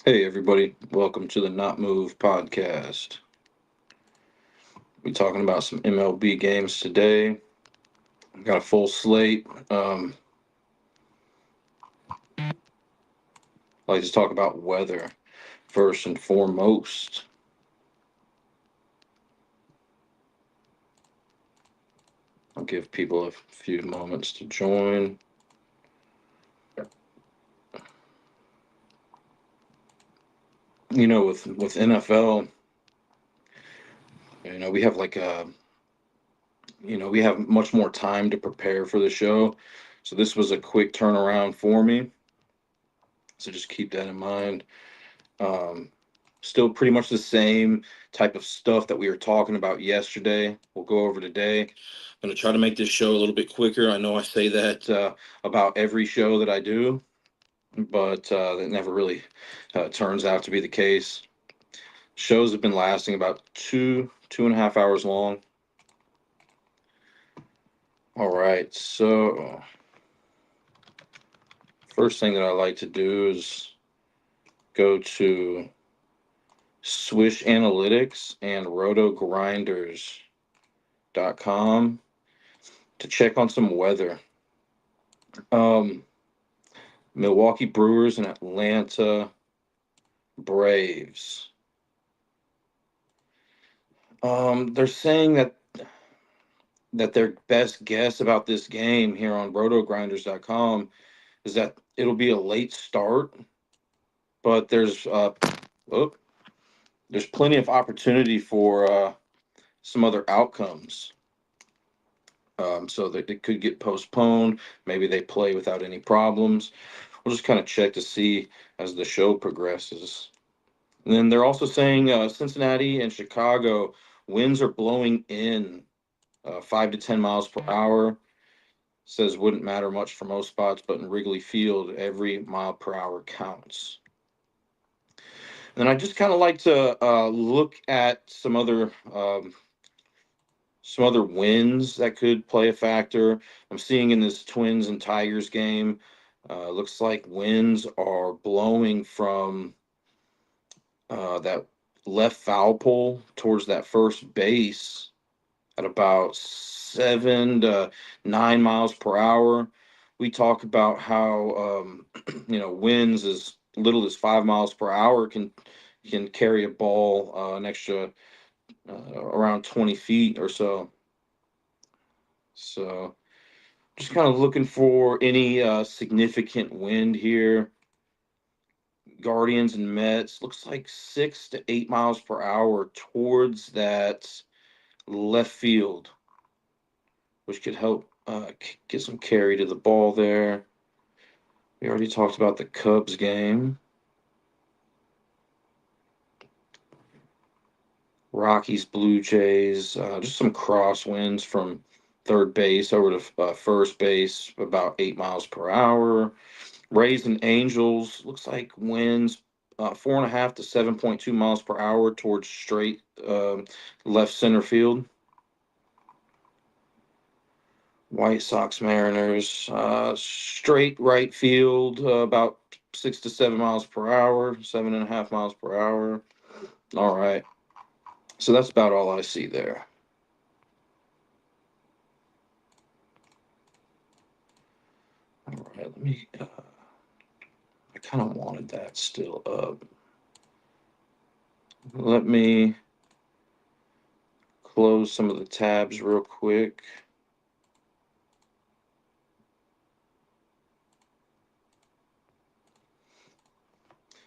Hey, everybody. Welcome to the Not Move podcast. We're talking about some MLB games today. Got a full slate. I like to talk about weather first and foremost. I'll give people a few moments to join. With NFL, we have we have much more time to prepare for the show. So this was a quick turnaround for me. So just keep that in mind. Um, Still pretty much the same type of stuff that we were talking about yesterday. We'll go over today. I'm going to try to make this show a little bit quicker. I know I say that about every show that I do, but that never really turns out to be the case. Shows have been lasting about 2.5 hours long. All right, so first thing that I like to do is go to Swish Analytics and rotogrinders.com to check on some weather. Um, Milwaukee Brewers and Atlanta Braves. They're saying that their best guess about this game here on rotogrinders.com is that it'll be a late start, but oh, there's plenty of opportunity for some other outcomes. So that it could get postponed. Maybe they play without any problems. We'll just kind of check to see as the show progresses. And then they're also saying Cincinnati and Chicago winds are blowing in 5 to 10 miles per hour. Says wouldn't matter much for most spots, but in Wrigley Field, every mile per hour counts. And then I just kind of like to look at some other winds that could play a factor. I'm seeing in this Twins and Tigers game, looks like winds are blowing from that left foul pole towards that first base at about 7 to 9 miles per hour. We talk about how winds as little as 5 miles per hour can carry a ball an extra around 20 feet or so. So just kind of looking for any significant wind here. Guardians and Mets looks like 6 to 8 miles per hour towards that left field, which could help get some carry to the ball there. We already talked about the Cubs game. Rockies, Blue Jays, just some crosswinds from third base over to first base, about 8 miles per hour. Rays and Angels looks like winds 4.5 to 7.2 miles per hour towards straight left center field. White Sox Mariners straight right field about 6 to 7 miles per hour, 7.5 miles per hour. All right, so that's about all I see there. All right, let me. I kind of wanted that still up. Let me close some of the tabs real quick.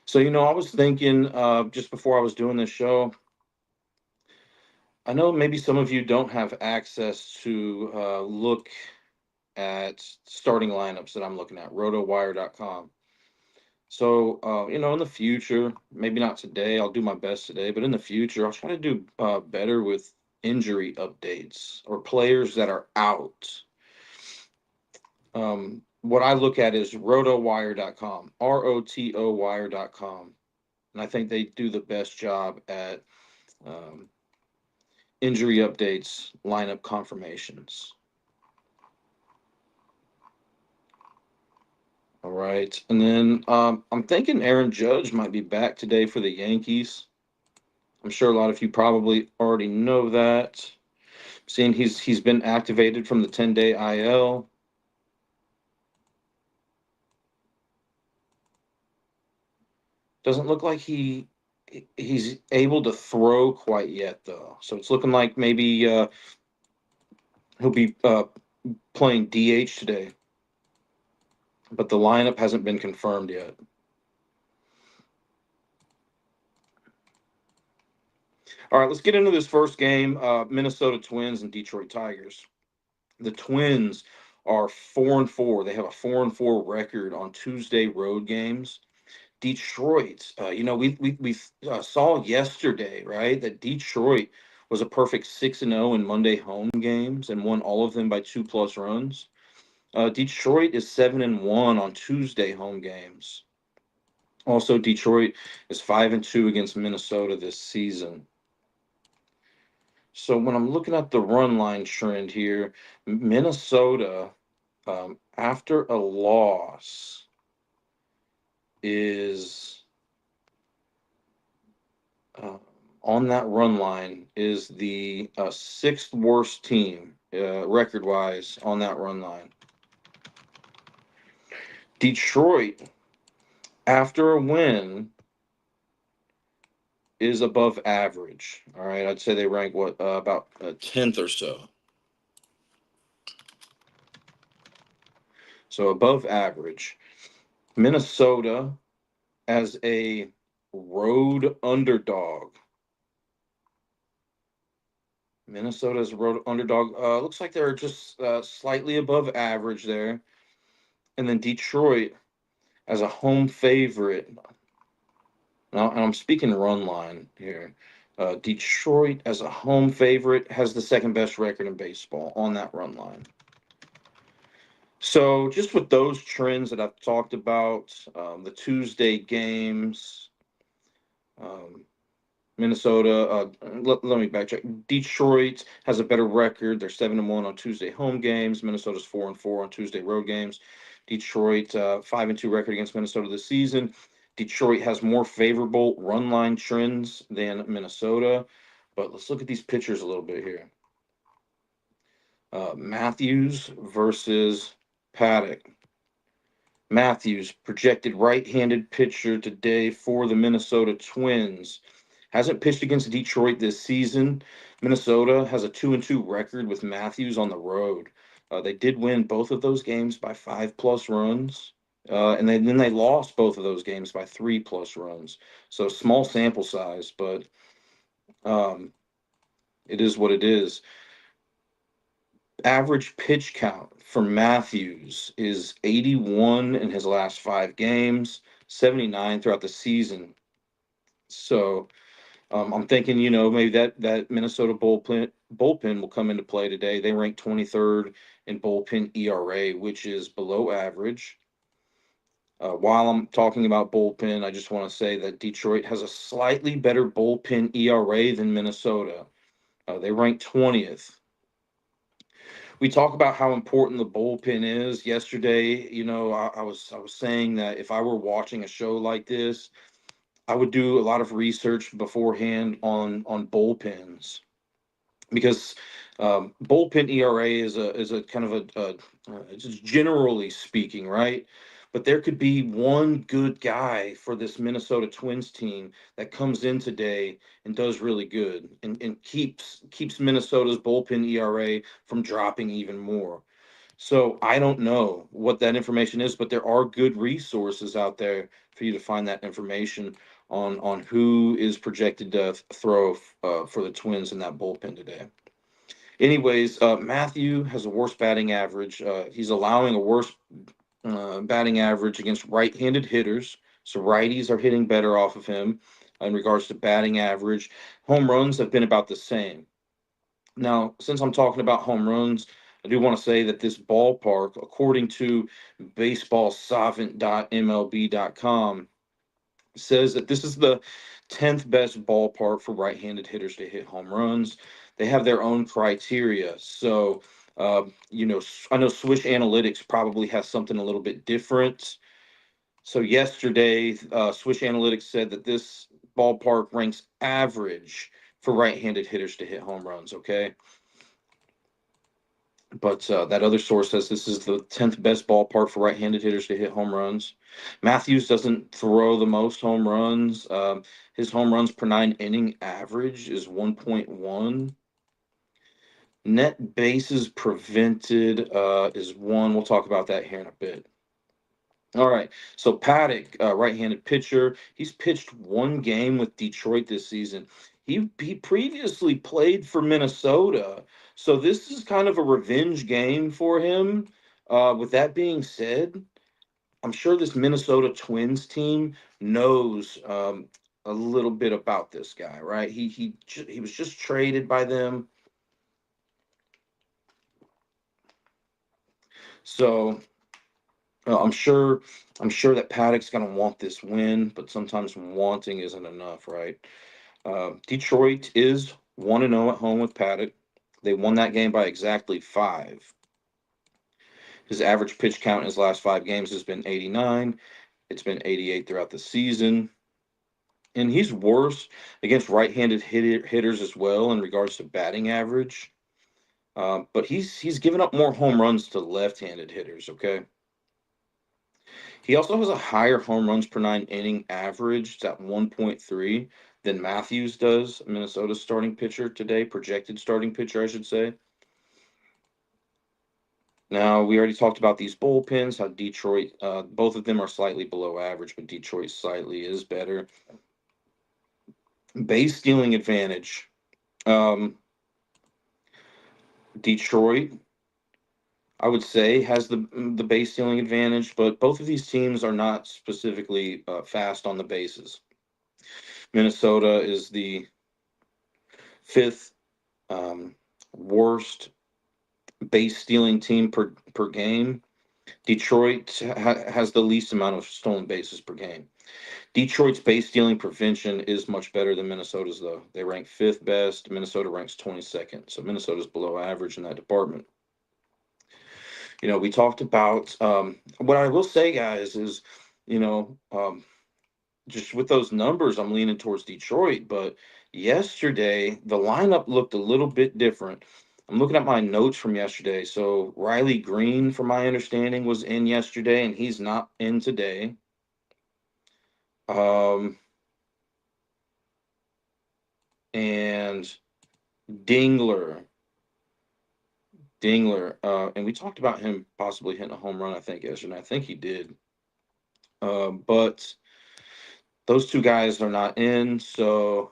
So, I was thinking just before I was doing this show, I know maybe some of you don't have access to look at starting lineups that I'm looking at, rotowire.com. So, in the future, maybe not today, I'll do my best today, but in the future, I'll try to do better with injury updates or players that are out. What I look at is rotowire.com, ROTO wire.com. And I think they do the best job at um, injury updates, lineup confirmations. All right. And then I'm thinking Aaron Judge might be back today for the Yankees. I'm sure a lot of you probably already know that. Seeing he's been activated from the 10-day IL. Doesn't look like he's able to throw quite yet though. So it's looking like maybe he'll be playing DH today. But the lineup hasn't been confirmed yet. All right, let's get into this first game. Minnesota Twins and Detroit Tigers. The Twins are 4-4. They have a 4-4 record on Tuesday road games. Detroit, we saw yesterday, right, that Detroit was a perfect 6-0 in Monday home games and won all of them by 2+ runs. Detroit is 7-1 on Tuesday home games. Also, Detroit is 5-2 against Minnesota this season. So when I'm looking at the run line trend here, Minnesota, after a loss, is uh, on that run line is the sixth worst team record wise on that run line. Detroit, after a win, is above average. All right, I'd say they rank about 10th or so. So above average. Minnesota as a road underdog. Minnesota's road underdog. Looks like they're just slightly above average there. And then Detroit as a home favorite. Now, and I'm speaking run line here. Detroit as a home favorite has the second best record in baseball on that run line. So just with those trends that I've talked about, the Tuesday games, um, Minnesota. Let me backtrack. Detroit has a better record. They're 7-1 on Tuesday home games. Minnesota's 4-4 on Tuesday road games. Detroit 5-2 record against Minnesota this season. Detroit has more favorable run line trends than Minnesota. But let's look at these pitchers a little bit here. Matthews versus Paddock. Matthews, projected right-handed pitcher today for the Minnesota Twins. Hasn't pitched against Detroit this season. Minnesota has a 2-2 record with Matthews on the road. They did win both of those games by 5+ runs. And then they lost both of those games by 3+ runs. So small sample size, but um, it is what it is. Average pitch count for Matthews is 81 in his last 5 games, 79 throughout the season. So I'm thinking, maybe that Minnesota bullpen will come into play today. They rank 23rd in bullpen ERA, which is below average. While I'm talking about bullpen, I just want to say that Detroit has a slightly better bullpen ERA than Minnesota. They rank 20th. We talk about how important the bullpen is. Yesterday, I was saying that if I were watching a show like this, I would do a lot of research beforehand on bullpens because bullpen ERA is a kind of just generally speaking, right? But there could be one good guy for this Minnesota Twins team that comes in today and does really good and keeps Minnesota's bullpen ERA from dropping even more. So I don't know what that information is, but there are good resources out there for you to find that information on who is projected to throw for the Twins in that bullpen today. Anyways, Matthew has a worse batting average. He's allowing a worse batting average against right-handed hitters. So righties are hitting better off of him in regards to batting average. Home runs have been about the same. Now, since I'm talking about home runs, I do want to say that this ballpark, according to baseballsavant.mlb.com, says that this is the 10th best ballpark for right-handed hitters to hit home runs. They have their own criteria. So, I know Swish Analytics probably has something a little bit different. So yesterday, Swish Analytics said that this ballpark ranks average for right-handed hitters to hit home runs. Okay, but that other source says this is the 10th best ballpark for right-handed hitters to hit home runs. Matthews doesn't throw the most home runs. His home runs per 9 inning average is 1.1. Net bases prevented is one. We'll talk about that here in a bit. All right. So Paddock, right-handed pitcher, he's pitched one game with Detroit this season. He previously played for Minnesota, so this is kind of a revenge game for him. With that being said, I'm sure this Minnesota Twins team knows a little bit about this guy, right? He was just traded by them, so I'm sure that Paddock's gonna want this win, but sometimes wanting isn't enough, right? Detroit is 1-0 at home with Paddock. They won that game by exactly 5. His average pitch count in his last 5 games has been 89. It's been 88 throughout the season. And he's worse against right-handed hitters as well in regards to batting average. But he's given up more home runs to left-handed hitters. Okay, he also has a higher home runs per 9 inning average. It's at 1.3 than Matthews does, Minnesota's starting pitcher today, projected starting pitcher, I should say. Now, we already talked about these bullpens, how Detroit, both of them are slightly below average, but Detroit slightly is better. Base stealing advantage. Um, Detroit, I would say, has the base stealing advantage, but both of these teams are not specifically fast on the bases. Minnesota is the fifth worst base stealing team per game. Detroit has the least amount of stolen bases per game. Detroit's base stealing prevention is much better than Minnesota's, though. They rank fifth best. Minnesota ranks 22nd. So Minnesota's below average in that department. We talked about what I will say, guys, is, you know, um, just with those numbers, I'm leaning towards Detroit. But yesterday, the lineup looked a little bit different. I'm looking at my notes from yesterday. So Riley Green, from my understanding, was in yesterday, and he's not in today. Um, and Dingler, and we talked about him possibly hitting a home run, I think, yesterday. I think he did. But those two guys are not in, so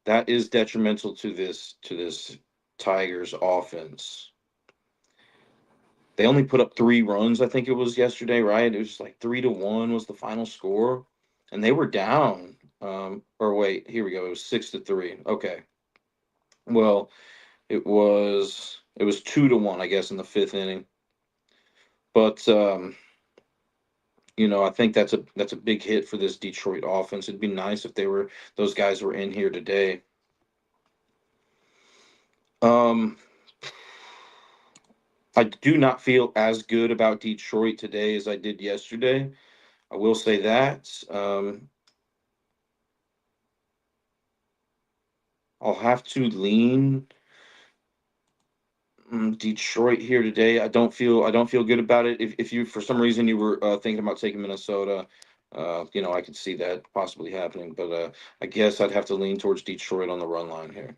that is detrimental to this Tigers offense. They only put up 3 runs, I think it was yesterday, right? It was like 3-1 was the final score, and they were down. Or wait, here we go. It was 6-3. Okay. Well, it was 2-1, I guess, in the fifth inning. But I think that's a big hit for this Detroit offense. It'd be nice if those guys were in here today. Um, I do not feel as good about Detroit today as I did yesterday. I will say that. I'll have to lean Detroit here today. I don't feel good about it. If you for some reason you were thinking about taking Minnesota, I could see that possibly happening. But I guess I'd have to lean towards Detroit on the run line here.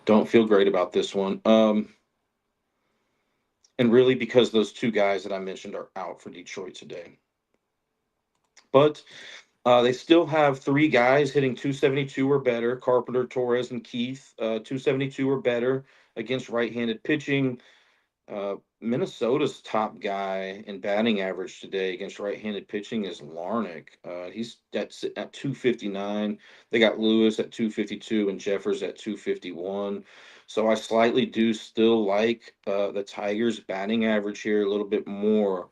Don't feel great about this one. And really because those two guys that I mentioned are out for Detroit today. But they still have 3 guys hitting 272 or better: Carpenter, Torres, and Keith. 272 or better against right-handed pitching. Minnesota's top guy in batting average today against right-handed pitching is Larnick. He's at 259. They got Lewis at 252 and Jeffers at 251. So I slightly do still like the Tigers' batting average here a little bit more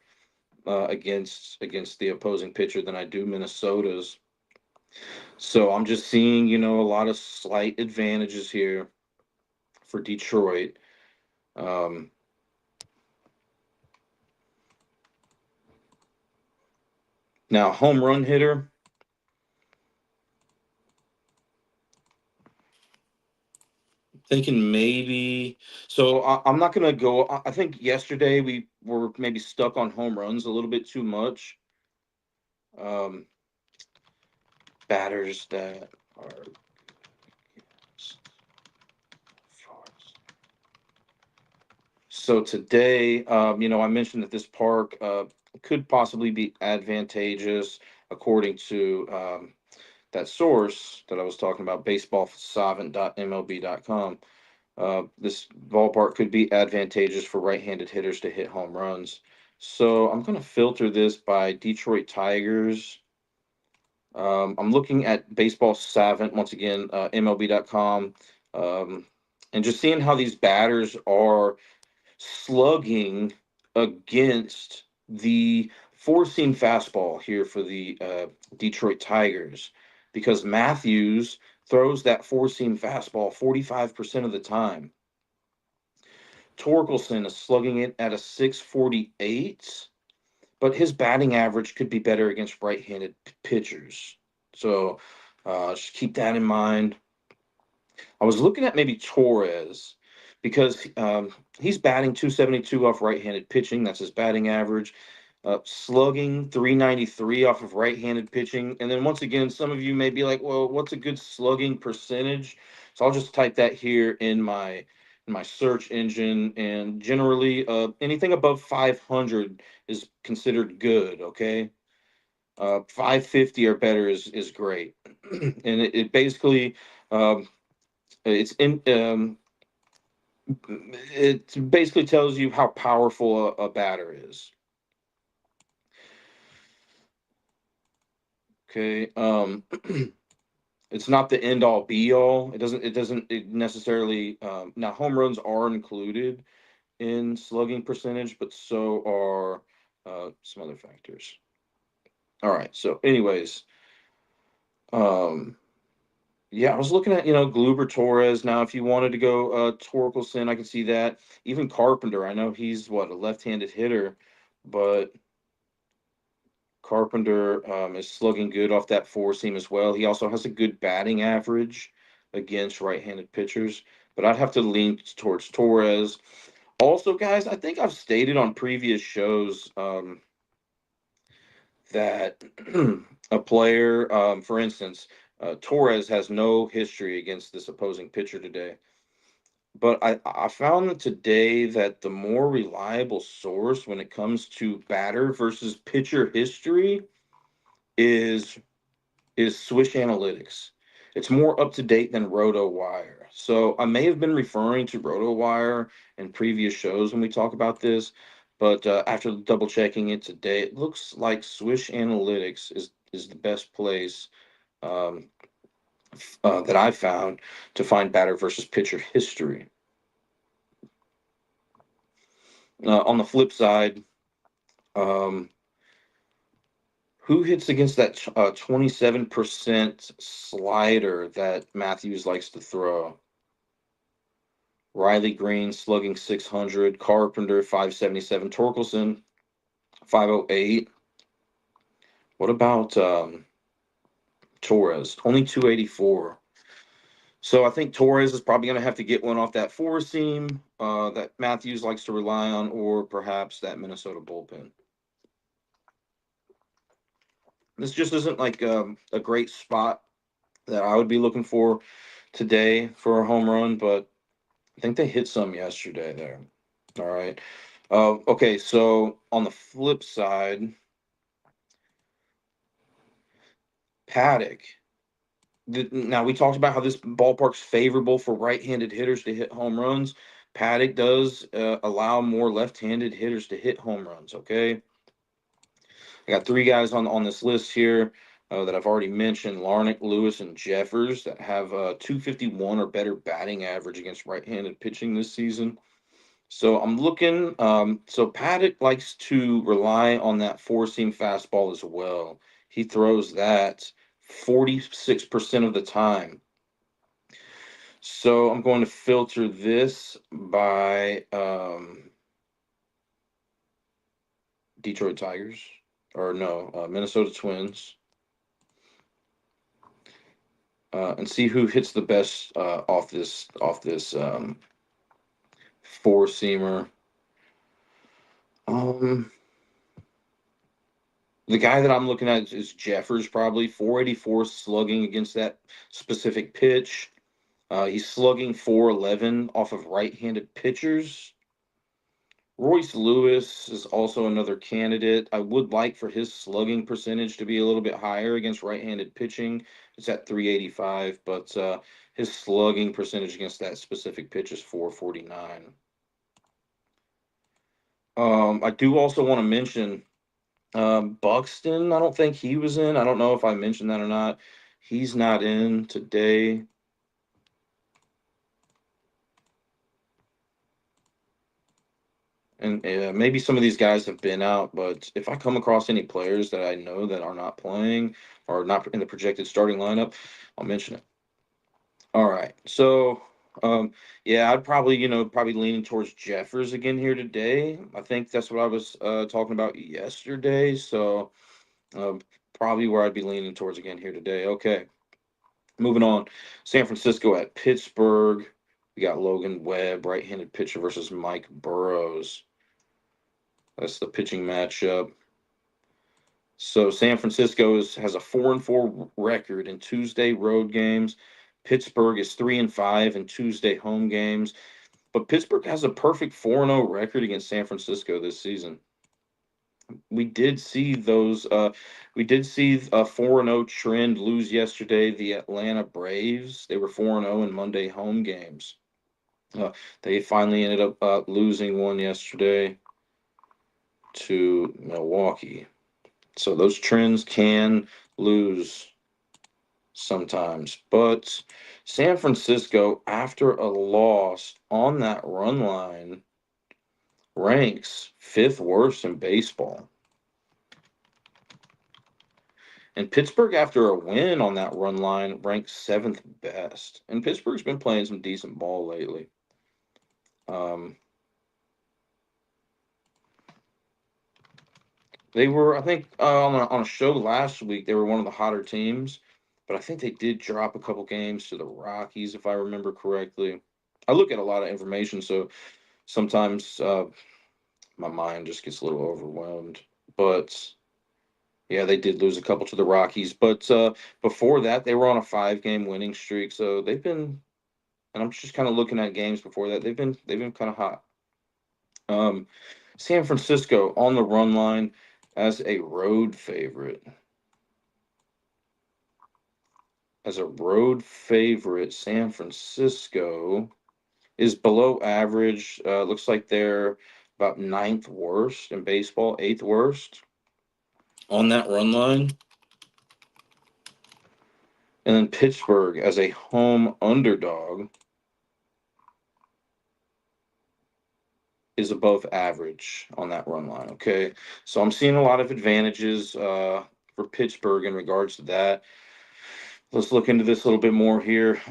against the opposing pitcher than I do Minnesota's. So I'm just seeing, a lot of slight advantages here for Detroit. Um, Now, home run hitter. Thinking maybe. So I'm not gonna go. I think yesterday we were maybe stuck on home runs a little bit too much. Um, Batters that are so today, I mentioned that this park could possibly be advantageous according to that source that I was talking about, baseballsavant.mlb.com. This ballpark could be advantageous for right-handed hitters to hit home runs. So I'm going to filter this by Detroit Tigers. I'm looking at Baseball Savant once again, MLB.com, and just seeing how these batters are slugging against the four seam fastball here for the Detroit Tigers, because Matthews throws that four seam fastball 45% of the time. Torkelson is slugging it at a 648, but his batting average could be better against right handed pitchers. So just keep that in mind. I was looking at maybe Torres because he's batting 272 off right-handed pitching. That's his batting average. Slugging 393 off of right-handed pitching. And then once again, some of you may be like, "Well, what's a good slugging percentage?" So I'll just type that here in my search engine. And generally, anything above 500 is considered good. Okay, 550 or better is great, and it basically. Um, it's in it basically tells you how powerful a batter is. Okay. It's not the end all be all. It necessarily now home runs are included in slugging percentage, but so are some other factors. All right. So anyways, um yeah, I was looking at, Gluber Torres. Now, if you wanted to go Torkelson, I can see that. Even Carpenter, I know he's what, a left-handed hitter, but Carpenter is slugging good off that four seam as well. He also has a good batting average against right-handed pitchers, but I'd have to lean towards Torres. Also, guys, I think I've stated on previous shows that a player, for instance, Torres has no history against this opposing pitcher today. But I found that today that the more reliable source when it comes to batter versus pitcher history is Swish Analytics. It's more up to date than RotoWire. So I may have been referring to RotoWire in previous shows when we talk about this, but after double checking it today, it looks like Swish Analytics is the best place um, that I found to find batter versus pitcher history. On the flip side, um, who hits against that 27% slider that Matthews likes to throw? Riley Green slugging 600, Carpenter 577, Torkelson 508. What about Torres? Only 284. So I think Torres is probably going to have to get one off that four seam that Matthews likes to rely on, or perhaps that Minnesota bullpen. This just isn't like a great spot that I would be looking for today for a home run, but I think they hit some yesterday there. All right. Okay, so on the flip side, Paddock. Now we talked about how this ballpark's favorable for right-handed hitters to hit home runs. Paddock does allow more left-handed hitters to hit home runs. Okay, I got three guys on this list here that I've already mentioned: Larnach, Lewis, and Jeffers that have 251 or better batting average against right-handed pitching this season. So I'm looking. So Paddock likes to rely on that four seam fastball as well. He throws that 46% of the time. So I'm going to filter this by Detroit Tigers. or no, Minnesota Twins, and see who hits the best off this four seamer. Um, the guy that I'm looking at is Jeffers, probably 484 slugging against that specific pitch. He's slugging 411 off of right-handed pitchers. Royce Lewis is also another candidate. I would like for his slugging percentage to be a little bit higher against right-handed pitching. It's at 385, but his slugging percentage against that specific pitch is 449. I do also want to mention Buxton. I don't think he was in. I don't know if I mentioned that or not. He's not in today. And maybe some of these guys have been out, but if I come across any players that I know that are not playing or not in the projected starting lineup, I'll mention it. All right. So, yeah, I'd probably, probably leaning towards Jeffers again here today. I think that's what I was talking about yesterday. So, um, probably where I'd be leaning towards again here today. Okay. Moving on. San Francisco at Pittsburgh. We got Logan Webb, right-handed pitcher versus Mike Burrows. That's the pitching matchup. So San Francisco has a 4-4 record in Tuesday road games. Pittsburgh is 3-5 in Tuesday home games. But Pittsburgh has a perfect 4-0 record against San Francisco this season. We did see those. We did see a 4-0 trend lose yesterday. The Atlanta Braves. They were 4-0 in Monday home games. They finally ended up losing one yesterday to Milwaukee. So those trends can lose sometimes. But San Francisco, after a loss on that run line, ranks fifth worst in baseball. And Pittsburgh, after a win on that run line, ranks seventh best. And Pittsburgh's been playing some decent ball lately. Um, they were, I think, on a show last week, they were one of the hotter teams. But I think they did drop a couple games to the Rockies, if I remember correctly. I look at a lot of information, so sometimes my mind just gets a little overwhelmed. But yeah, they did lose a couple to the Rockies. But before that, they were on a 5-game winning streak. So they've been, and I'm just kind of looking at games before that. They've been kind of hot. Um, San Francisco on the run line as a road favorite. As a road favorite, San Francisco is below average. Looks like they're about ninth worst in baseball, eighth worst on that run line. And then Pittsburgh as a home underdog is above average on that run line. Okay. So I'm seeing a lot of advantages for Pittsburgh in regards to that. Let's look into this a little bit more here.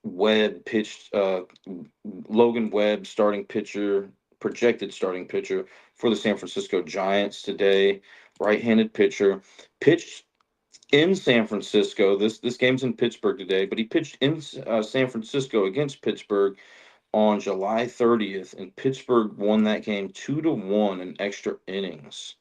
Webb pitched Logan Webb, starting pitcher, projected starting pitcher for the San Francisco Giants today. Right-handed pitcher, pitched in San Francisco. This game's in Pittsburgh today, but he pitched in San Francisco against Pittsburgh on July 30th, and Pittsburgh won that game 2-1 in extra innings.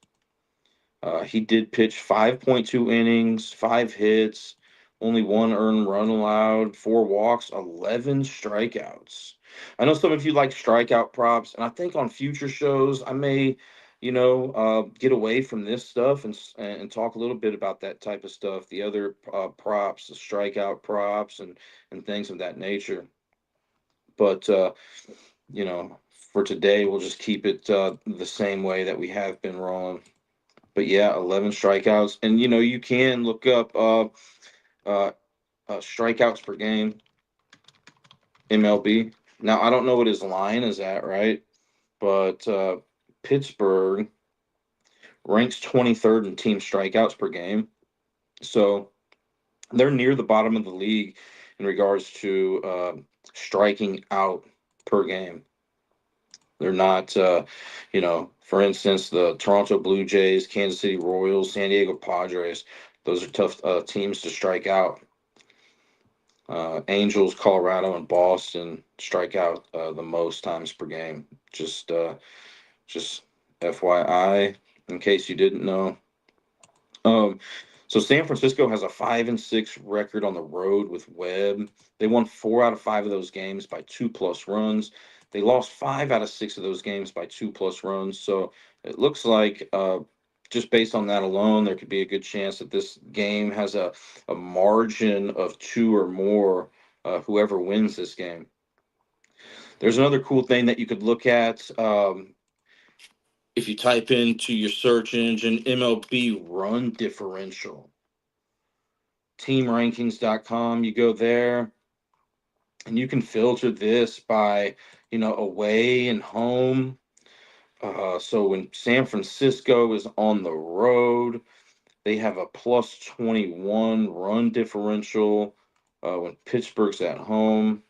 He did pitch 5.2 innings, 5 hits, only one earned run allowed, 4 walks, 11 strikeouts. I know some of you like strikeout props, and I think on future shows I may, get away from this stuff and talk a little bit about that type of stuff, the other props, the strikeout props, and things of that nature. But for today, we'll just keep it the same way that we have been rolling. But yeah, 11 strikeouts, and you can look up uh, strikeouts per game, MLB. Now I don't know what his line is at, right? But Pittsburgh ranks 23rd in team strikeouts per game, so they're near the bottom of the league in regards to striking out per game. They're not, for instance, the Toronto Blue Jays, Kansas City Royals, San Diego Padres. Those are tough teams to strike out. Angels, Colorado, and Boston strike out the most times per game. Just FYI, in case you didn't know. Um, so San Francisco has a 5-6 record on the road with Webb. They won 4 out of 5 of those games by 2+ runs. They lost 5 out of 6 of those games by 2+ runs. So it looks like just based on that alone, there could be a good chance that this game has a margin of 2 or more, whoever wins this game. There's another cool thing that you could look at. If you type into your search engine MLB run differential, teamrankings.com, you go there and you can filter this by, away and home. So when San Francisco is on the road, they have a +21 run differential. When Pittsburgh's at home,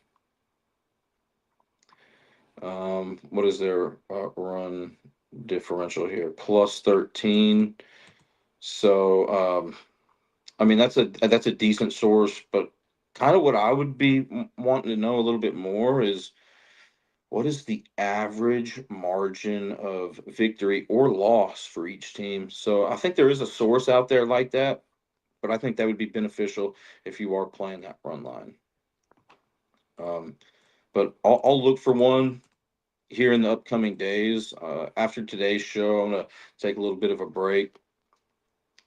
what is their run differential here? +13. So, I mean, that's a decent source, but kind of what I would be wanting to know a little bit more is what is the average margin of victory or loss for each team? So I think there is a source out there like that, but I think that would be beneficial if you are playing that run line. Um, but I'll look for one here in the upcoming days. After today's show, I'm gonna take a little bit of a break.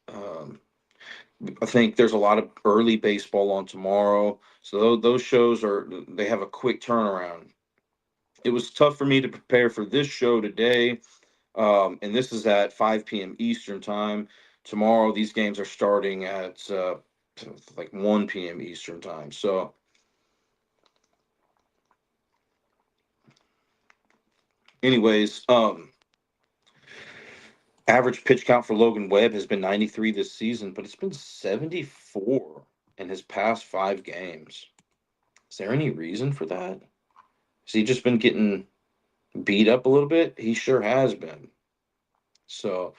Um, I think there's a lot of early baseball on tomorrow, so those shows they have a quick turnaround. It was tough for me to prepare for this show today, and this is at 5 p.m. Eastern time. Tomorrow, these games are starting at like 1 p.m. Eastern time. So, anyways, average pitch count for Logan Webb has been 93 this season, but it's been 74 in his past 5 games. Is there any reason for that? Has he just been getting beat up a little bit? He sure has been. So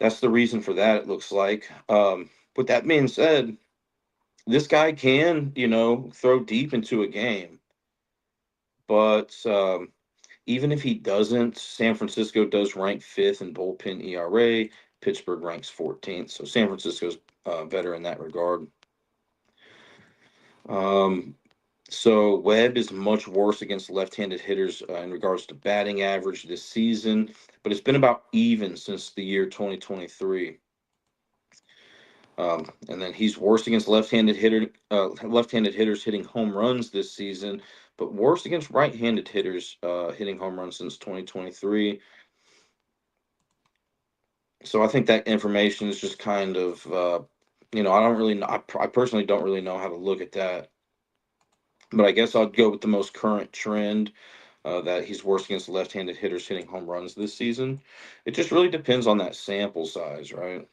that's the reason for that, it looks like. With that being said, this guy can, throw deep into a game. But even if he doesn't, San Francisco does rank 5th in bullpen ERA. Pittsburgh ranks 14th. So San Francisco's better in that regard. So Webb is much worse against left-handed hitters in regards to batting average this season, but it's been about even since the year 2023. And then he's worse against left-handed hitters hitting home runs this season, but worse against right-handed hitters hitting home runs since 2023. So I think that information is just kind of, I don't really know. I personally don't really know how to look at that, but I guess I'll go with the most current trend. That he's worse against left-handed hitters hitting home runs this season. It just really depends on that sample size, right?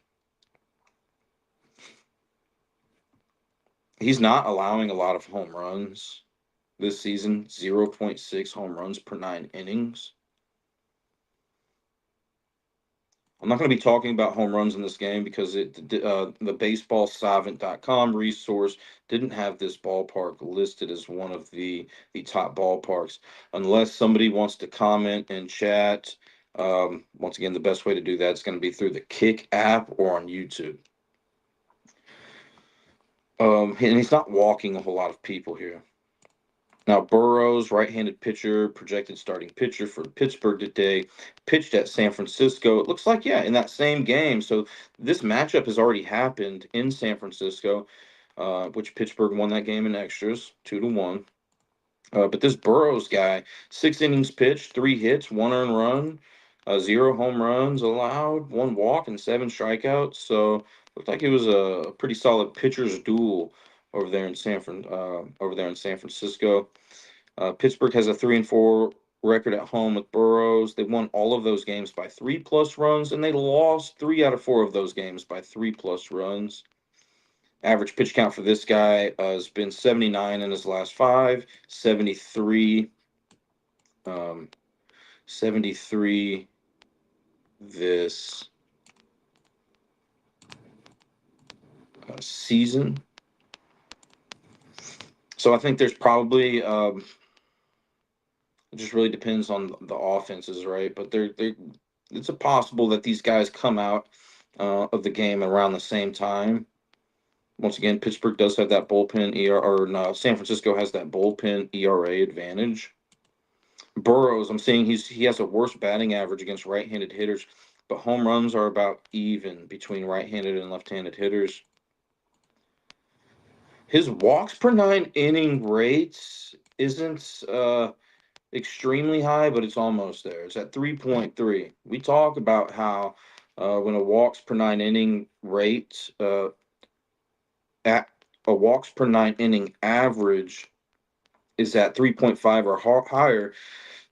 He's not allowing a lot of home runs this season, 0.6 home runs per 9 innings. I'm not going to be talking about home runs in this game because the baseballsavant.com resource didn't have this ballpark listed as one of the top ballparks. Unless somebody wants to comment in chat, once again, the best way to do that is going to be through the Kick app or on YouTube. And he's not walking a whole lot of people here. Now, Burrows, right-handed pitcher, projected starting pitcher for Pittsburgh today, pitched at San Francisco. It looks like, yeah, in that same game. So this matchup has already happened in San Francisco, which Pittsburgh won that game in extras, 2-1. But this Burrows guy, 6 innings pitched, 3 hits, 1 earned run, 0 home runs allowed, 1 walk, and 7 strikeouts. So looked like it was a pretty solid pitcher's duel over there in San Francisco. Pittsburgh has a 3-4 record at home with Burrows. They won all of those games by 3+ runs, and they lost 3 out of 4 of those games by 3+ runs. Average pitch count for this guy has been 79 in his last 5, 73 73 this season. So I think there's probably it just really depends on the offenses, right? But they it's a possible that these guys come out of the game around the same time. Once again, Pittsburgh does have that bullpen ER, or no, San Francisco has that bullpen ERA advantage. Burrows, I'm seeing he has a worse batting average against right-handed hitters, but home runs are about even between right-handed and left-handed hitters. His walks per nine inning rates isn't extremely high, but it's almost there. It's at 3.3. We talk about how when a walks per nine inning rate at a walks per nine inning average is at 3.5 or higher,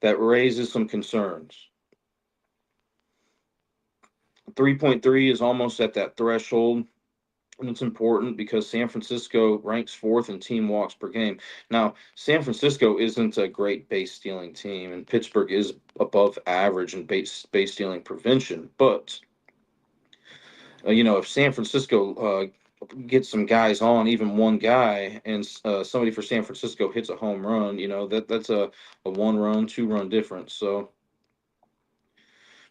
that raises some concerns. 3.3 is almost at that threshold. And it's important because San Francisco ranks fourth in team walks per game. Now, San Francisco isn't a great base stealing team, and Pittsburgh is above average in base stealing prevention. But if San Francisco gets some guys on, even one guy, and somebody for San Francisco hits a home run, that's a 1 run, 2 run difference. So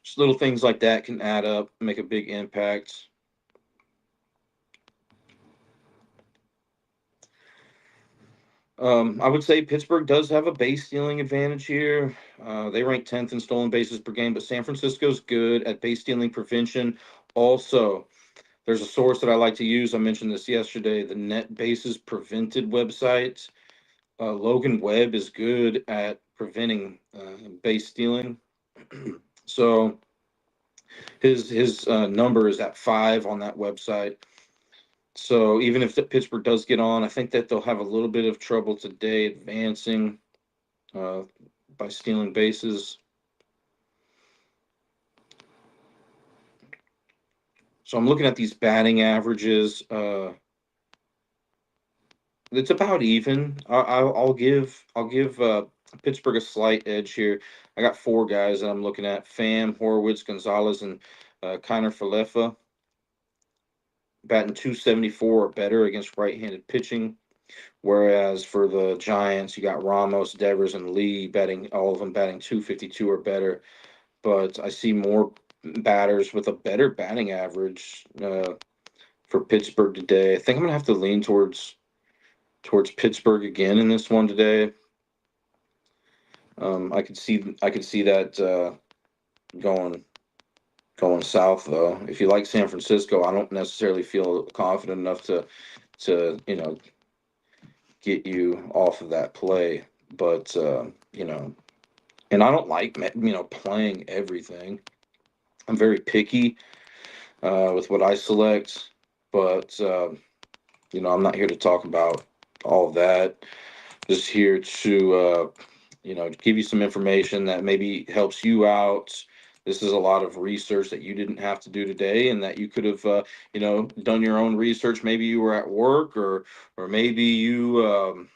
just little things like that can add up, make a big impact. I would say Pittsburgh does have a base stealing advantage here. They rank 10th in stolen bases per game, but San Francisco's good at base stealing prevention. Also, there's a source that I like to use. I mentioned this yesterday, the Net Bases Prevented website. Logan Webb is good at preventing base stealing. So his number is at 5 on that website. So even if Pittsburgh does get on, I think that they'll have a little bit of trouble today advancing by stealing bases. So I'm looking at these batting averages. It's about even. I'll give Pittsburgh a slight edge here. I got 4 guys that I'm looking at: Pham, Horwitz, Gonzalez, and Kiner Falefa. Batting 274 or better against right-handed pitching. Whereas for the Giants, you got Ramos, Devers, and Lee all of them batting 252 or better. But I see more batters with a better batting average for Pittsburgh today. I think I'm gonna have to lean towards Pittsburgh again in this one today. I could see that going south though. If you like San Francisco, I don't necessarily feel confident enough to get you off of that play. But and I don't like playing everything. I'm very picky with what I select, but I'm not here to talk about all of that. Just here to give you some information that maybe helps you out. This is a lot of research that you didn't have to do today, and that you could have done your own research. Maybe you were at work, or maybe you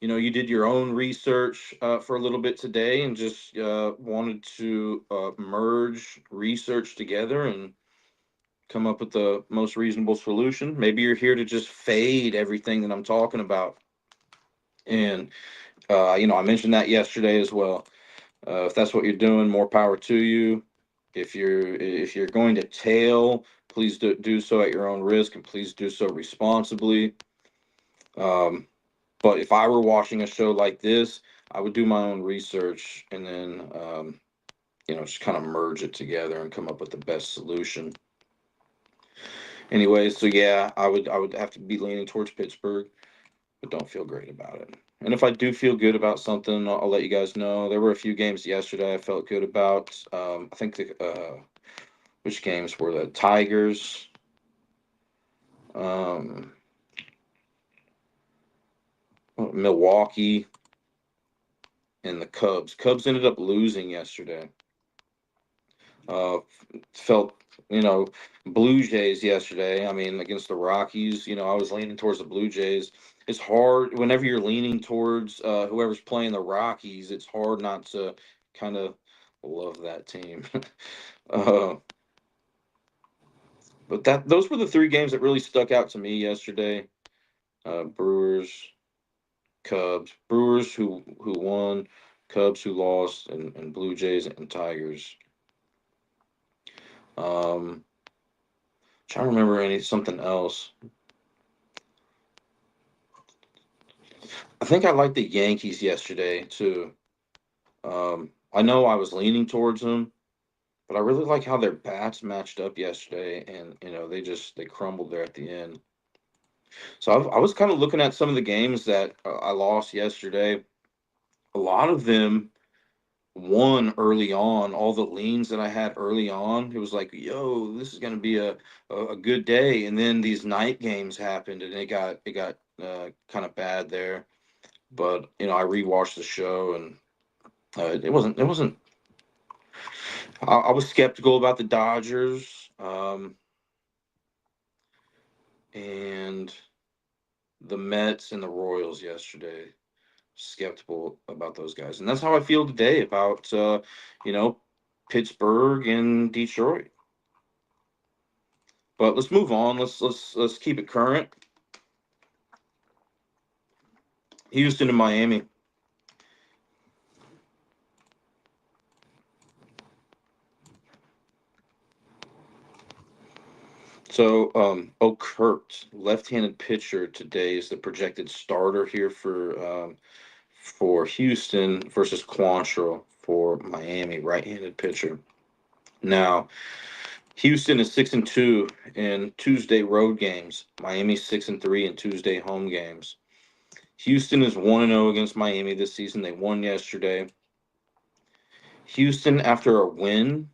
did your own research for a little bit today and just wanted to merge research together and come up with the most reasonable solution. Maybe you're here to just fade everything that I'm talking about. And, I mentioned that yesterday as well. If that's what you're doing, more power to you. If you're going to tail, please do so at your own risk, and please do so responsibly. But if I were watching a show like this, I would do my own research and then, just kind of merge it together and come up with the best solution. Anyway, so yeah, I would have to be leaning towards Pittsburgh, but don't feel great about it. And if I do feel good about something, I'll let you guys know. There were a few games yesterday I felt good about. I think which games were the Tigers? Milwaukee and the Cubs. Cubs ended up losing yesterday. Felt Blue Jays yesterday. I mean, against the Rockies, I was leaning towards the Blue Jays. It's hard whenever you're leaning towards whoever's playing the Rockies. It's hard not to Kind of love that team. uh, but those were the three games that really stuck out to me yesterday. Brewers, Cubs, Brewers who won, Cubs who lost, and Blue Jays and Tigers. Um, Trying to remember something else. I think I liked the Yankees yesterday too. I know I was leaning towards them, but I really like how their bats matched up yesterday, and they crumbled there at the end. So I was kind of looking at some of the games that I lost yesterday. A lot of them won early on. All the leans that I had early on, it was like, yo, this is going to be a good day. And then these night games happened, and it got kind of bad there. But I rewatched the show, and it wasn't. I was skeptical about the Dodgers, and the Mets and the Royals yesterday. Skeptical about those guys, and that's how I feel today about you know Pittsburgh and Detroit. But let's move on. Let's keep it current. Houston and Miami. So Okert, left-handed pitcher today, is the projected starter here for Houston versus Quantrill for Miami, right-handed pitcher. Now, Houston is 6-2 in Tuesday road games. Miami 6-3 in Tuesday home games. Houston is 1-0 against Miami this season. They won yesterday. Houston, after a win,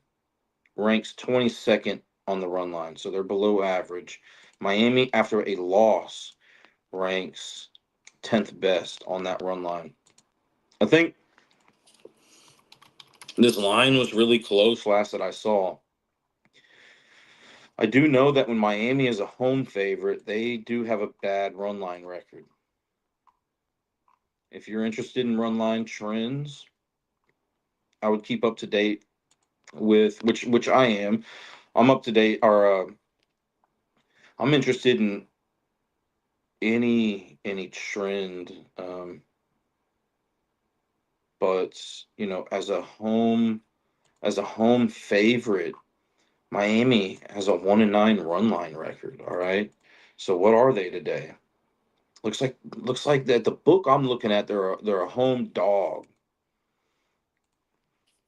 ranks 22nd on the run line, so they're below average. Miami, after a loss, ranks 10th best on that run line. I think this line was really close last that I saw. I do know that when Miami is a home favorite, they do have a bad run line record. If you're interested in run line trends, I would keep up to date with which I am. I'm up to date. Or I'm interested in any trend. But as a home favorite, Miami has a 1-9 run line record. All right. So what are they today? Looks like that the book I'm looking at, they're a home dog.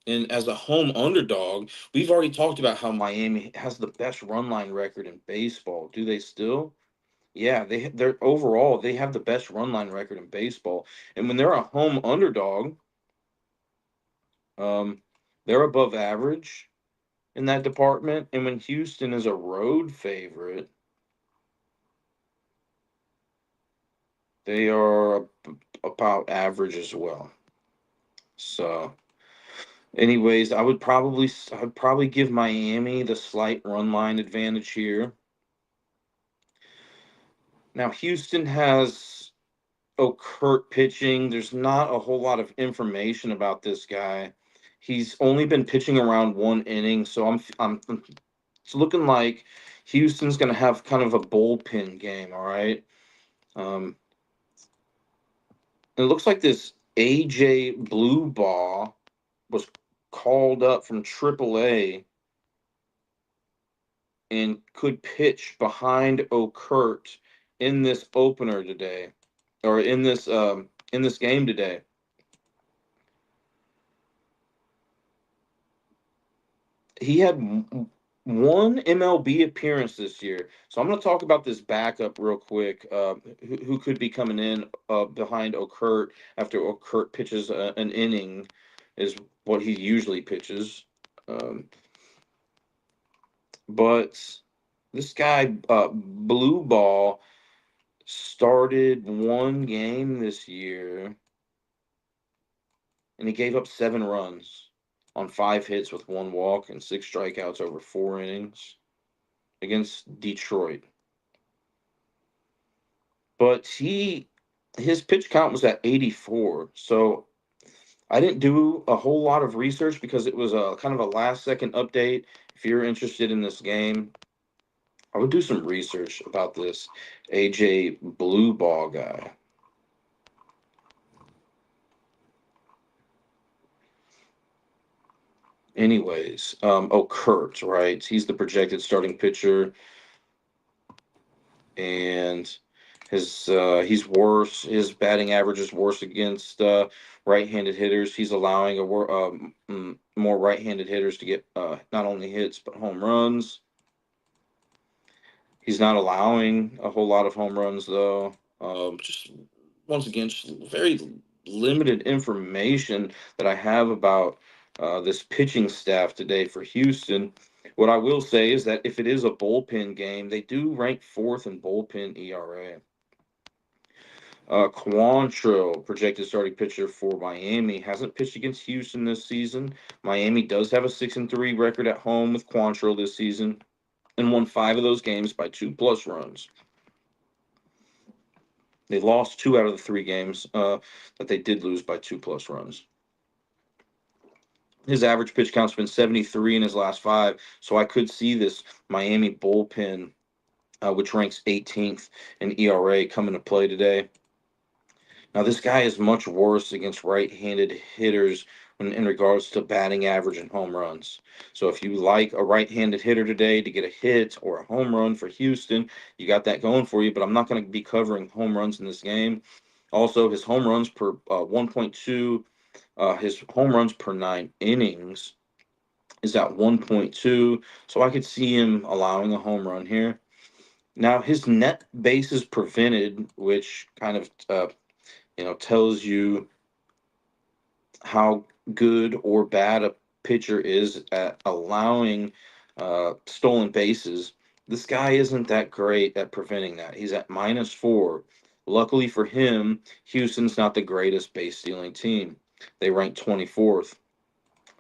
And as a home underdog, we've already talked about how Miami has the best run line record in baseball. Do they still? Yeah, they're overall they have the best run line record in baseball. And when they're a home underdog, um, they're above average in that department. And when Houston is a road favorite, they are about average as well. So, anyways, I'd probably give Miami the slight run line advantage here. Now, Houston has Okert pitching. There's not a whole lot of information about this guy. He's only been pitching around 1 inning, so it's looking like Houston's going to have kind of a bullpen game. All right. Um, it looks like this AJ Bluebaugh was called up from AAA and could pitch behind Okert in this opener today, or in this game today. He had one MLB appearance this year. So I'm going to talk about this backup real quick. Who could be coming in behind Okert after Okert pitches an inning, is what he usually pitches. Um, but this guy, Blue Ball, started one game this year, and he gave up 7 runs on 5 hits with 1 walk and 6 strikeouts over 4 innings against Detroit. But his pitch count was at 84. So I didn't do a whole lot of research because it was a kind of a last second update. If you're interested in this game, I would do some research about this AJ Blue Ball guy. Anyways, Kurt, right? He's the projected starting pitcher, and he's worse. His batting average is worse against right-handed hitters. He's allowing more right-handed hitters to get not only hits but home runs. He's not allowing a whole lot of home runs though. Just once again, just very limited information that I have about this pitching staff today for Houston. What I will say is that if it is a bullpen game, they do rank fourth in bullpen ERA. Quantrill, projected starting pitcher for Miami, hasn't pitched against Houston this season. Miami does have a 6-3 record at home with Quantrill this season, and won 5 of those games by 2+ runs. They lost 2 out of the 3 games that they did lose by 2+ runs. His average pitch count's been 73 in his last 5, so I could see this Miami bullpen, which ranks 18th in ERA, come into play today. Now, this guy is much worse against right-handed hitters in regards to batting average and home runs. So if you like a right-handed hitter today to get a hit or a home run for Houston, you got that going for you, but I'm not going to be covering home runs in this game. Also, his home runs per 1.2, his home runs per 9 innings is at 1.2, so I could see him allowing a home run here. Now, his net bases prevented, which kind of tells you how good or bad a pitcher is at allowing stolen bases. This guy isn't that great at preventing that. He's at -4. Luckily for him, Houston's not the greatest base stealing team. They rank 24th.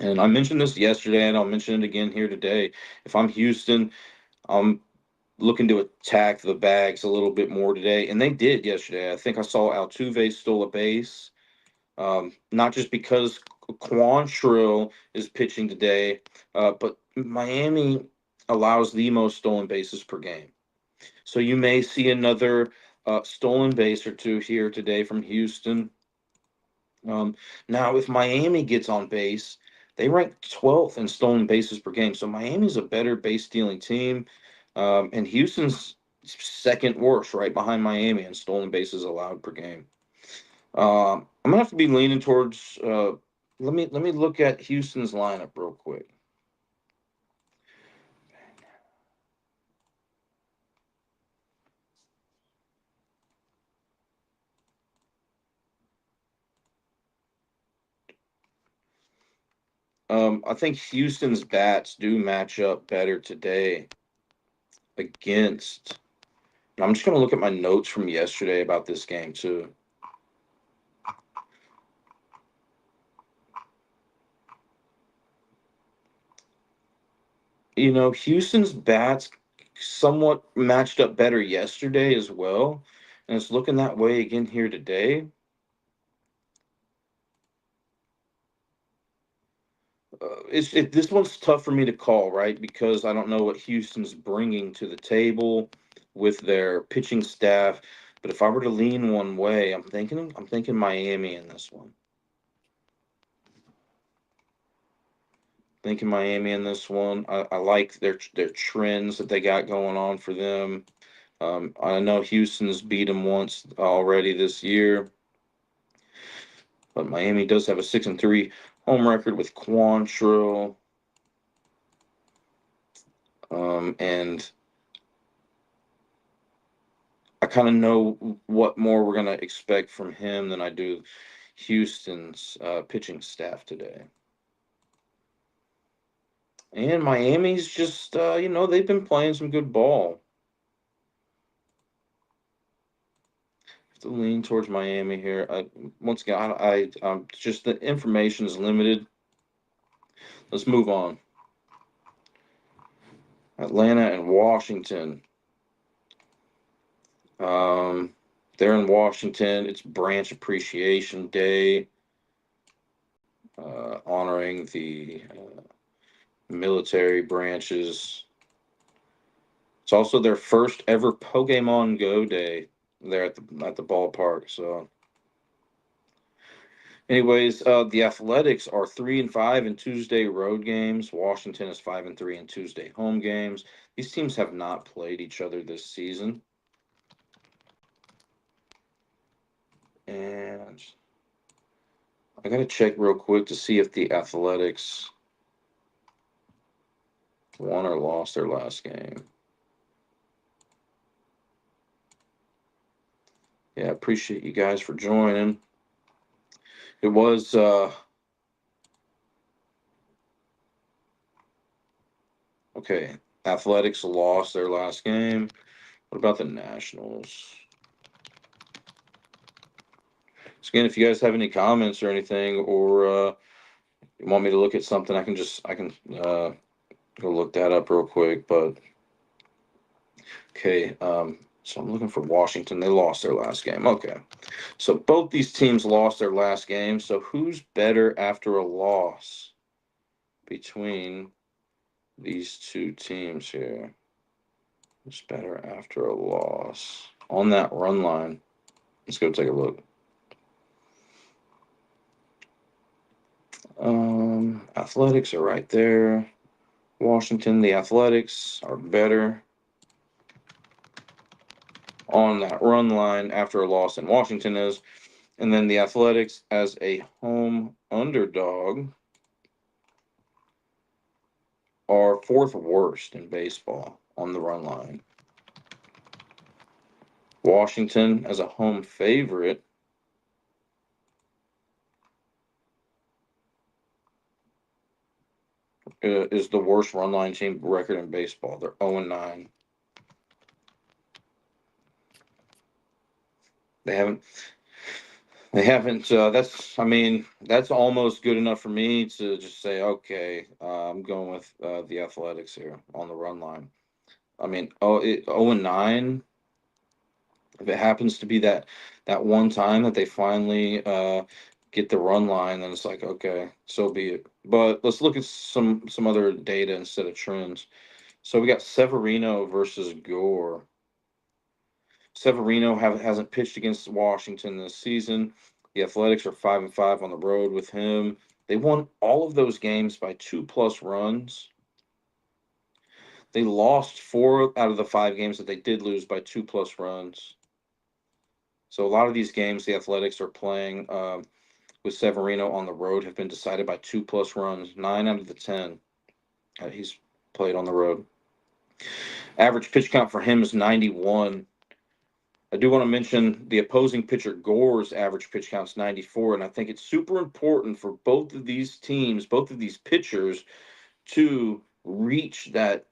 And I mentioned this yesterday, and I'll mention it again here today. If I'm Houston, I'm looking to attack the bags a little bit more today, and they did yesterday. I think I saw Altuve stole a base. Not just because Quantrill is pitching today, but Miami allows the most stolen bases per game. So you may see another stolen base or two here today from Houston. Now, if Miami gets on base, they rank 12th in stolen bases per game. So Miami's a better base stealing team, and Houston's second worst, right behind Miami in stolen bases allowed per game. I'm gonna have to be leaning towards. Let me look at Houston's lineup real quick. I think Houston's bats do match up better today against. I'm just gonna look at my notes from yesterday about this game too. Houston's bats somewhat matched up better yesterday as well, and it's looking that way again here today. This one's tough for me to call, right? Because I don't know what Houston's bringing to the table with their pitching staff. But if I were to lean one way, I'm thinking Miami in this one. Thinking Miami in this one. I like their trends that they got going on for them. I know Houston's beat them once already this year, but Miami does have a 6-3 home record with Quantrill. And I kind of know what more we're going to expect from him than I do Houston's pitching staff today. And Miami's just, they've been playing some good ball. Have to lean towards Miami here. Once again, just the information is limited. Let's move on. Atlanta and Washington. They're in Washington. It's Branch Appreciation Day. honoring the military branches. It's also their first ever Pokemon Go day there at the ballpark. So, anyways, the Athletics are 3-5 in Tuesday road games. Washington is 5-3 in Tuesday home games. These teams have not played each other this season. And I got to check real quick to see if the Athletics won or lost their last game. Yeah, appreciate you guys for joining. It was okay. Athletics lost their last game. What about the Nationals? So again, if you guys have any comments or anything, or you want me to look at something, I can go look that up real quick. But okay, so I'm looking for Washington. They lost their last game. Okay, so both these teams lost their last game. So who's better after a loss between these two teams here? Who's better after a loss on that run line? Let's go take a look. Athletics are right there. Washington, the Athletics are better on that run line after a loss than Washington is. And then the Athletics, as a home underdog, are fourth worst in baseball on the run line. Washington, as a home favorite, is the worst run line team record in baseball. They're 0-9. They haven't. That's almost good enough for me to just say, okay, I'm going with the Athletics here on the run line. I mean, 0-9. If it happens to be that one time that they finally get the run line, then it's like, okay, so be it. But let's look at some other data instead of trends. So we got Severino versus Gore. Severino hasn't pitched against Washington this season. The Athletics are 5-5 on the road with him. They won all of those games by 2+ runs. They lost 4 out of the 5 games that they did lose by 2+ runs. So a lot of these games the Athletics are playing with Severino on the road have been decided by 2+ runs. 9 out of the 10 he's played on the road. Average pitch count for him is 91. I do want to mention the opposing pitcher Gore's average pitch count is 94, and I think it's super important for both of these teams, both of these pitchers, to reach that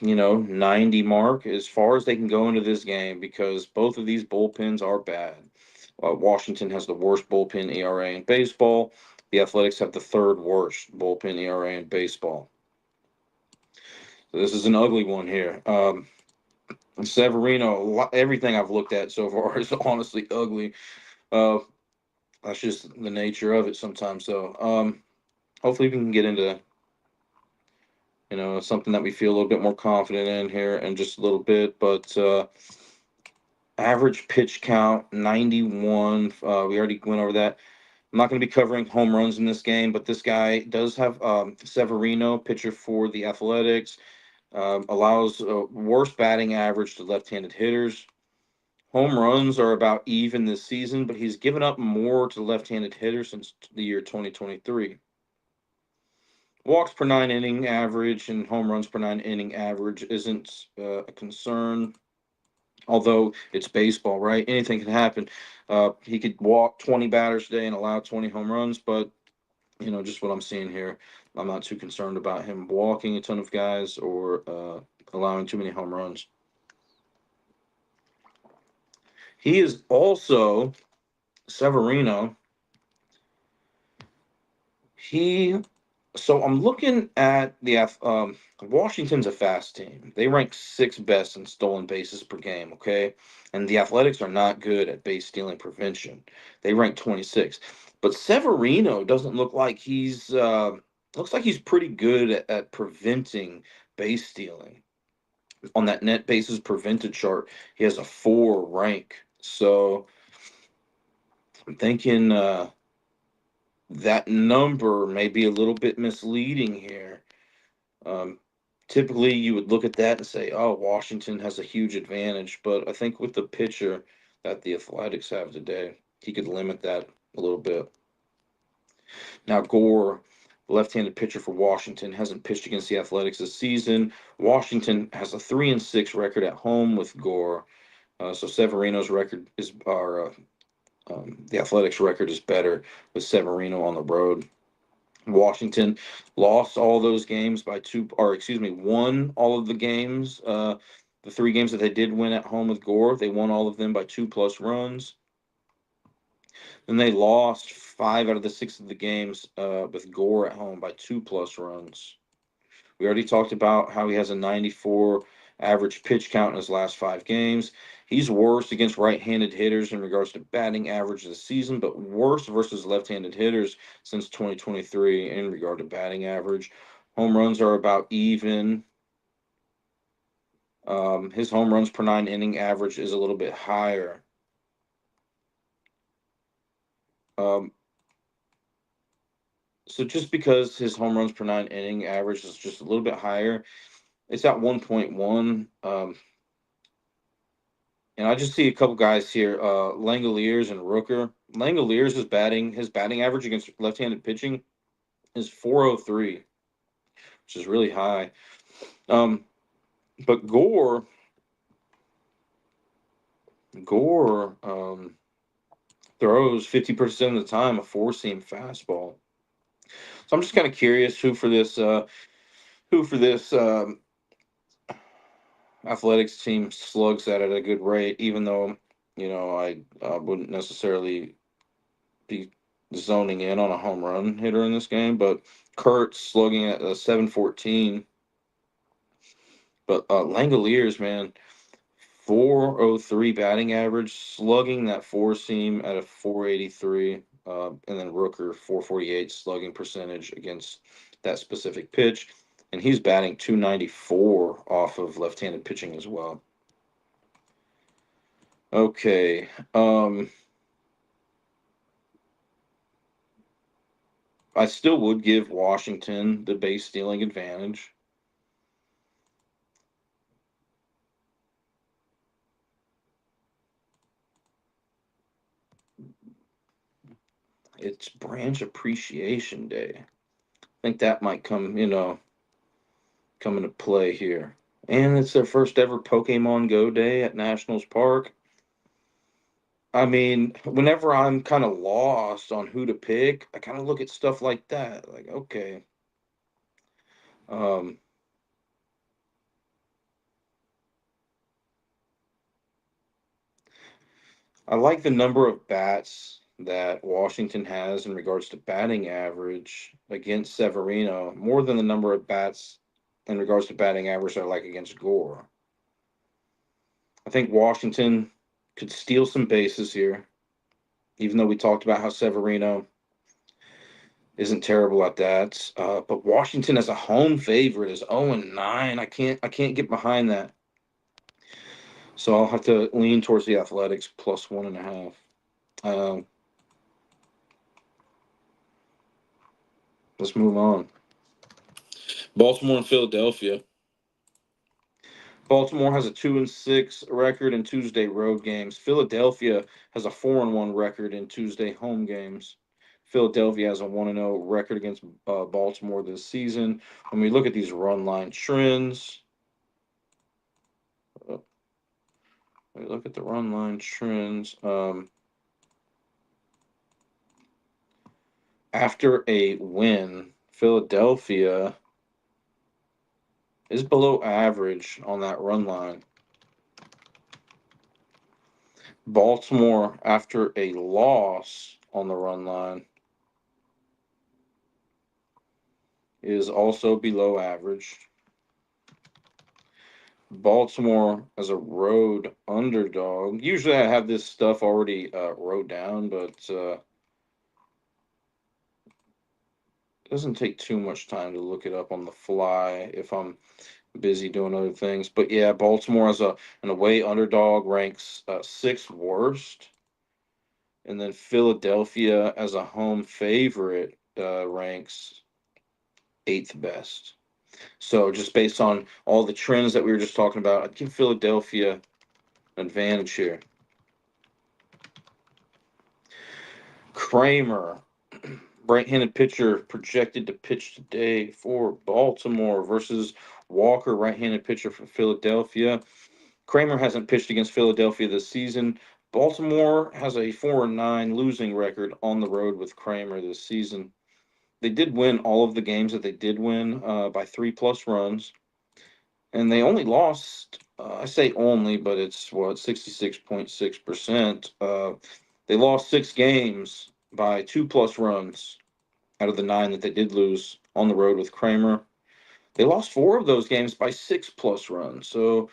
90 mark as far as they can go into this game, because both of these bullpens are bad. Washington has the worst bullpen ERA in baseball. The Athletics have the third worst bullpen ERA in baseball. So this is an ugly one here. Severino, everything I've looked at so far is honestly ugly. That's just the nature of it sometimes. So hopefully we can get into something that we feel a little bit more confident in here in just a little bit. But average pitch count 91. We already went over that. I'm not going to be covering home runs in this game, but this guy does have Severino, pitcher for the Athletics, allows worst batting average to left-handed hitters. Home runs are about even this season, but he's given up more to left-handed hitters since the year 2023. Walks per 9 inning average and home runs per 9 inning average isn't a concern, although it's baseball, right? Anything can happen. He could walk 20 batters today and allow 20 home runs, but just what I'm seeing here, I'm not too concerned about him walking a ton of guys or allowing too many home runs. He is also, Severino, he So I'm looking at Washington's a fast team. They rank sixth best in stolen bases per game. Okay, and the Athletics are not good at base stealing prevention. They rank 26th, but Severino doesn't look like he's looks like he's pretty good at preventing base stealing. On that net bases prevented chart, he has a 4 rank. So I'm thinking that number may be a little bit misleading here. Um, Typically, you would look at that and say, "Oh, Washington has a huge advantage," but I think with the pitcher that the Athletics have today, he could limit that a little bit. Now, Gore, the left-handed pitcher for Washington, hasn't pitched against the Athletics this season. Washington has a 3-6 record at home with Gore, so Severino's record is, the Athletics' record is better with Severino on the road. Washington lost all those games by two, or excuse me, won all of the games. The 3 games that they did win at home with Gore, they won all of them by 2+ runs. Then they lost 5 out of the 6 of the games with Gore at home by 2+ runs. We already talked about how he has a 94 average pitch count in his last 5 games. He's worse against right-handed hitters in regards to batting average this season, but worse versus left-handed hitters since 2023 in regard to batting average. Home runs are about even. His home runs per 9 inning average is a little bit higher. Um, so just because his home runs per 9 inning average is just a little bit higher, it's at 1.1. And I just see a couple guys here, Langoliers and Rooker. Langoliers is batting his batting average against left-handed pitching is 403, which is really high. Um, but Gore throws 50% of the time a four-seam fastball. So I'm just kind of curious who for this athletics team slugs that at a good rate, even though I wouldn't necessarily be zoning in on a home run hitter in this game, but Kurt's slugging at a 714. But Langoliers, man, 403 batting average, slugging that four seam at a 483. And then Rooker, 448 slugging percentage against that specific pitch. And he's batting 294 off of left handed pitching as well. Okay. I still would give Washington the base stealing advantage. It's Branch Appreciation Day. I think that might come into play here. And it's their first ever Pokemon Go Day at Nationals Park. I mean, whenever I'm kind of lost on who to pick, I kind of look at stuff like that. Like, okay, um, I like the number of bats that Washington has in regards to batting average against Severino more than the number of bats in regards to batting average I like against Gore. I think Washington could steal some bases here, even though we talked about how Severino isn't terrible at that. But Washington as a home favorite is 0-9. I can't get behind that. So I'll have to lean towards the Athletics plus 1.5. Um, let's move on. Baltimore and Philadelphia. Baltimore has a 2-6 record in Tuesday road games. Philadelphia has a 4-1 record in Tuesday home games. Philadelphia has a 1-0 record against Baltimore this season. When we look at these run line trends, when we look at the run line trends. After a win, Philadelphia is below average on that run line. Baltimore, after a loss on the run line, is also below average. Baltimore as a road underdog. Usually I have this stuff already wrote down, but it doesn't take too much time to look it up on the fly if I'm busy doing other things. But yeah, Baltimore as an away underdog ranks sixth worst, and then Philadelphia as a home favorite ranks eighth best. So just based on all the trends that we were just talking about, I'd give Philadelphia an advantage here. Kramer, right-handed pitcher, projected to pitch today for Baltimore versus Walker, right-handed pitcher for Philadelphia. Kramer hasn't pitched against Philadelphia this season. Baltimore has a 4-9 losing record on the road with Kramer this season. They did win all of the games that they did win by 3+ runs, and they only lost. I say only, but it's 66.6%. They lost 6 games by 2+ runs out of the 9 that they did lose on the road with Kramer. They lost 4 of those games by 6+ runs. So,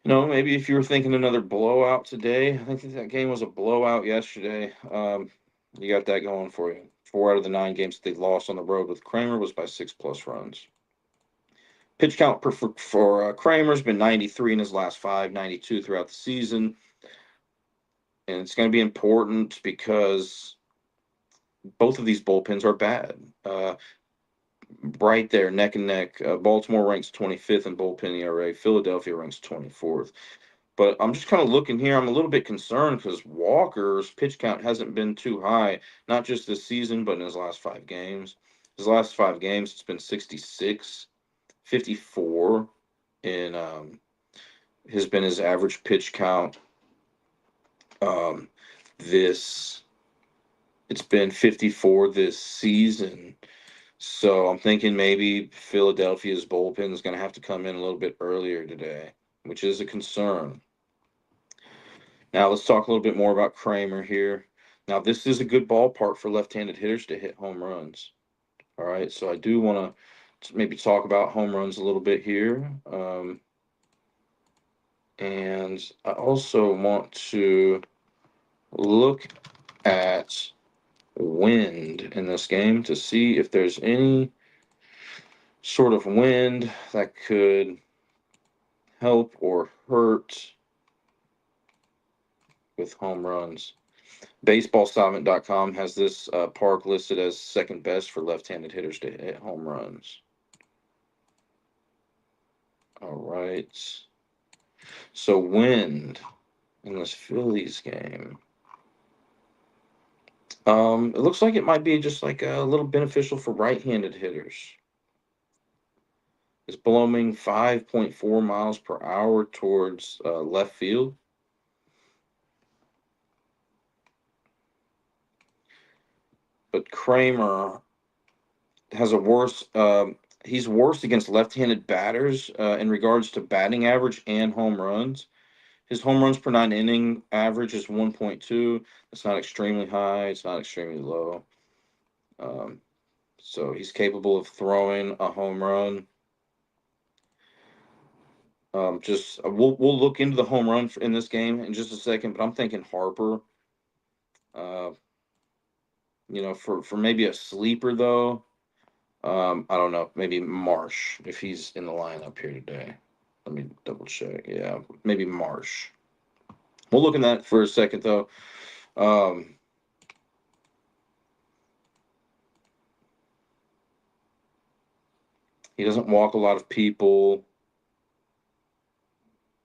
maybe if you were thinking another blowout today, I think that game was a blowout yesterday. You got that going for you. 4 out of the 9 games that they lost on the road with Kramer was by 6+ runs. Pitch count for Kramer's been 93 in his last 5, 92 throughout the season. And it's going to be important because both of these bullpens are bad. Right there, neck and neck. Baltimore ranks 25th in bullpen ERA. Philadelphia ranks 24th. But I'm just kind of looking here. I'm a little bit concerned because Walker's pitch count hasn't been too high, not just this season, but in his last 5 games. His last 5 games, it's been 66, 54 in has been his average pitch count. This It's been 54 this season. So I'm thinking maybe Philadelphia's bullpen is going to have to come in a little bit earlier today, which is a concern. Now let's talk a little bit more about Kramer here. Now this is a good ballpark for left-handed hitters to hit home runs. All right, so I do want to maybe talk about home runs a little bit here. And I also want to look at wind in this game to see if there's any sort of wind that could help or hurt with home runs. BaseballSolvent.com has this park listed as second best for left-handed hitters to hit home runs. All right. So wind in this Phillies game. It looks like it might be just like a little beneficial for right-handed hitters. It's blowing 5.4 miles per hour towards left field. But Kramer has a worse. He's worse against left-handed batters in regards to batting average and home runs. His home runs per 9 inning average is 1.2. It's not extremely high. It's not extremely low. So he's capable of throwing a home run. We'll look into the home run in this game in just a second, but I'm thinking Harper. Uh, for maybe a sleeper though. I don't know, maybe Marsh if he's in the lineup here today. Let me double check. Yeah, maybe Marsh. We'll look in that for a second though. He doesn't walk a lot of people.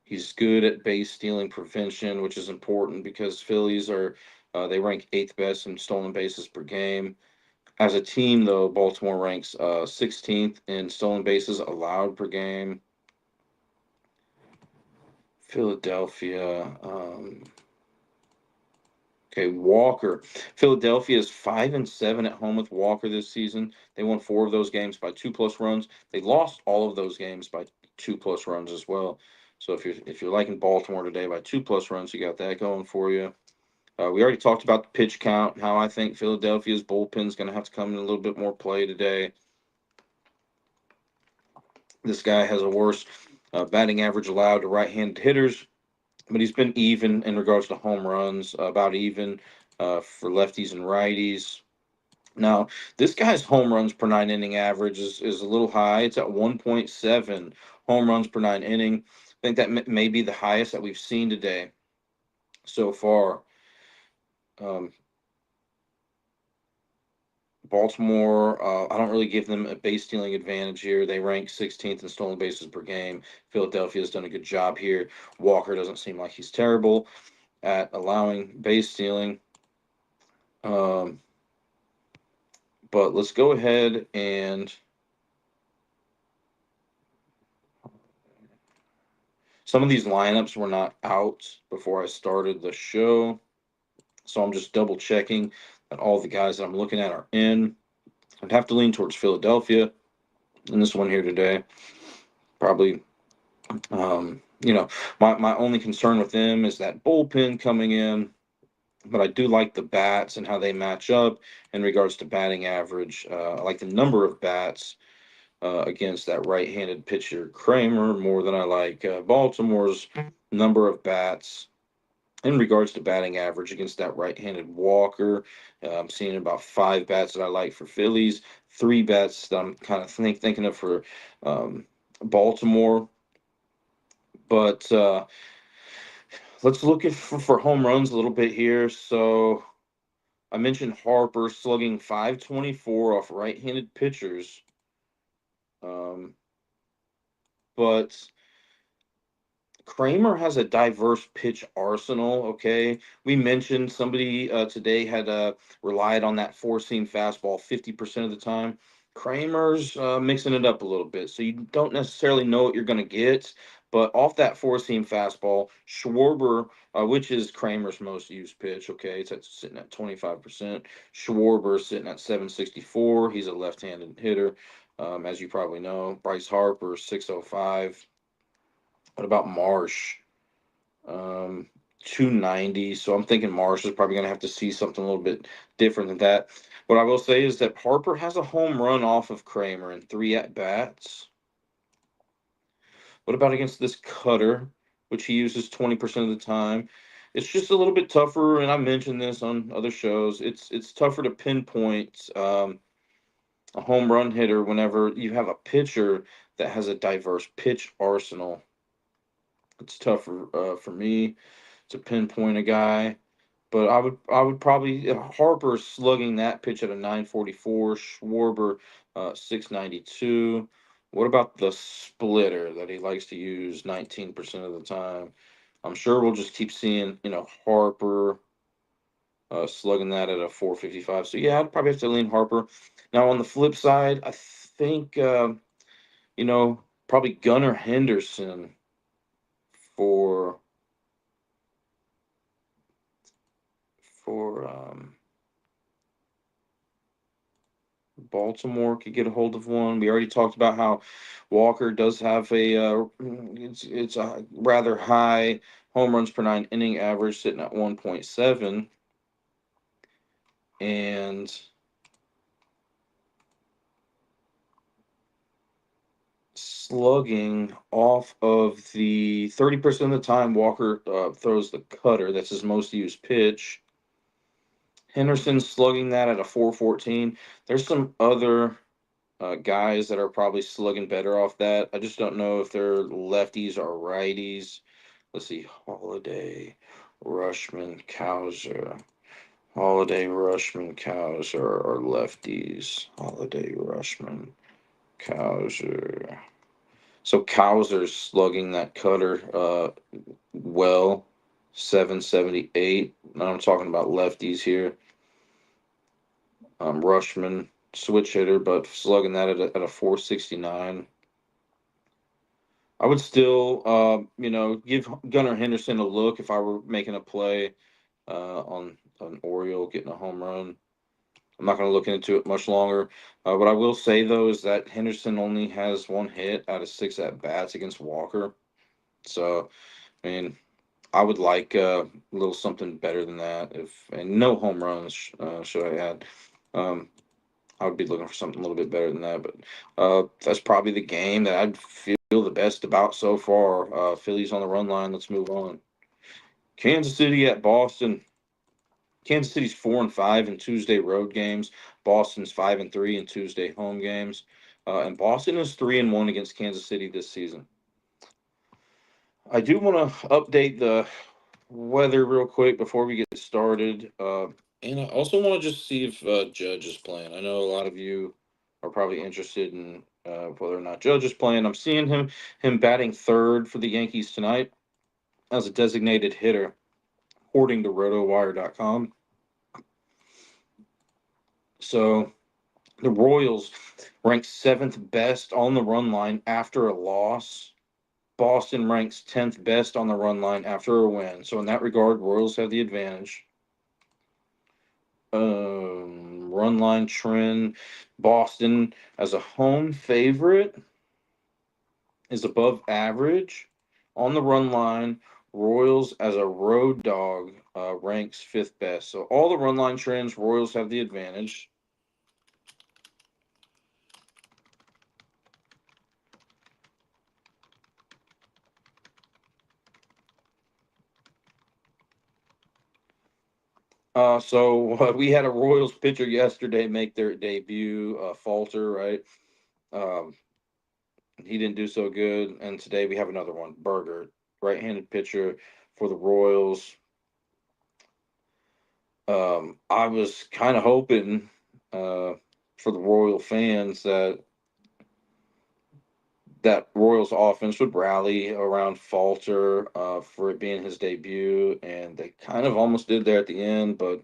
He's good at base stealing prevention, which is important because Phillies they rank eighth best in stolen bases per game. As a team, though, Baltimore ranks 16th in stolen bases allowed per game. Philadelphia. Okay, Walker. Philadelphia is 5-7 at home with Walker this season. They won 4 of those games by 2+ runs. They lost all of those games by 2+ runs as well. So if you're liking Baltimore today by 2+ runs, you got that going for you. We already talked about the pitch count, how I think Philadelphia's bullpen is going to have to come in a little bit more play today. This guy has a worse batting average allowed to right-handed hitters, but he's been even in regards to home runs, about even for lefties and righties. Now, this guy's home runs per nine inning average is a little high. It's at 1.7 home runs per nine inning. I think that may be the highest that we've seen today so far. Um, Baltimore, I don't really give them a base stealing advantage here. They rank 16th in stolen bases per game. Philadelphia's done a good job here. Walker doesn't seem like he's terrible at allowing base stealing. Um, but let's go ahead and some of these lineups were not out before I started the show. So I'm just double checking that all the guys that I'm looking at are in. I'd have to lean towards Philadelphia in this one here today. Probably, my only concern with them is that bullpen coming in. But I do like the bats and how they match up in regards to batting average. I like the number of bats against that right-handed pitcher Kramer more than I like Baltimore's number of bats in regards to batting average against that right-handed Walker. I'm seeing about five bats that I like for Phillies, three bats that I'm kind of thinking of for um, Baltimore. But let's look for home runs a little bit here. So I mentioned Harper slugging 524 off right-handed pitchers. Um, but Kramer has a diverse pitch arsenal. Okay, we mentioned somebody today had relied on that four-seam fastball 50% of the time. Kramer's mixing it up a little bit, so you don't necessarily know what you're going to get. But off that four-seam fastball, Schwarber, which is Kramer's most used pitch, okay, sitting at 25%. Schwarber sitting at 764. He's a left-handed hitter, as you probably know. Bryce Harper 605. What about Marsh? Um, 290. So I'm thinking Marsh is probably going to have to see something a little bit different than that. What I will say is that Harper has a home run off of Kramer in three at bats. What about against this cutter, which he uses 20% of the time? It's just a little bit tougher, and I mentioned this on other shows. It's tougher to pinpoint a home run hitter whenever you have a pitcher that has a diverse pitch arsenal. It's tougher for me to pinpoint a guy. But I would probably Harper slugging that pitch at a 944, Schwarber 692. What about the splitter that he likes to use 19% of the time? I'm sure we'll just keep seeing, Harper slugging that at a 455. So yeah, I'd probably have to lean Harper. Now on the flip side, I think probably Gunnar Henderson for for Baltimore could get a hold of one. We already talked about how Walker does have it's a rather high home runs per nine inning average, sitting at 1.7, and slugging off of the 30% of the time Walker throws the cutter. That's his most used pitch. Henderson's slugging that at a 414. There's some other guys that are probably slugging better off that. I just don't know if they're lefties or righties. Let's see, Holiday, Rushman, Cowser. Holiday, Rushman, Cowser are lefties. Holiday, Rushman, Cowser. So Cowser's slugging that cutter well, 778. Now I'm talking about lefties here. Rushman, switch hitter, but slugging that at a 469. I would still, give Gunnar Henderson a look if I were making a play on an Oriole getting a home run. I'm not going to look into it much longer. What I will say, though, is that Henderson only has one hit out of six at bats against Walker. So, I mean, I would like a little something better than that. And no home runs, should I add. Um, I would be looking for something a little bit better than that. But that's probably the game that I'd feel the best about so far. Phillies on the run line. Let's move on. Kansas City at Boston. Kansas City's 4-5 in Tuesday road games. Boston's 5-3 in Tuesday home games. And Boston is 3-1 against Kansas City this season. I do want to update the weather real quick before we get started. And I also want to just see if Judge is playing. I know a lot of you are probably interested in whether or not Judge is playing. I'm seeing him batting third for the Yankees tonight as a designated hitter, according to RotoWire.com. So the Royals ranked seventh best on the run line after a loss. Boston ranks 10th best on the run line after a win. So in that regard, Royals have the advantage. Run line trend. Boston as a home favorite is above average on the run line. Royals as a road dog ranks fifth best. So all the run line trends, Royals have the advantage. So we had a Royals pitcher yesterday make their debut, Falter, right? Um, he didn't do so good, and today we have another one, Berger, right-handed pitcher for the Royals. I was kind of hoping for the Royal fans that Royals offense would rally around Falter for it being his debut, and they kind of almost did there at the end, but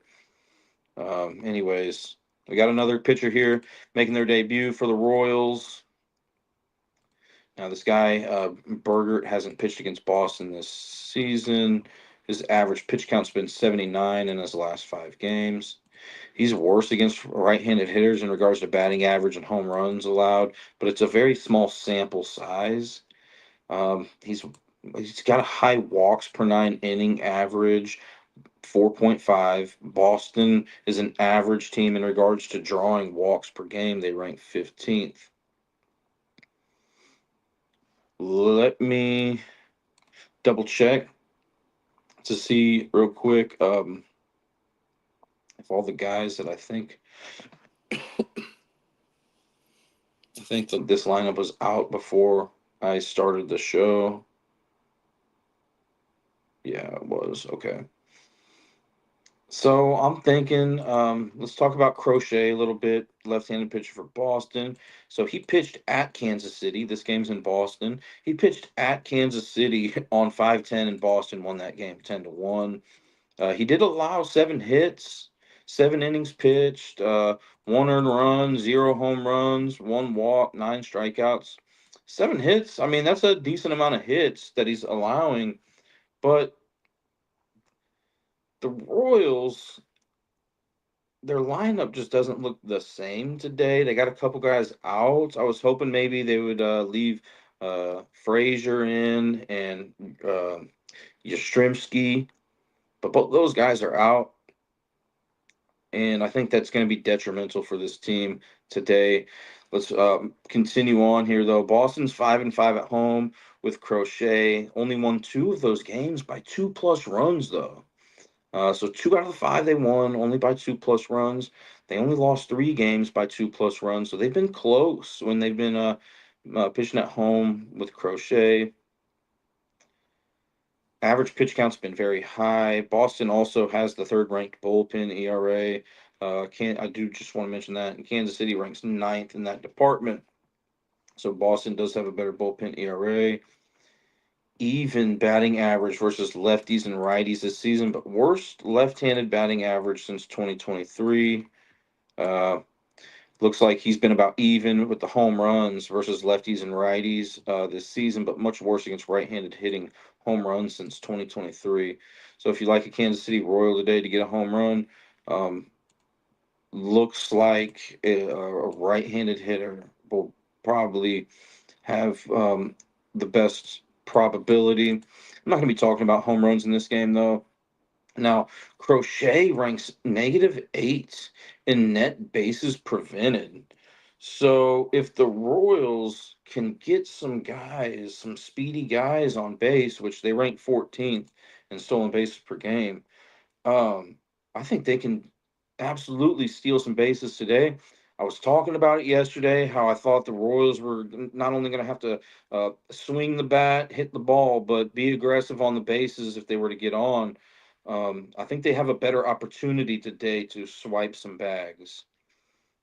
anyways, we got another pitcher here making their debut for the Royals. Now, this guy, Berger, hasn't pitched against Boston this season. His average pitch count's been 79 in his last 5 games. He's worse against right-handed hitters in regards to batting average and home runs allowed, but it's a very small sample size. He's got a high walks per 9 inning average, 4.5. Boston is an average team in regards to drawing walks per game. They rank 15th. Let me double check to see real quick if all the guys that I think that this lineup was out before I started the show. Yeah, it was. Okay. So I'm thinking, let's talk about Crochet a little bit, left-handed pitcher for Boston. So he pitched at Kansas City. This game's in Boston. He pitched at Kansas City on 5-10, and Boston won that game 10-1. He did allow 7 hits, 7 innings pitched, 1 earned run, 0 home runs, 1 walk, 9 strikeouts. 7 hits. I mean, that's a decent amount of hits that he's allowing, but the Royals, their lineup just doesn't look the same today. They got a couple guys out. I was hoping maybe they would leave Frazier in and Yastrzemski, but both those guys are out, and I think that's going to be detrimental for this team today. Let's continue on here, though. Boston's 5-5 at home with Crochet. Only won 2 of those games by 2+ runs, though. So 2 out of the 5 they won only by 2+ runs. They only lost 3 games by 2+ runs. So they've been close when they've been pitching at home with Crochet. Average pitch count's been very high. Boston also has the third-ranked bullpen ERA. I do just want to mention that. And Kansas City ranks 9th in that department. So Boston does have a better bullpen ERA. Even batting average versus lefties and righties this season, but worst left-handed batting average since 2023. Looks like he's been about even with the home runs versus lefties and righties this season, but much worse against right-handed hitting home runs since 2023. So if you like a Kansas City Royal today to get a home run, looks like a right-handed hitter will probably have the best probability. I'm not going to be talking about home runs in this game, though. Now, Crochet ranks -8 in net bases prevented. So if the Royals can get some guys, some speedy guys on base, which they rank 14th in stolen bases per game, um, I think they can absolutely steal some bases today. I was talking about it yesterday, how I thought the Royals were not only going to have to swing the bat, hit the ball, but be aggressive on the bases if they were to get on. I think they have a better opportunity today to swipe some bags.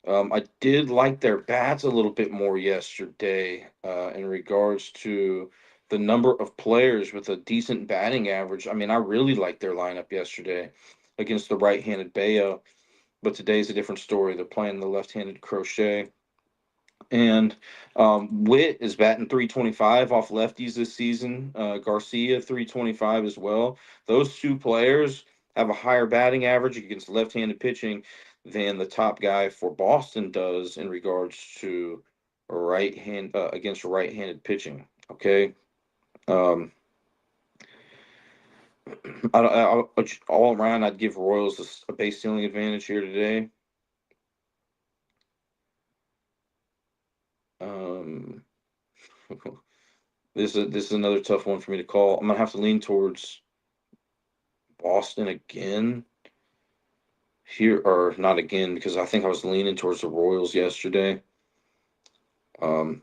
I did like their bats a little bit more yesterday in regards to the number of players with a decent batting average. I mean, I really liked their lineup yesterday against the right-handed Bayo, but today's a different story. They're playing the left-handed Crochet. And Witt is batting 325 off lefties this season. Garcia 325 as well. Those two players have a higher batting average against left-handed pitching than the top guy for Boston does in regards to against right-handed pitching. Okay. Um, all around, I'd give Royals a base stealing advantage here today. Um, this is another tough one for me to call. I'm gonna have to lean towards Boston again here, or not again, because I think I was leaning towards the Royals yesterday. Um,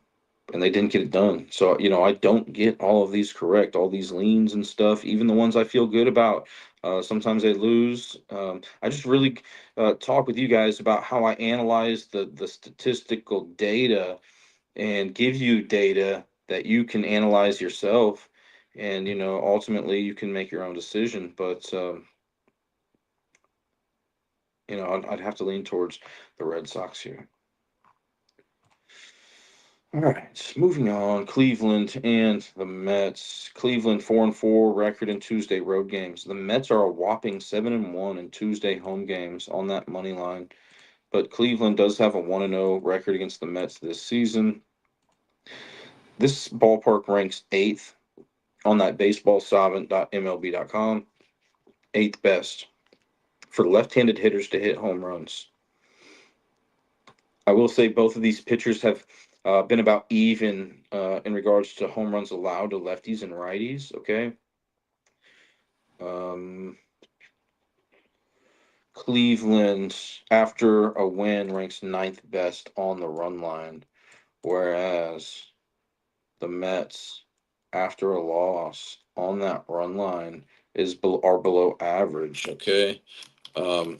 and they didn't get it done. So, I don't get all of these correct, all these leans and stuff, even the ones I feel good about. Sometimes they lose. I just really talk with you guys about how I analyze the statistical data and give you data that you can analyze yourself. And, ultimately you can make your own decision. But, I'd have to lean towards the Red Sox here. All right, moving on. Cleveland and the Mets. Cleveland 4-4 record in Tuesday road games. The Mets are a whopping 7-1 in Tuesday home games on that money line. But Cleveland does have a 1-0 record against the Mets this season. This ballpark ranks 8th on that baseballsavant.mlb.com. 8th best for left-handed hitters to hit home runs. I will say both of these pitchers have been about even in regards to home runs allowed to lefties and righties. Okay. Um, Cleveland, after a win, ranks 9th best on the run line, whereas the Mets, after a loss on that run line, are below average. Okay. Um,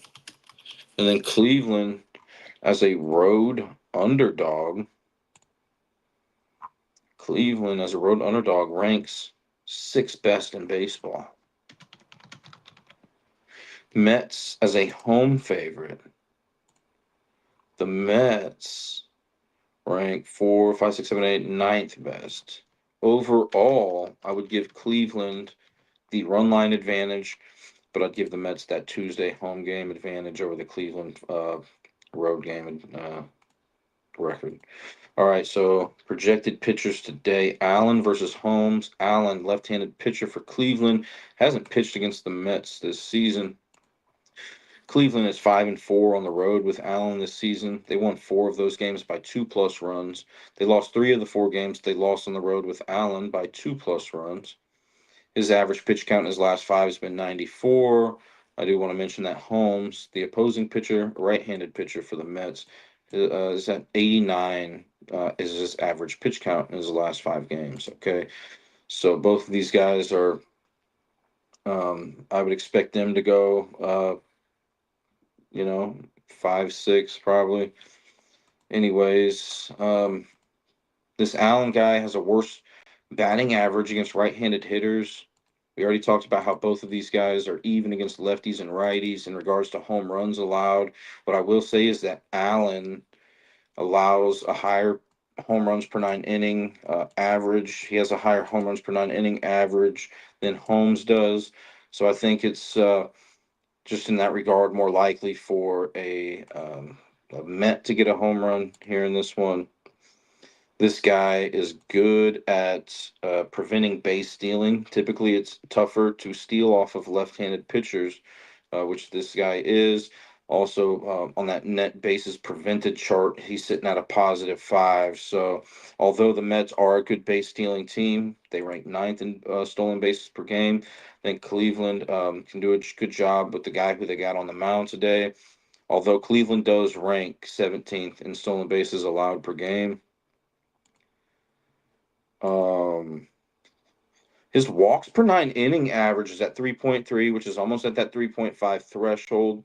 and then Cleveland, as a road underdog, ranks 6th best in baseball. Mets as a home favorite. The Mets rank 4, 5, 6, 7, 8, 9th best. Overall, I would give Cleveland the run line advantage, but I'd give the Mets that Tuesday home game advantage over the Cleveland road game record. All right, so projected pitchers today: Allen versus Holmes. Allen, left-handed pitcher for Cleveland, hasn't pitched against the Mets this season. Cleveland is 5-4 on the road with Allen this season. They won 4 of those games by 2+ runs. They lost 3 of the 4 games they lost on the road with Allen by 2+ runs. His average pitch count in his last 5 has been 94. I do want to mention that Holmes, the opposing pitcher, right-handed pitcher for the Mets, is at 89 is his average pitch count in his last 5 games. Okay, so both of these guys are. I would expect them to go. 5-6 probably. Anyways, this Allen guy has a worse batting average against right-handed hitters. We already talked about how both of these guys are even against lefties and righties in regards to home runs allowed. What I will say is that Allen allows a higher home runs per 9 inning average. He has a higher home runs per 9 inning average than Holmes does. So I think it's just in that regard more likely for a Met to get a home run here in this one. This guy is good at preventing base stealing. Typically, it's tougher to steal off of left-handed pitchers, which this guy is. Also, on that net bases prevented chart, he's sitting at a +5. So, although the Mets are a good base stealing team, they rank ninth in stolen bases per game. I think Cleveland can do a good job with the guy who they got on the mound today. Although Cleveland does rank 17th in stolen bases allowed per game. Um, his walks per 9 inning average is at 3.3, which is almost at that 3.5 threshold.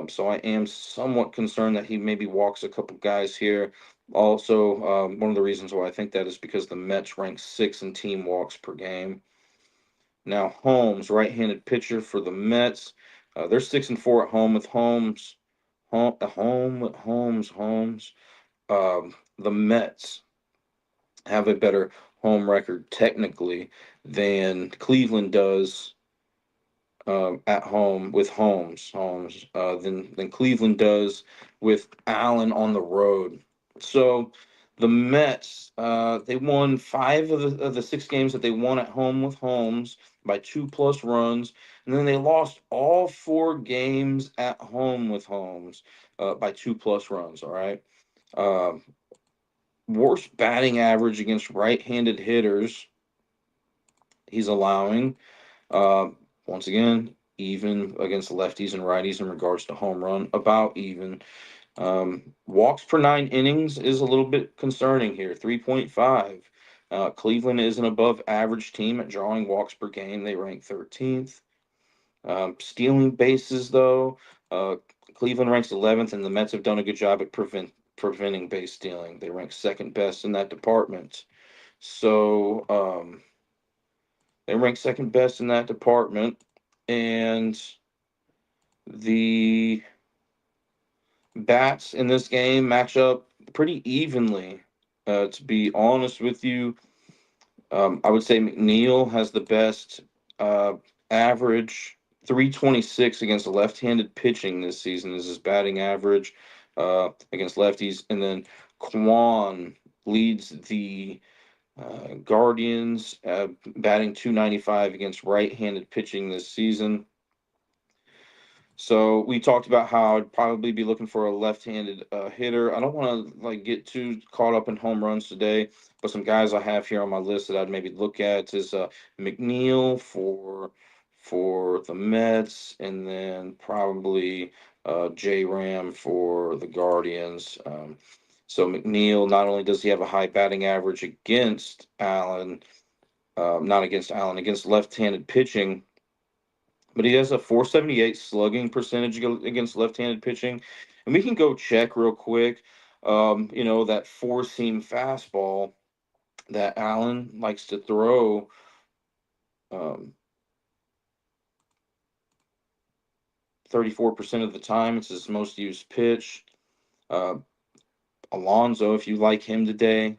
So I am somewhat concerned that he maybe walks a couple guys here. Also, one of the reasons why I think that is because the Mets rank sixth in team walks per game. Now Holmes, right-handed pitcher for the Mets, they're 6-4 at home with Holmes. The Mets have a better home record technically than Cleveland does at home with Holmes than Cleveland does with Allen on the road. So the Mets they won five of the six games that they won at home with Holmes by 2+ runs, and then they lost all four games at home with Holmes by 2+ runs. All right. Uh, Worst batting average against right-handed hitters he's allowing. Uh, Once again, even against lefties and righties in regards to home run, about even. Walks per 9 innings is a little bit concerning here, 3.5. Cleveland is an above average team at drawing walks per game. They rank 13th. Stealing bases, though, uh, Cleveland ranks 11th, and the Mets have done a good job at preventing base stealing. They rank second best in that department. So, they rank second best in that department, and the bats in this game match up pretty evenly. To be honest with you, I would say McNeil has the best uh, average. 326 against left-handed pitching this season is his batting average against lefties, and then Kwan leads the Guardians, batting 295 against right-handed pitching this season. So we talked about how I'd probably be looking for a left-handed hitter. I don't want to like get too caught up in home runs today, but some guys I have here on my list that I'd maybe look at is McNeil for the Mets, and then probably J Ram for the Guardians. So McNeil, not only does he have a high batting average against Allen, not against Allen, against left-handed pitching, but he has a 478 slugging percentage against left-handed pitching. And we can go check real quick. That four-seam fastball that Allen likes to throw. Um, 34% of the time, it's his most used pitch. Uh, Alonso, if you like him today.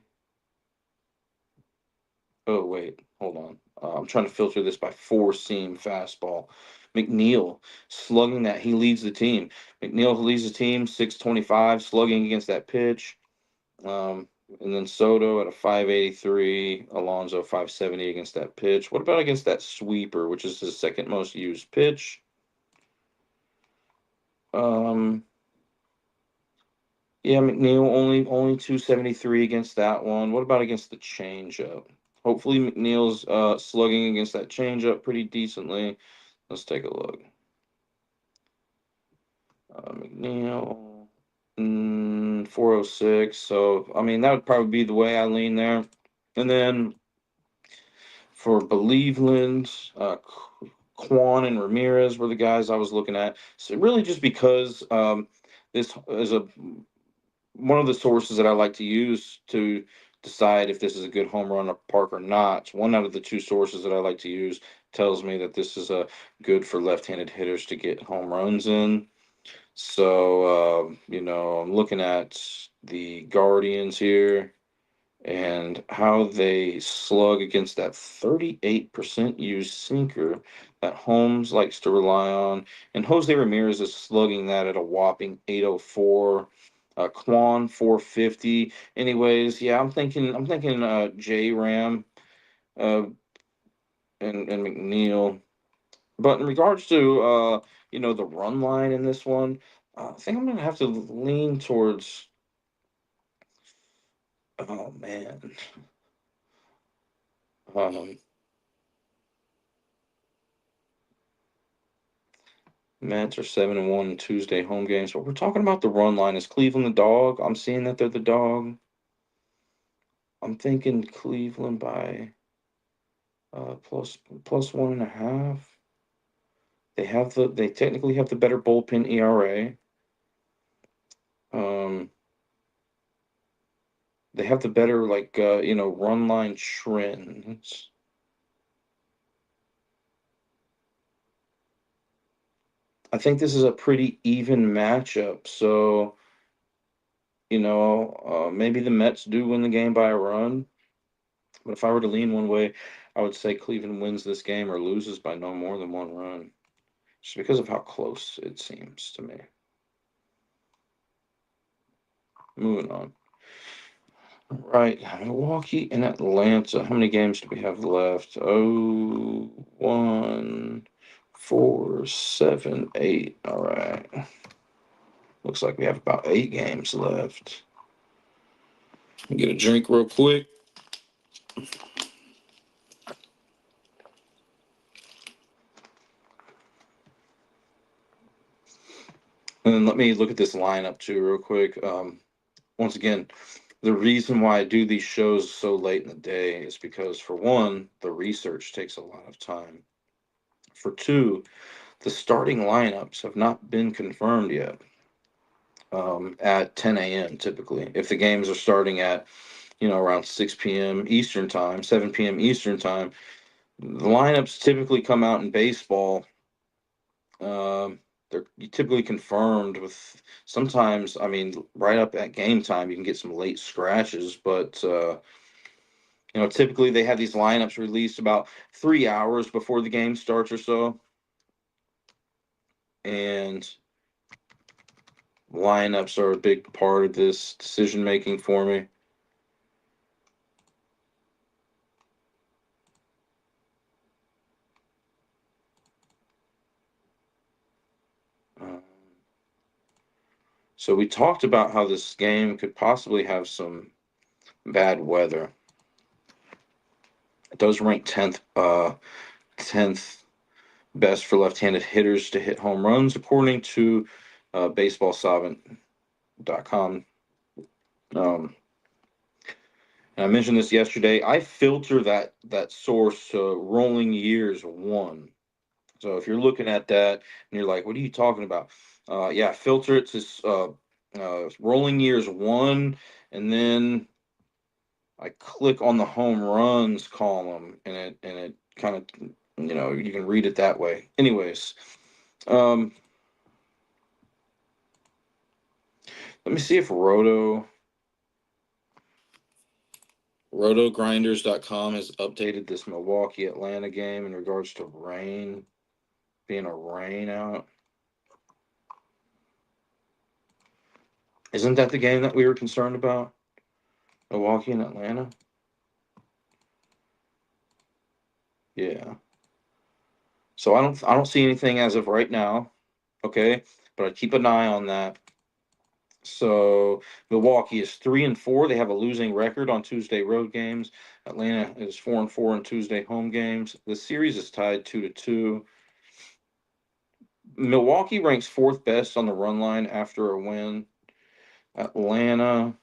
Oh, wait, hold on. I'm trying to filter this by four-seam fastball. McNeil slugging that, he leads the team. McNeil leads the team, 625 slugging against that pitch. Um, and then Soto at a 583, Alonso 570 against that pitch. What about against that sweeper, which is his second most used pitch? Um, yeah, McNeil only 273 against that one. What about against the changeup? Hopefully McNeil's slugging against that changeup pretty decently. Let's take a look. McNeil, 406. So I mean that would probably be the way I lean there. And then for Believeland, Kwan and Ramirez were the guys I was looking at. So really, just because this is a one of the sources that I like to use to decide if this is a good home run park or not. One out of the two sources that I like to use tells me that this is a good for left-handed hitters to get home runs in. So I'm looking at the Guardians here and how they slug against that 38% used sinker that Holmes likes to rely on. And Jose Ramirez is slugging that at a whopping 804. Kwan 450. Anyways, yeah, I'm thinking J Ram uh and McNeil. But in regards to the run line in this one, I think I'm gonna have to lean towards. Oh man, um, Mets are 7-1 in Tuesday home games. But we're talking about the run line. Is Cleveland the dog? I'm seeing that they're the dog. I'm thinking Cleveland by plus 1.5. They technically have the better bullpen ERA. Um, they have the better run line trends. I think this is a pretty even matchup. So maybe the Mets do win the game by a run. But if I were to lean one way, I would say Cleveland wins this game or loses by no more than one run, just because of how close it seems to me. Moving on. Right, Milwaukee and Atlanta. How many games do we have left? Oh, 1, 4, 7, 8. All right. Looks like we have about 8 games left. Get a drink real quick. And then let me look at this lineup too, real quick. Once again, the reason why I do these shows so late in the day is because, for one, the research takes a lot of time. For two, the starting lineups have not been confirmed yet at 10 a.m. typically. If the games are starting at, around 6 p.m. Eastern time, 7 p.m. Eastern time, the lineups typically come out in baseball. Um, they're typically confirmed with sometimes, I mean, right up at game time, you can get some late scratches, but typically they have these lineups released about 3 hours before the game starts or so. And lineups are a big part of this decision making for me. Um, so we talked about how this game could possibly have some bad weather. It does rank 10th best for left-handed hitters to hit home runs, according to BaseballSavant.com. Um, and I mentioned this yesterday. I filter that source to Rolling Years One. So if you're looking at that and you're like, "What are you talking about?" Yeah, filter it to Rolling Years One, and then I click on the home runs column, and it kind of you can read it that way. Anyways, um, let me see if RotoGrinders.com has updated this Milwaukee Atlanta game in regards to rain, being a rain out. Isn't that the game that we were concerned about? Milwaukee and Atlanta? Yeah. So I don't see anything as of right now. Okay. But I keep an eye on that. So Milwaukee is 3-4. They have a losing record on Tuesday road games. Atlanta is 4-4 on Tuesday home games. The series is tied 2-2. Milwaukee ranks fourth best on the run line after a win. Atlanta,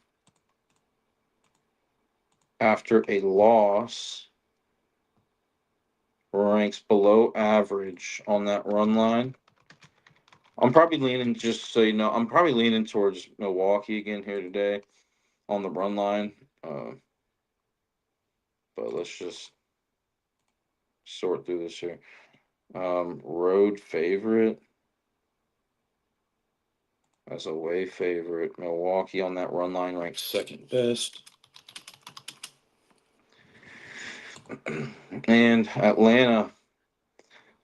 after a loss, ranks below average on that run line. I'm probably leaning, just so you know, I'm probably leaning towards Milwaukee again here today on the run line. But let's just sort through this here. Road favorite as away favorite. Milwaukee on that run line ranks second best. And Atlanta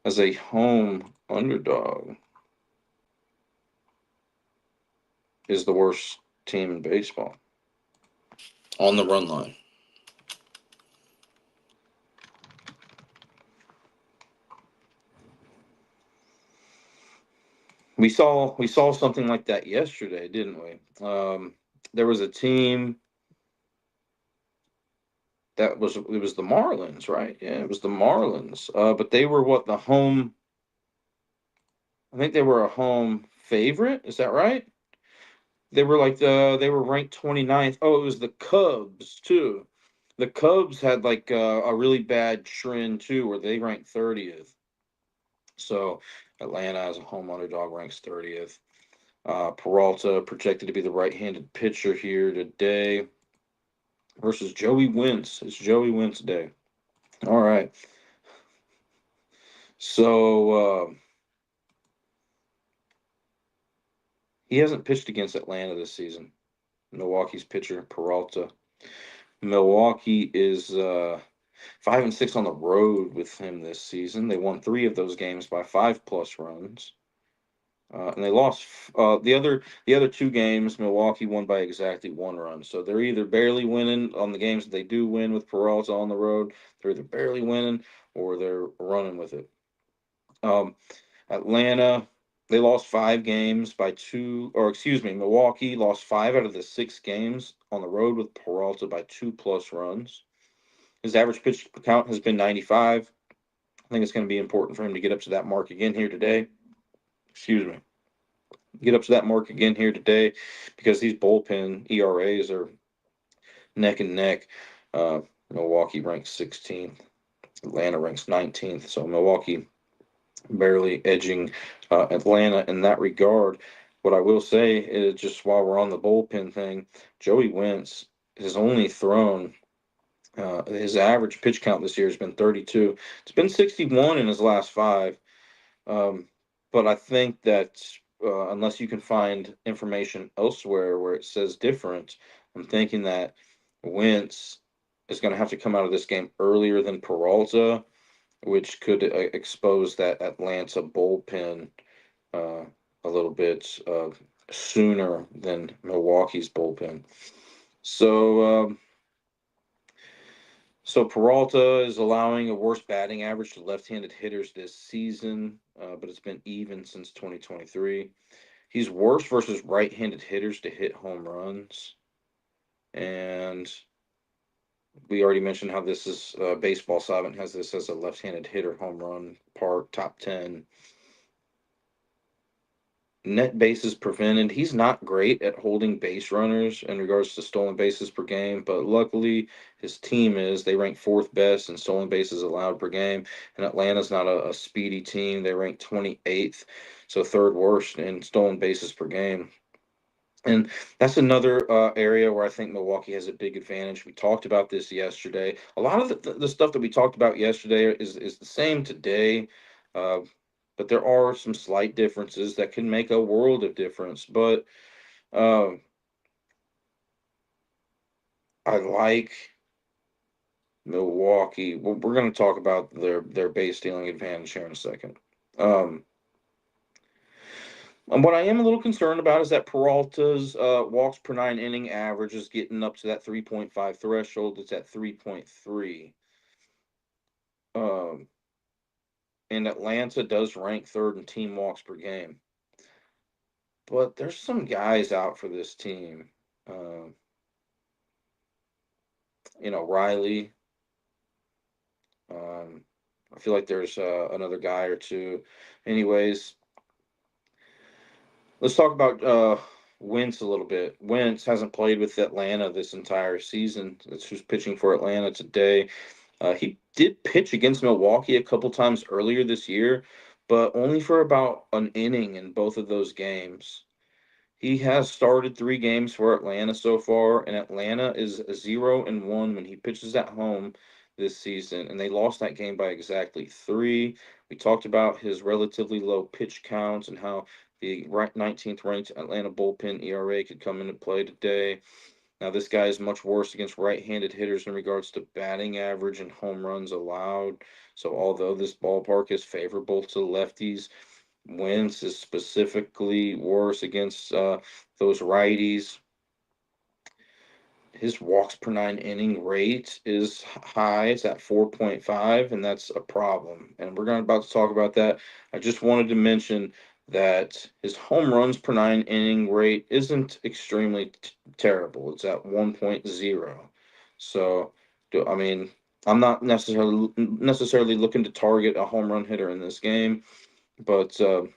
as a home underdog is the worst team in baseball on the run line. We saw something like that yesterday, didn't we? There was a team it was the Marlins, right? Yeah, it was the Marlins. But they were what the home. I think they were a home favorite. Is that right? They were ranked 29th. Oh, it was the Cubs too. The Cubs had like a really bad trend too, where they ranked 30th. So Atlanta as a home underdog ranks 30th. Peralta projected to be the right-handed pitcher here today versus Joey Wentz. It's Joey Wentz day. All right. So he hasn't pitched against Atlanta this season. Milwaukee's pitcher Peralta. Milwaukee is 5-6 on the road with him this season. They won 3 of those games by 5+ runs. And they lost the other 2 games. Milwaukee won by exactly 1 run. So they're either barely winning on the games that they do win with Peralta on the road. They're either barely winning or they're running with it. Atlanta, they lost 5 games by two, or excuse me, Milwaukee lost 5 out of the 6 games on the road with Peralta by 2+ runs. His average pitch count has been 95. I think it's going to be important for him to get up to that mark again here today. Excuse me. Get up to that mark again here today because these bullpen ERAs are neck and neck. Milwaukee ranks 16th. Atlanta ranks 19th. So Milwaukee barely edging Atlanta in that regard. What I will say is, just while we're on the bullpen thing, Joey Wentz has only thrown his average pitch count this year has been 32. It's been 61 in his last 5. Um, but I think that unless you can find information elsewhere where it says different, I'm thinking that Wentz is going to have to come out of this game earlier than Peralta, which could expose that Atlanta bullpen uh, a little bit sooner than Milwaukee's bullpen. So, so Peralta is allowing a worse batting average to left-handed hitters this season, but it's been even since 2023. He's worse versus right-handed hitters to hit home runs, and we already mentioned how this is Baseball Savant has this as a left-handed hitter home run park top 10. Net bases prevented. He's not great at holding base runners in regards to stolen bases per game, but luckily his team is. They rank 4th best in stolen bases allowed per game, and Atlanta's not a speedy team. They rank 28th, so 3rd worst in stolen bases per game. And that's another area where I think Milwaukee has a big advantage. We talked about this yesterday. A lot of the stuff that we talked about yesterday is the same today, uh, but there are some slight differences that can make a world of difference. But um, I like Milwaukee. We're going to talk about their base stealing advantage here in a second. Um, And what I am a little concerned about is that Peralta's walks per 9 inning average is getting up to that 3.5 threshold. It's at 3.3. Um, and Atlanta does rank 3rd in team walks per game. But there's some guys out for this team. Um, Riley. Um, I feel like there's another guy or two. Anyways, let's talk about Wentz a little bit. Wentz hasn't played with Atlanta this entire season. That's who's pitching for Atlanta today. He did pitch against Milwaukee a couple times earlier this year, but only for about an inning in both of those games. He has started 3 games for Atlanta so far, and Atlanta is 0-1 when he pitches at home this season, and they lost that game by exactly 3. We talked about his relatively low pitch counts and how the 19th ranked Atlanta bullpen ERA could come into play today. Now, this guy is much worse against right-handed hitters in regards to batting average and home runs allowed. So, although this ballpark is favorable to lefties, Wentz is specifically worse against those righties. His walks per 9 inning rate is high. It's at 4.5, and that's a problem. And we're about to talk about that. I just wanted to mention that his home runs per nine inning rate isn't extremely terrible. It's at 1.0. So, I mean, I'm not necessarily looking to target a home run hitter in this game, but you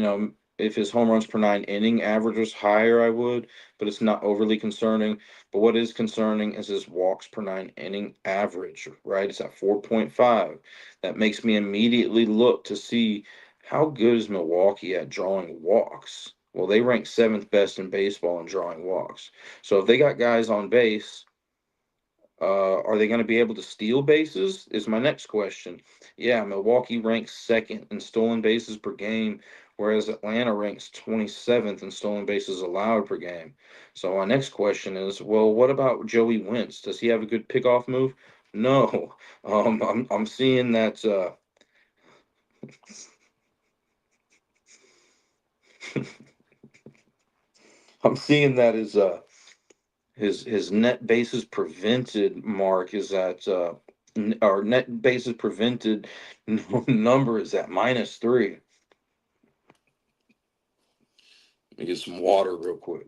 know, if his home runs per nine inning average was higher, I would, but it's not overly concerning. But what is concerning is his walks per nine inning average, right? It's at 4.5. That makes me immediately look to see how good is Milwaukee at drawing walks. Well, they rank seventh best in baseball in drawing walks. So if they got guys on base, are they going to be able to steal bases? Is my next question. Yeah, Milwaukee ranks second in stolen bases per game, whereas Atlanta ranks 27th in stolen bases allowed per game. So my next question is, well, what about Joey Wentz? Does he have a good pickoff move? No. I'm seeing that. I'm seeing that his net bases prevented mark is at or net bases prevented number is at -3. Let me get some water real quick.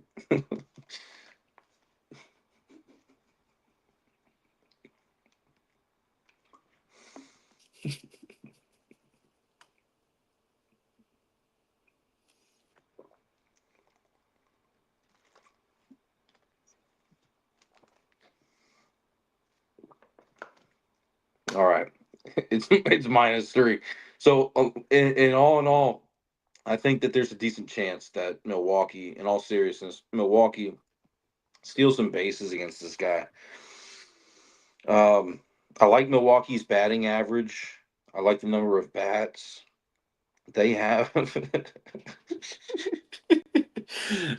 All right, it's -3. So in all, I think that there's a decent chance that Milwaukee, in all seriousness, Milwaukee steals some bases against this guy. Um, I like Milwaukee's batting average. I like the number of bats they have.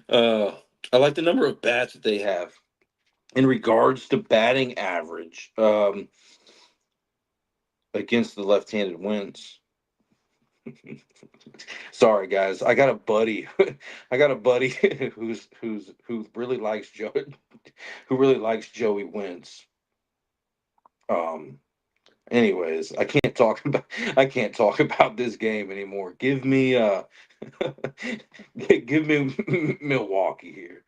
uh, I like the number of bats that they have. In regards to batting average, against the left-handed wins. Sorry, guys. I got a buddy. I got a buddy who really likes Joe, who really likes Joey Wentz. Um. Anyways, I can't talk about this game anymore. Give me give me Milwaukee here.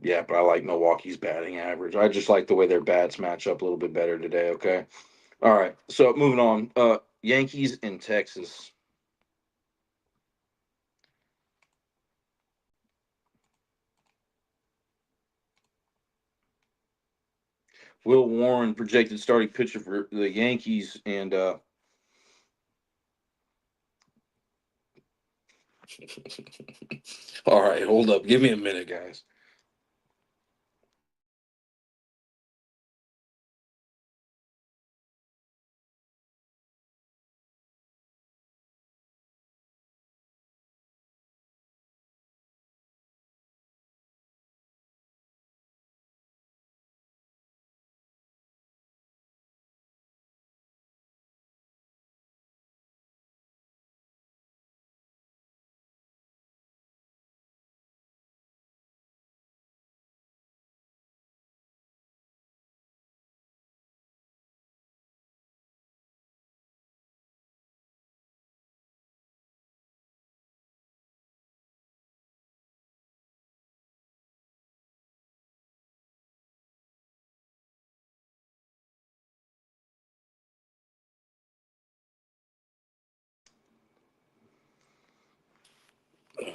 Yeah, but I like Milwaukee's batting average. I just like the way their bats match up a little bit better today. Okay. All right. So moving on. Yankees in Texas. Will Warren projected starting pitcher for the Yankees, and all right, hold up, give me a minute, guys.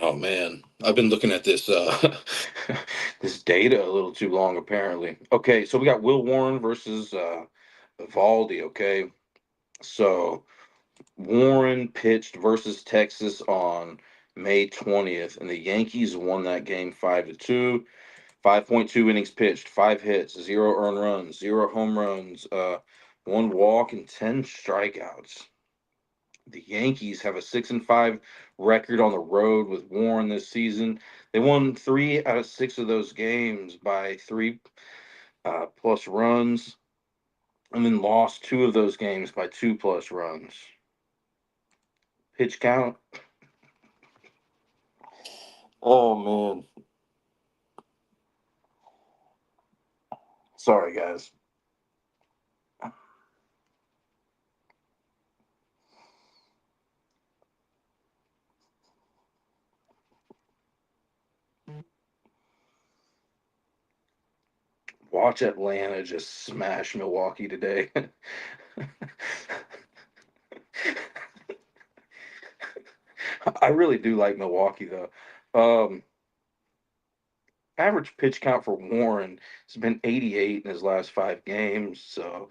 Oh man, I've been looking at this this data a little too long apparently. Okay, so we got Will Warren versus Valdi, okay? So Warren pitched versus Texas on May 20th, and the Yankees won that game 5-2. 5.2 innings pitched, 5 hits, 0 earned runs, 0 home runs, 1 walk, and 10 strikeouts. The Yankees have a 6-5 record on the road with Warren this season. They won 3 out of 6 of those games by three plus runs, and then lost 2 of those games by 2 plus runs. Pitch count. Oh man, sorry guys. watch Atlanta just smash Milwaukee today. I really do like Milwaukee though. Um, Average pitch count for Warren has been 88 in his last 5 games. So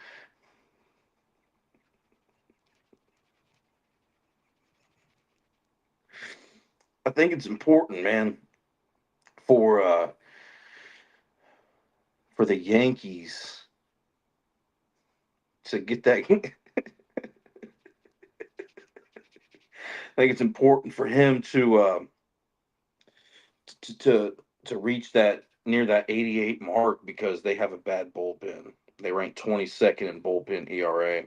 I think it's important, man, for uh for the Yankees to get that. I think it's important for him to to to reach that near that 88 mark because they have a bad bullpen. They rank 22nd in bullpen ERA.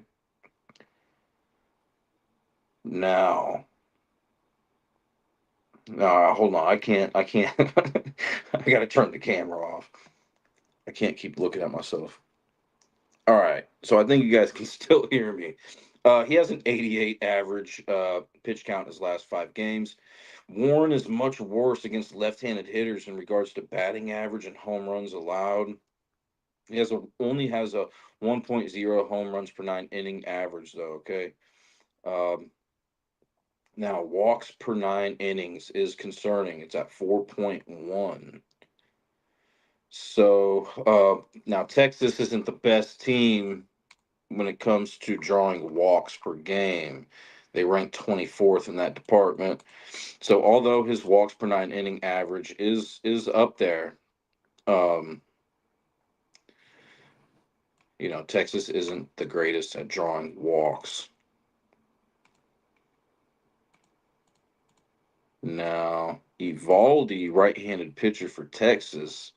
Now, no, hold on. I can't. I got to turn the camera off. I can't keep looking at myself. All right. So I think you guys can still hear me. He has an 88 average pitch count in his last 5 games. Warren is much worse against left-handed hitters in regards to batting average and home runs allowed. Only has a 1.0 home runs per 9 inning average though. Okay. Um, Now walks per 9 innings is concerning. It's at 4.1. So now Texas isn't the best team when it comes to drawing walks per game. They rank 24th in that department. So although his walks per 9 inning average is up there, um, Texas isn't the greatest at drawing walks. Now, Evaldi, right-handed pitcher for Texas,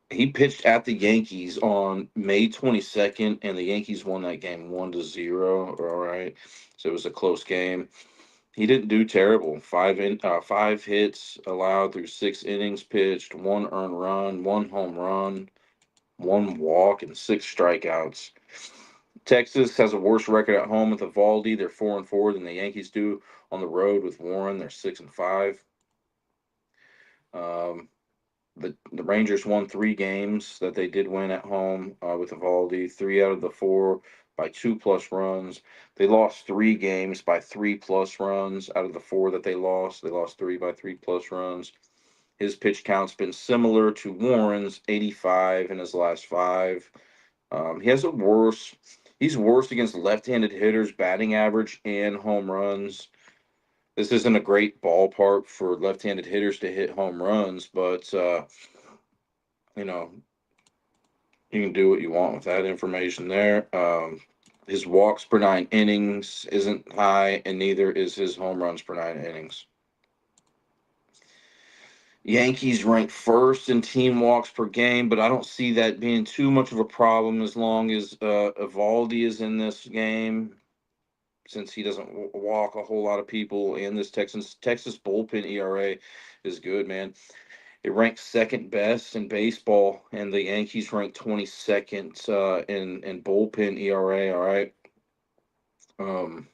he pitched at the Yankees on May 22nd, and the Yankees won that game 1-0. All right, so it was a close game. He didn't do terrible. 5 hits allowed through 6 innings pitched, 1 earned run, 1 home run, 1 walk, and 6 strikeouts. Texas has a worse record at home with Evaldi. They're 4-4 than the Yankees do on the road with Warren. They're 6-5. Um, the Rangers won 3 games that they did win at home with Evaldi. 3 out of the 4 by 2+ runs. They lost 3 games by 3+ runs out of the 4 that they lost. They lost 3 by 3+ runs. His pitch count's been similar to Warren's, 85 in his last 5. He has a worse. He's worse against left-handed hitters, batting average and home runs. This isn't a great ballpark for left-handed hitters to hit home runs, but you know you can do what you want with that information there. His walks per 9 innings isn't high, and neither is his home runs per 9 innings. Yankees rank first in team walks per game, but I don't see that being too much of a problem as long as Evaldi is in this game, since he doesn't walk a whole lot of people. And this Texas bullpen ERA is good, man. It ranks second best in baseball, and the Yankees rank 22nd in bullpen ERA. All right. Um,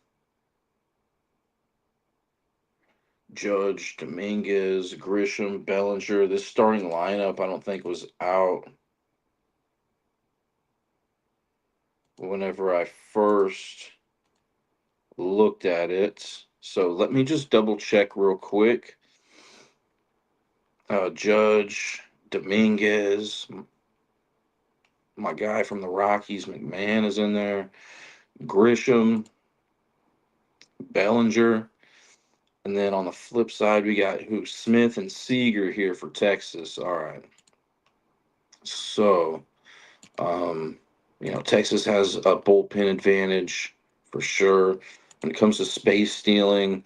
Judge, Dominguez, Grisham, Bellinger. This starting lineup, I don't think was out whenever I first looked at it. So let me just double check real quick. Judge, Dominguez, my guy from the Rockies, McMahon is in there. Grisham, Bellinger. And then on the flip side, we got Smith and Seager here for Texas. All right. So, um, Texas has a bullpen advantage for sure. When it comes to space stealing,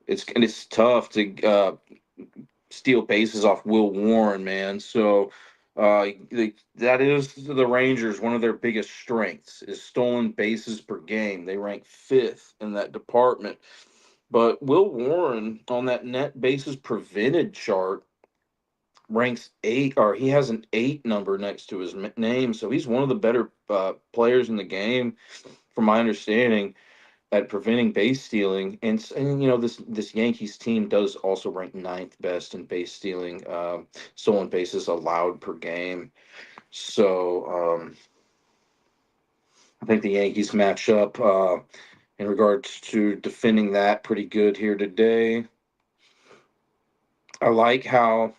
it's tough to steal bases off Will Warren, man. So that is the Rangers. One of their biggest strengths is stolen bases per game. They rank fifth in that department. But Will Warren on that net bases prevented chart ranks 8, or he has an 8 number next to his name. So he's one of the better players in the game, from my understanding. at preventing base stealing, and this Yankees team does also rank ninth best in base stealing, stolen bases allowed per game. So I think the Yankees match up in regards to defending that pretty good here today. I like how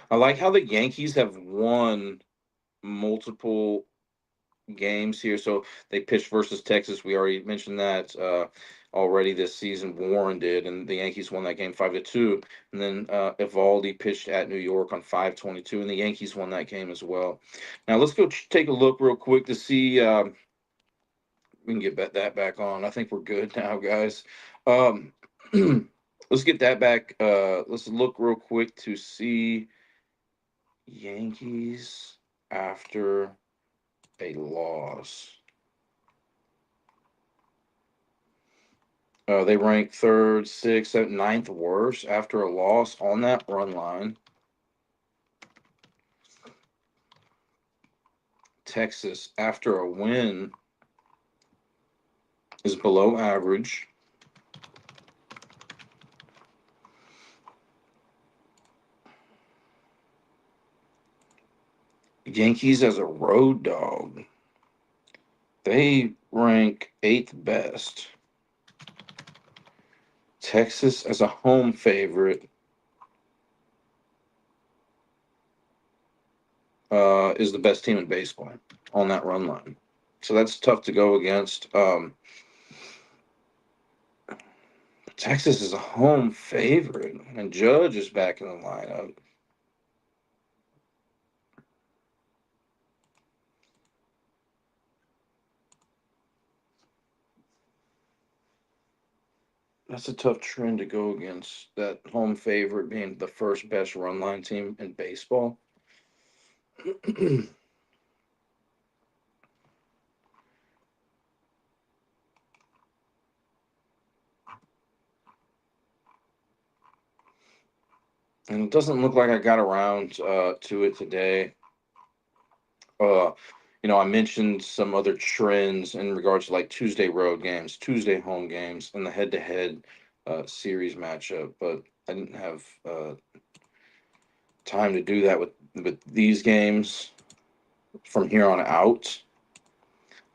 the Yankees have won multiple games here. So they pitched versus Texas. We already mentioned that already this season. Warren did, and the Yankees won that game 5-2. And then Evaldi pitched at New York on 5/22, and the Yankees won that game as well. Now let's go take a look real quick to see. We can get that back on. I think we're good now, guys. Um, let's get that back. Let's look real quick to see Yankees after a loss. They rank third, sixth, ninth worst after a loss on that run line. Texas, after a win, is below average. Yankees as a road dog, they rank eighth best. Texas as a home favorite is the best team in baseball on that run line. So that's tough to go against. Texas is a home favorite, and Judge is back in the lineup. That's a tough trend to go against, that home favorite being the first best run line team in baseball. And it doesn't look like I got around to it today. Uh, I mentioned some other trends in regards to like Tuesday road games, Tuesday home games, and the head-to-head series matchup, but I didn't have time to do that with these games from here on out.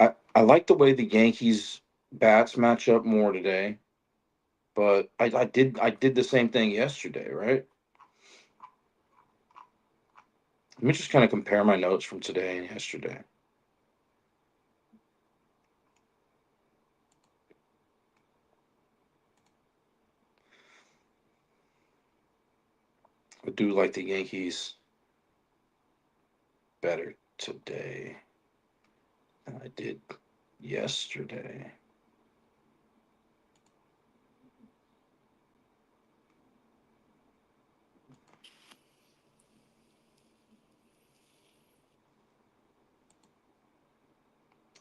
I like the way the Yankees bats match up more today, but I did the same thing yesterday, right? Let me just kind of compare my notes from today and yesterday. I do like the Yankees better today than I did yesterday.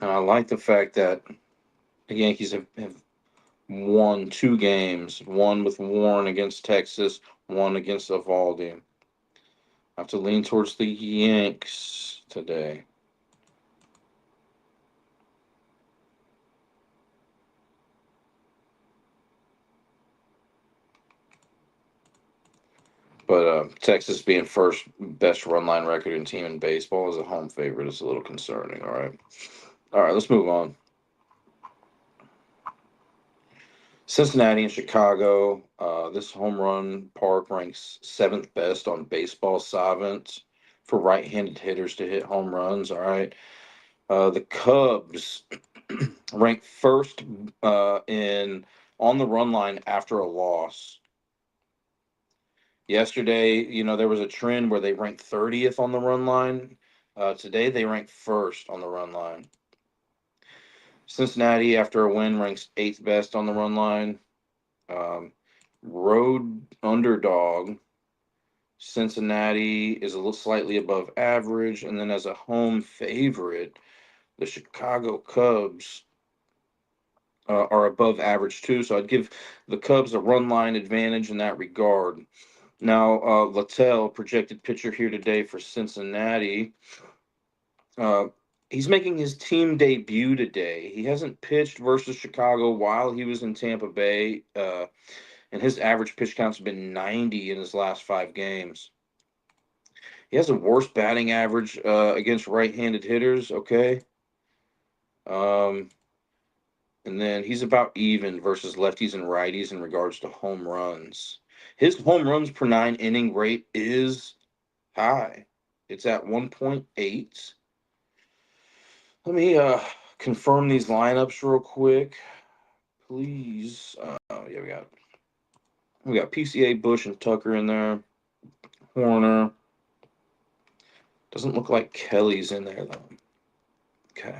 And I like the fact that the Yankees have won two games, one with Warren against Texas, one against Evaldi. I have to lean towards the Yanks today. But Texas being first best run line record in team in baseball as a home favorite is a little concerning. All right. All right, let's move on. Cincinnati and Chicago. This home run park ranks seventh best on Baseball Savant for right-handed hitters to hit home runs. All right. The Cubs rank first in on the run line after a loss. Yesterday, there was a trend where they ranked 30th on the run line. Today, they rank first on the run line. Cincinnati, after a win, ranks eighth best on the run line. Road underdog, Cincinnati is a little slightly above average. And then as a home favorite, the Chicago Cubs are above average too. So I'd give the Cubs a run line advantage in that regard. Now, Littell, projected pitcher here today for Cincinnati, He's making his team debut today. He hasn't pitched versus Chicago while he was in Tampa Bay, and his average pitch count's been 90 in his last 5 games. He has a worse batting average against right-handed hitters. Okay, and then he's about even versus lefties and righties in regards to home runs. His home runs per 9 inning rate is high. It's at 1.8. Let me confirm these lineups real quick, please. Yeah, we got PCA, Bush, and Tucker in there. Horner. Doesn't look like Kelly's in there though. Okay.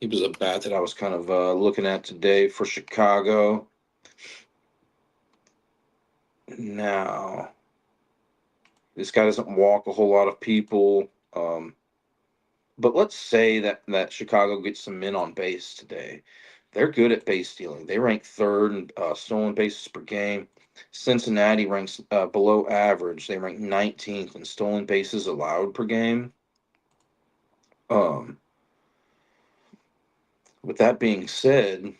He was a bat that I was kind of looking at today for Chicago. Now, this guy doesn't walk a whole lot of people. But let's say that Chicago gets some men on base today. They're good at base stealing. They rank third in stolen bases per game. Cincinnati ranks below average. They rank 19th in stolen bases allowed per game. With that being said,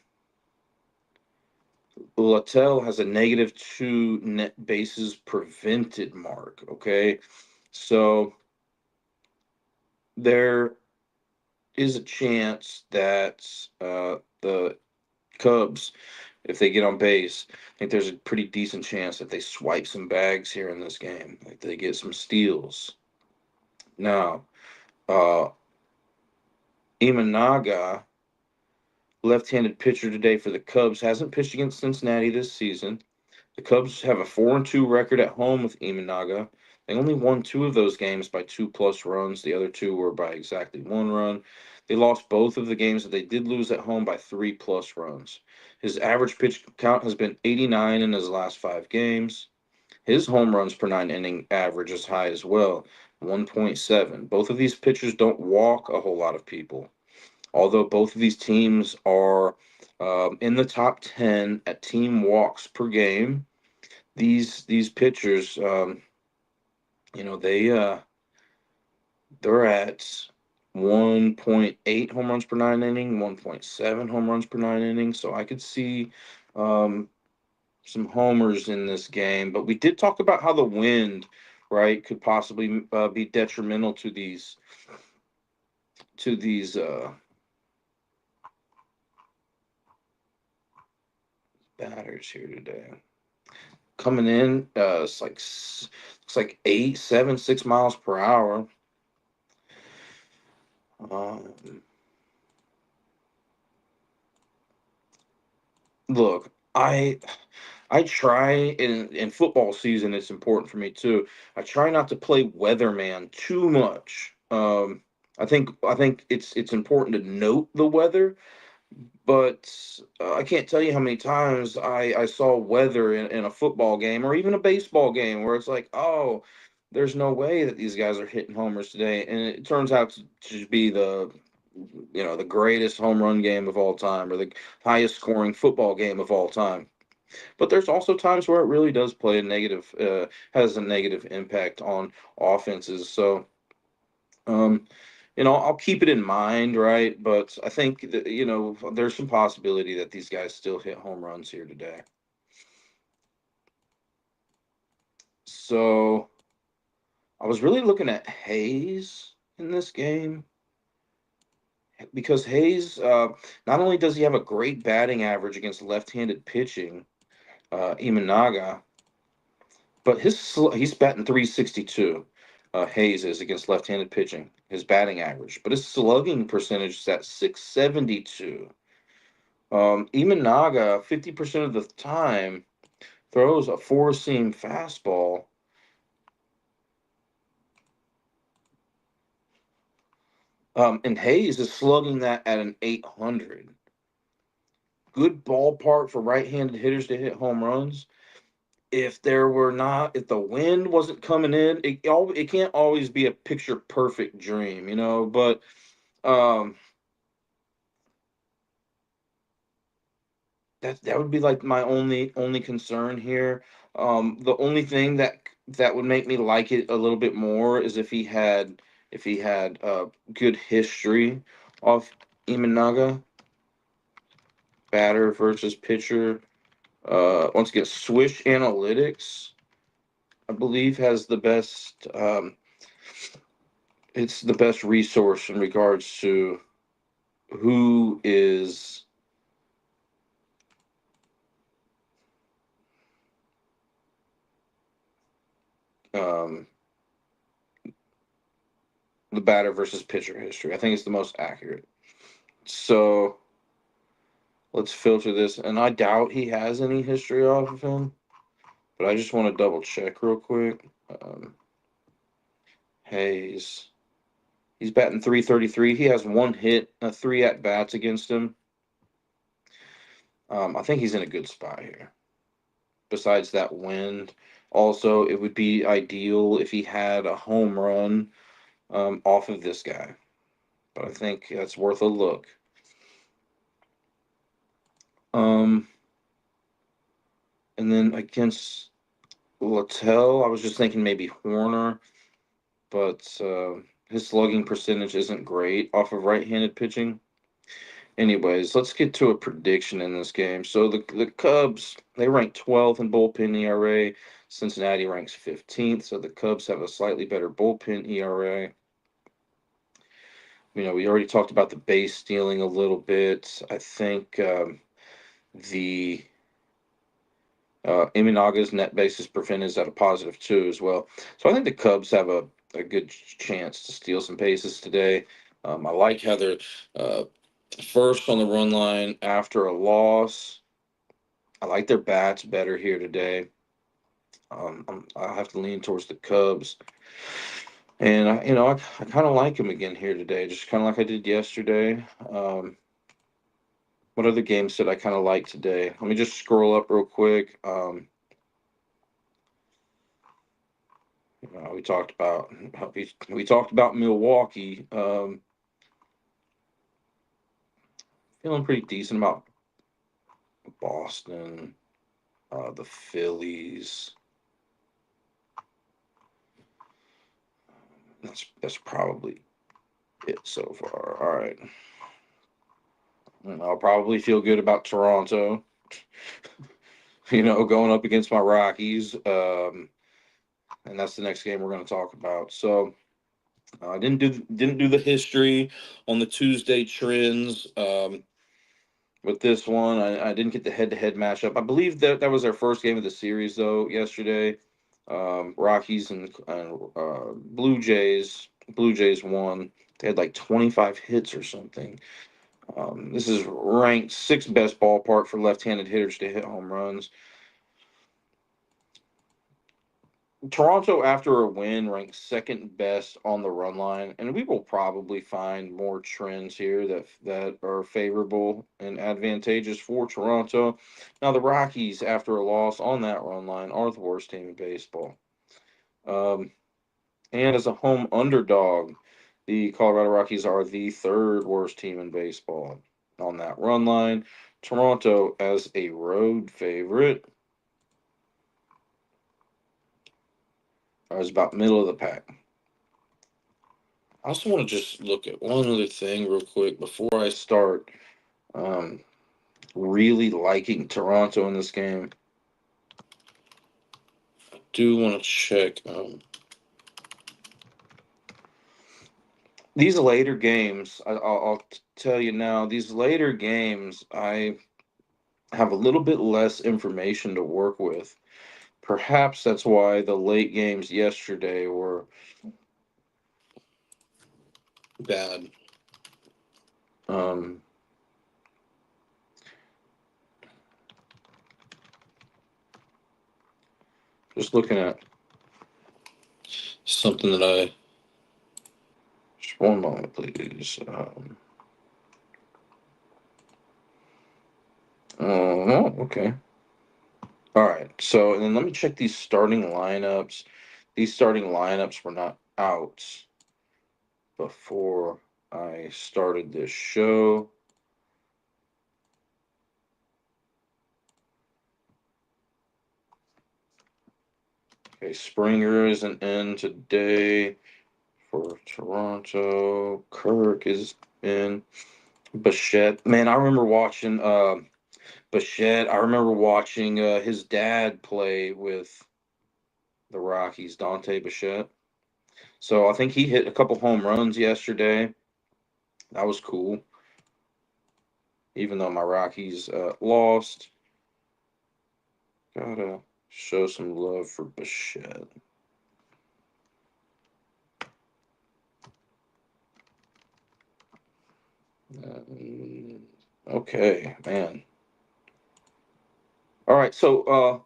Littell has a -2 net bases prevented mark. Okay, so there is a chance that the Cubs, if they get on base, I think there's a pretty decent chance that they swipe some bags here in this game. Like they get some steals. Now, Imanaga, left-handed pitcher today for the Cubs, hasn't pitched against Cincinnati this season. The Cubs have a 4-2 record at home with Imanaga. They only won 2 of those games by 2+ runs. The other 2 were by exactly 1 run. They lost both of the games that they did lose at home by 3+ runs. His average pitch count has been 89 in his last 5 games. His home runs per 9 inning average is high as well, 1.7. Both of these pitchers don't walk a whole lot of people. Although both of these teams are in the top 10 at team walks per game, these pitchers, they're at 1.8 home runs per 9 inning, 1.7 home runs per 9 inning. So I could see some homers in this game. But we did talk about how the wind, right, could possibly be detrimental to these batters here today. Coming in, it's like 8, 7, 6 miles per hour. Look, I try in football season. It's important for me too. I try not to play weatherman too much. I think it's important to note the weather, but I can't tell you how many times I saw weather in a football game or even a baseball game where it's like, oh, there's no way that these guys are hitting homers today, and it turns out to be the greatest home run game of all time or the highest scoring football game of all time. But there's also times where it really does play has a negative impact on offenses. So, I'll keep it in mind, right? But I think that, there's some possibility that these guys still hit home runs here today. So I was really looking at Hayes in this game because Hayes, not only does he have a great batting average against left-handed pitching, Imanaga, but he's batting 362. Hayes is against left-handed pitching, his batting average, but his slugging percentage is at 672. Imanaga, 50% of the time, throws a four-seam fastball. And Hayes is slugging that at an 800. Good ballpark for right-handed hitters to hit home runs. If the wind wasn't coming in, it can't always be a picture perfect dream, but that would be like my only concern here. The only thing that would make me like it a little bit more is if he had if he had good history off Imanaga, batter versus pitcher. Once again, Swish Analytics, I believe, has the best. It's the best resource in regards to who is um, the batter versus pitcher history. I think it's the most accurate. So let's filter this, and I doubt he has any history off of him, but I just want to double check real quick. Hayes, he's batting 333. He has one hit, three at bats against him. I think he's in a good spot here. Besides that wind, also it would be ideal if he had a home run off of this guy, but I think that's worth a look. Um, and then against Littell, I was just thinking maybe Horner, but his slugging percentage isn't great off of right-handed pitching. Anyways, let's get to a prediction in this game. So the Cubs, they rank 12th in bullpen ERA. Cincinnati ranks 15th, so the Cubs have a slightly better bullpen ERA. We already talked about the base stealing a little bit. I think the Imanaga's net bases prevented is at a positive 2 as well. So I think the Cubs have a good chance to steal some bases today. I like how they're first on the run line after a loss. I like their bats better here today. I have to lean towards the Cubs, and I kind of like them again here today, just kind of like I did yesterday. What other games did I kind of like today? Let me just scroll up real quick. We talked about Milwaukee. Feeling pretty decent about Boston, the Phillies. That's probably it so far. All right. And I'll probably feel good about Toronto. Going up against my Rockies. And that's the next game we're going to talk about. So I didn't do the history on the Tuesday trends. With this one, I didn't get the head-to-head matchup. I believe that was our first game of the series though yesterday. Rockies and Blue Jays. Blue Jays won. They had like 25 hits or something. This is ranked sixth best ballpark for left-handed hitters to hit home runs. Toronto, after a win, ranks second best on the run line, and we will probably find more trends here that are favorable and advantageous for Toronto. Now, the Rockies, after a loss on that run line, are the worst team in baseball. And as a home underdog, the Colorado Rockies are the third worst team in baseball on that run line. Toronto, as a road favorite, is about middle of the pack. I also want to just look at one other thing real quick before I start um, really liking Toronto in this game. I do want to check these later games. I'll tell you now, these later games, I have a little bit less information to work with. Perhaps that's why the late games yesterday were bad. Um, just looking at something that just one moment, please. Oh, okay. All right. So, and then let me check these starting lineups. These starting lineups were not out before I started this show. Okay, Springer isn't in today for Toronto. Kirk is in. Bichette. Man, I remember watching Bichette. I remember watching his dad play with the Rockies, Dante Bichette. So I think he hit a couple home runs yesterday. That was cool. Even though my Rockies lost, gotta show some love for Bichette. Okay, man. All right, so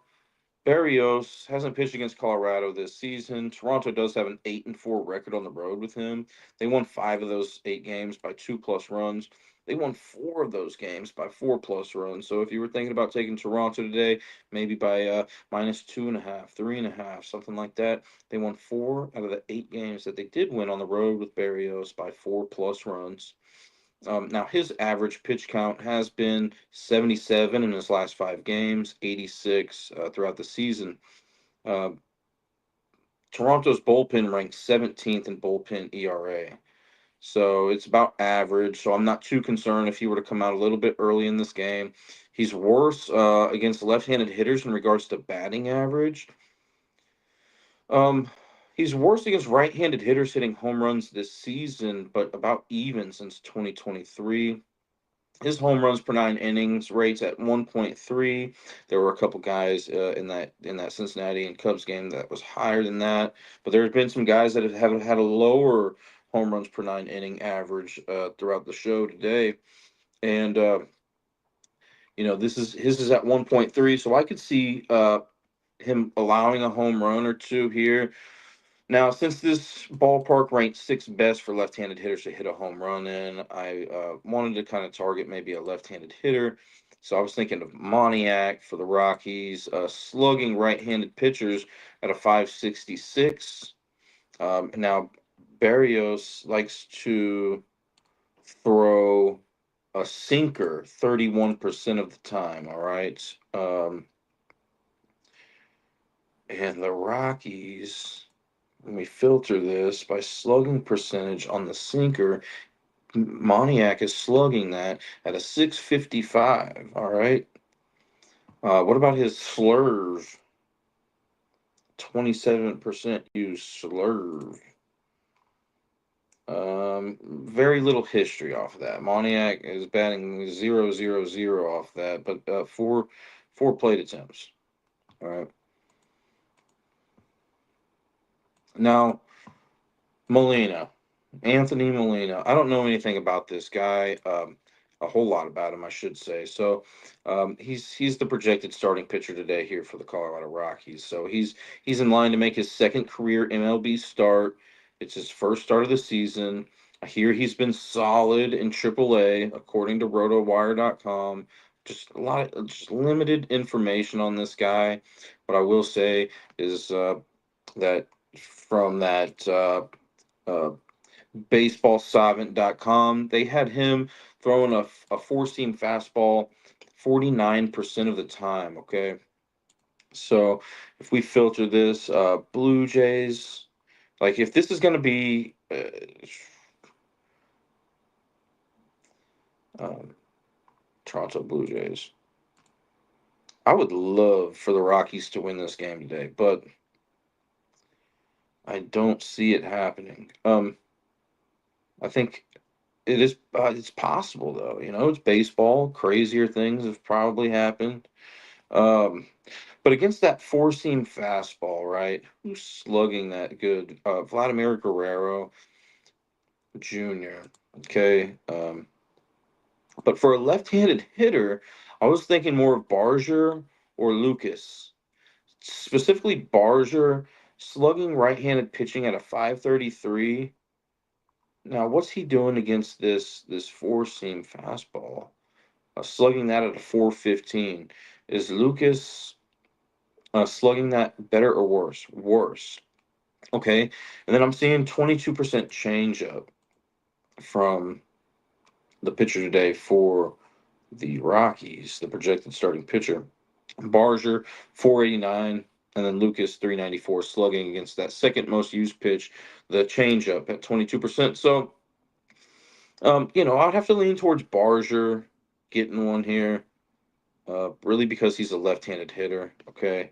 Barrios hasn't pitched against Colorado this season. Toronto does have an 8-4 record on the road with him. They won 5 of those 8 games by 2+ runs. They won 4 of those games by 4+ runs. So if you were thinking about taking Toronto today, maybe by -2.5, 3.5, something like that, they won 4 out of the 8 games that they did win on the road with Barrios by 4+ runs. Now, his average pitch count has been 77 in his last 5 games, 86 throughout the season. Uh, Toronto's bullpen ranks 17th in bullpen ERA. So it's about average. So I'm not too concerned if he were to come out a little bit early in this game. He's worse against left-handed hitters in regards to batting average. Um, he's worse against right-handed hitters hitting home runs this season, but about even since 2023. His home runs per 9 innings rates at 1.3. There were a couple guys in that Cincinnati and Cubs game that was higher than that, but there have been some guys that have had a lower home runs per 9 inning average throughout the show today, and this is his is at 1.3, so I could see him allowing a home run or two here. Now, since this ballpark ranked sixth best for left-handed hitters to hit a home run in, I wanted to kind of target maybe a left-handed hitter. So I was thinking of Moniak for the Rockies, slugging right-handed pitchers at a 566. Now, Barrios likes to throw a sinker 31% of the time, all right? And the Rockies, when we filter this by slugging percentage on the sinker, Moniak is slugging that at a 655. All right. What about his slurve? 27% use slurve. Very little history off of that. Moniak is batting 0-0-0 off that, but four plate attempts. All right. Now, Molina. Anthony Molina. I don't know anything about this guy. A whole lot about him, I should say. So, he's the projected starting pitcher today here for the Colorado Rockies. So he's in line to make his second career MLB start. It's his first start of the season. I hear he's been solid in AAA, according to RotoWire.com. Just a lot of just limited information on this guy. What I will say is that from that. Uh, baseballsavant.com. They had him throwing a four seam fastball 49% of the time. Okay. So if we filter this, Blue Jays, like if this is going to be um, Toronto Blue Jays, I would love for the Rockies to win this game today, but I don't see it happening. I think it's possible though. It's baseball. Crazier things have probably happened. Um, but against that four seam fastball, right? Who's slugging that good? Vladimir Guerrero Jr. Okay. But for a left-handed hitter, I was thinking more of Barger or Lucas. Specifically, Barger slugging right-handed pitching at a 533. Now, what's he doing against this four seam fastball? Slugging that at a 415. Is Lucas slugging that better or worse? Worse. Okay. And then I'm seeing 22% changeup from the pitcher today for the Rockies, the projected starting pitcher. Barger, 489. And then Lucas 394 slugging against that second most used pitch, the changeup at 22%. So, I'd have to lean towards Barger getting one here, really because he's a left-handed hitter. Okay,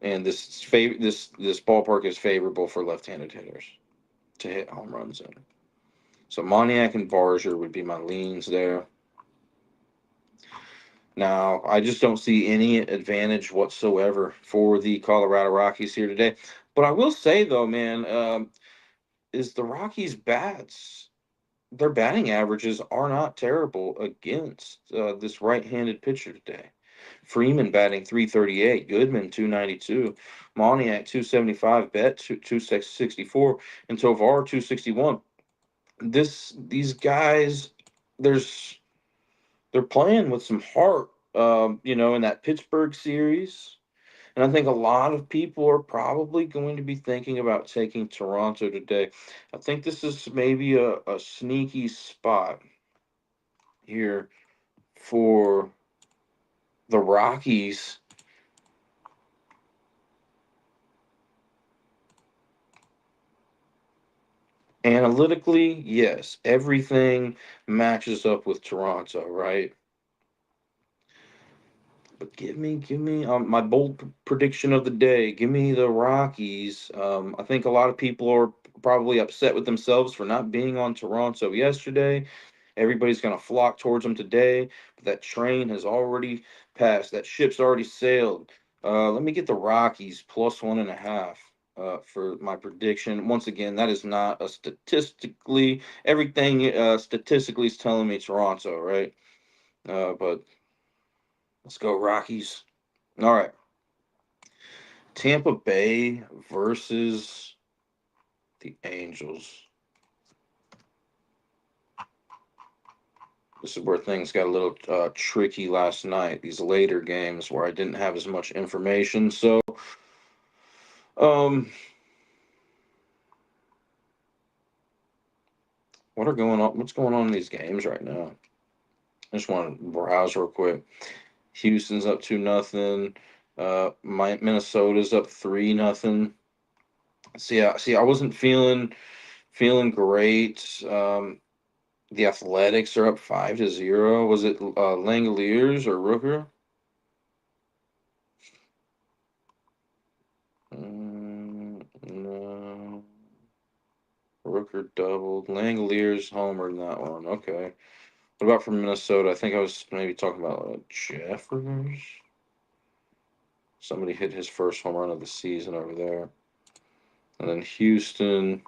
and this ballpark is favorable for left-handed hitters to hit home runs in. So Moniak and Barger would be my leans there. Now, I just don't see any advantage whatsoever for the Colorado Rockies here today. But I will say though, man, is the Rockies bats their batting averages are not terrible against this right-handed pitcher today. Freeman batting 338, Goodman 292, Moniak 275, Bet 264, and Tovar 261. These guys, there's they're playing with some heart, in that Pittsburgh series. And I think a lot of people are probably going to be thinking about taking Toronto today. I think this is maybe a sneaky spot here for the Rockies. Analytically, yes, everything matches up with Toronto, right? But give me my bold prediction of the day. Give me the Rockies. I think a lot of people are probably upset with themselves for not being on Toronto yesterday. Everybody's going to flock towards them today, but that train has already passed. That ship's already sailed. Let me get the Rockies plus 1.5 for my prediction. Once again, that is not a statistically everything statistically is telling me Toronto, right? But let's go Rockies. All right. Tampa Bay versus the Angels. This is where things got a little tricky last night. These later games where I didn't have as much information. So, um, what's going on in these games right now? I just want to browse real quick. Houston's up 2-0. Minnesota's up 3-0. See, I wasn't feeling great. The Athletics are up 5-0. Was it Langoliers or Rooker? No. Rooker doubled. Langoliers homered in that one. Okay. What about from Minnesota? I think I was maybe talking about Jeffers. Somebody hit his first home run of the season over there. And then Houston,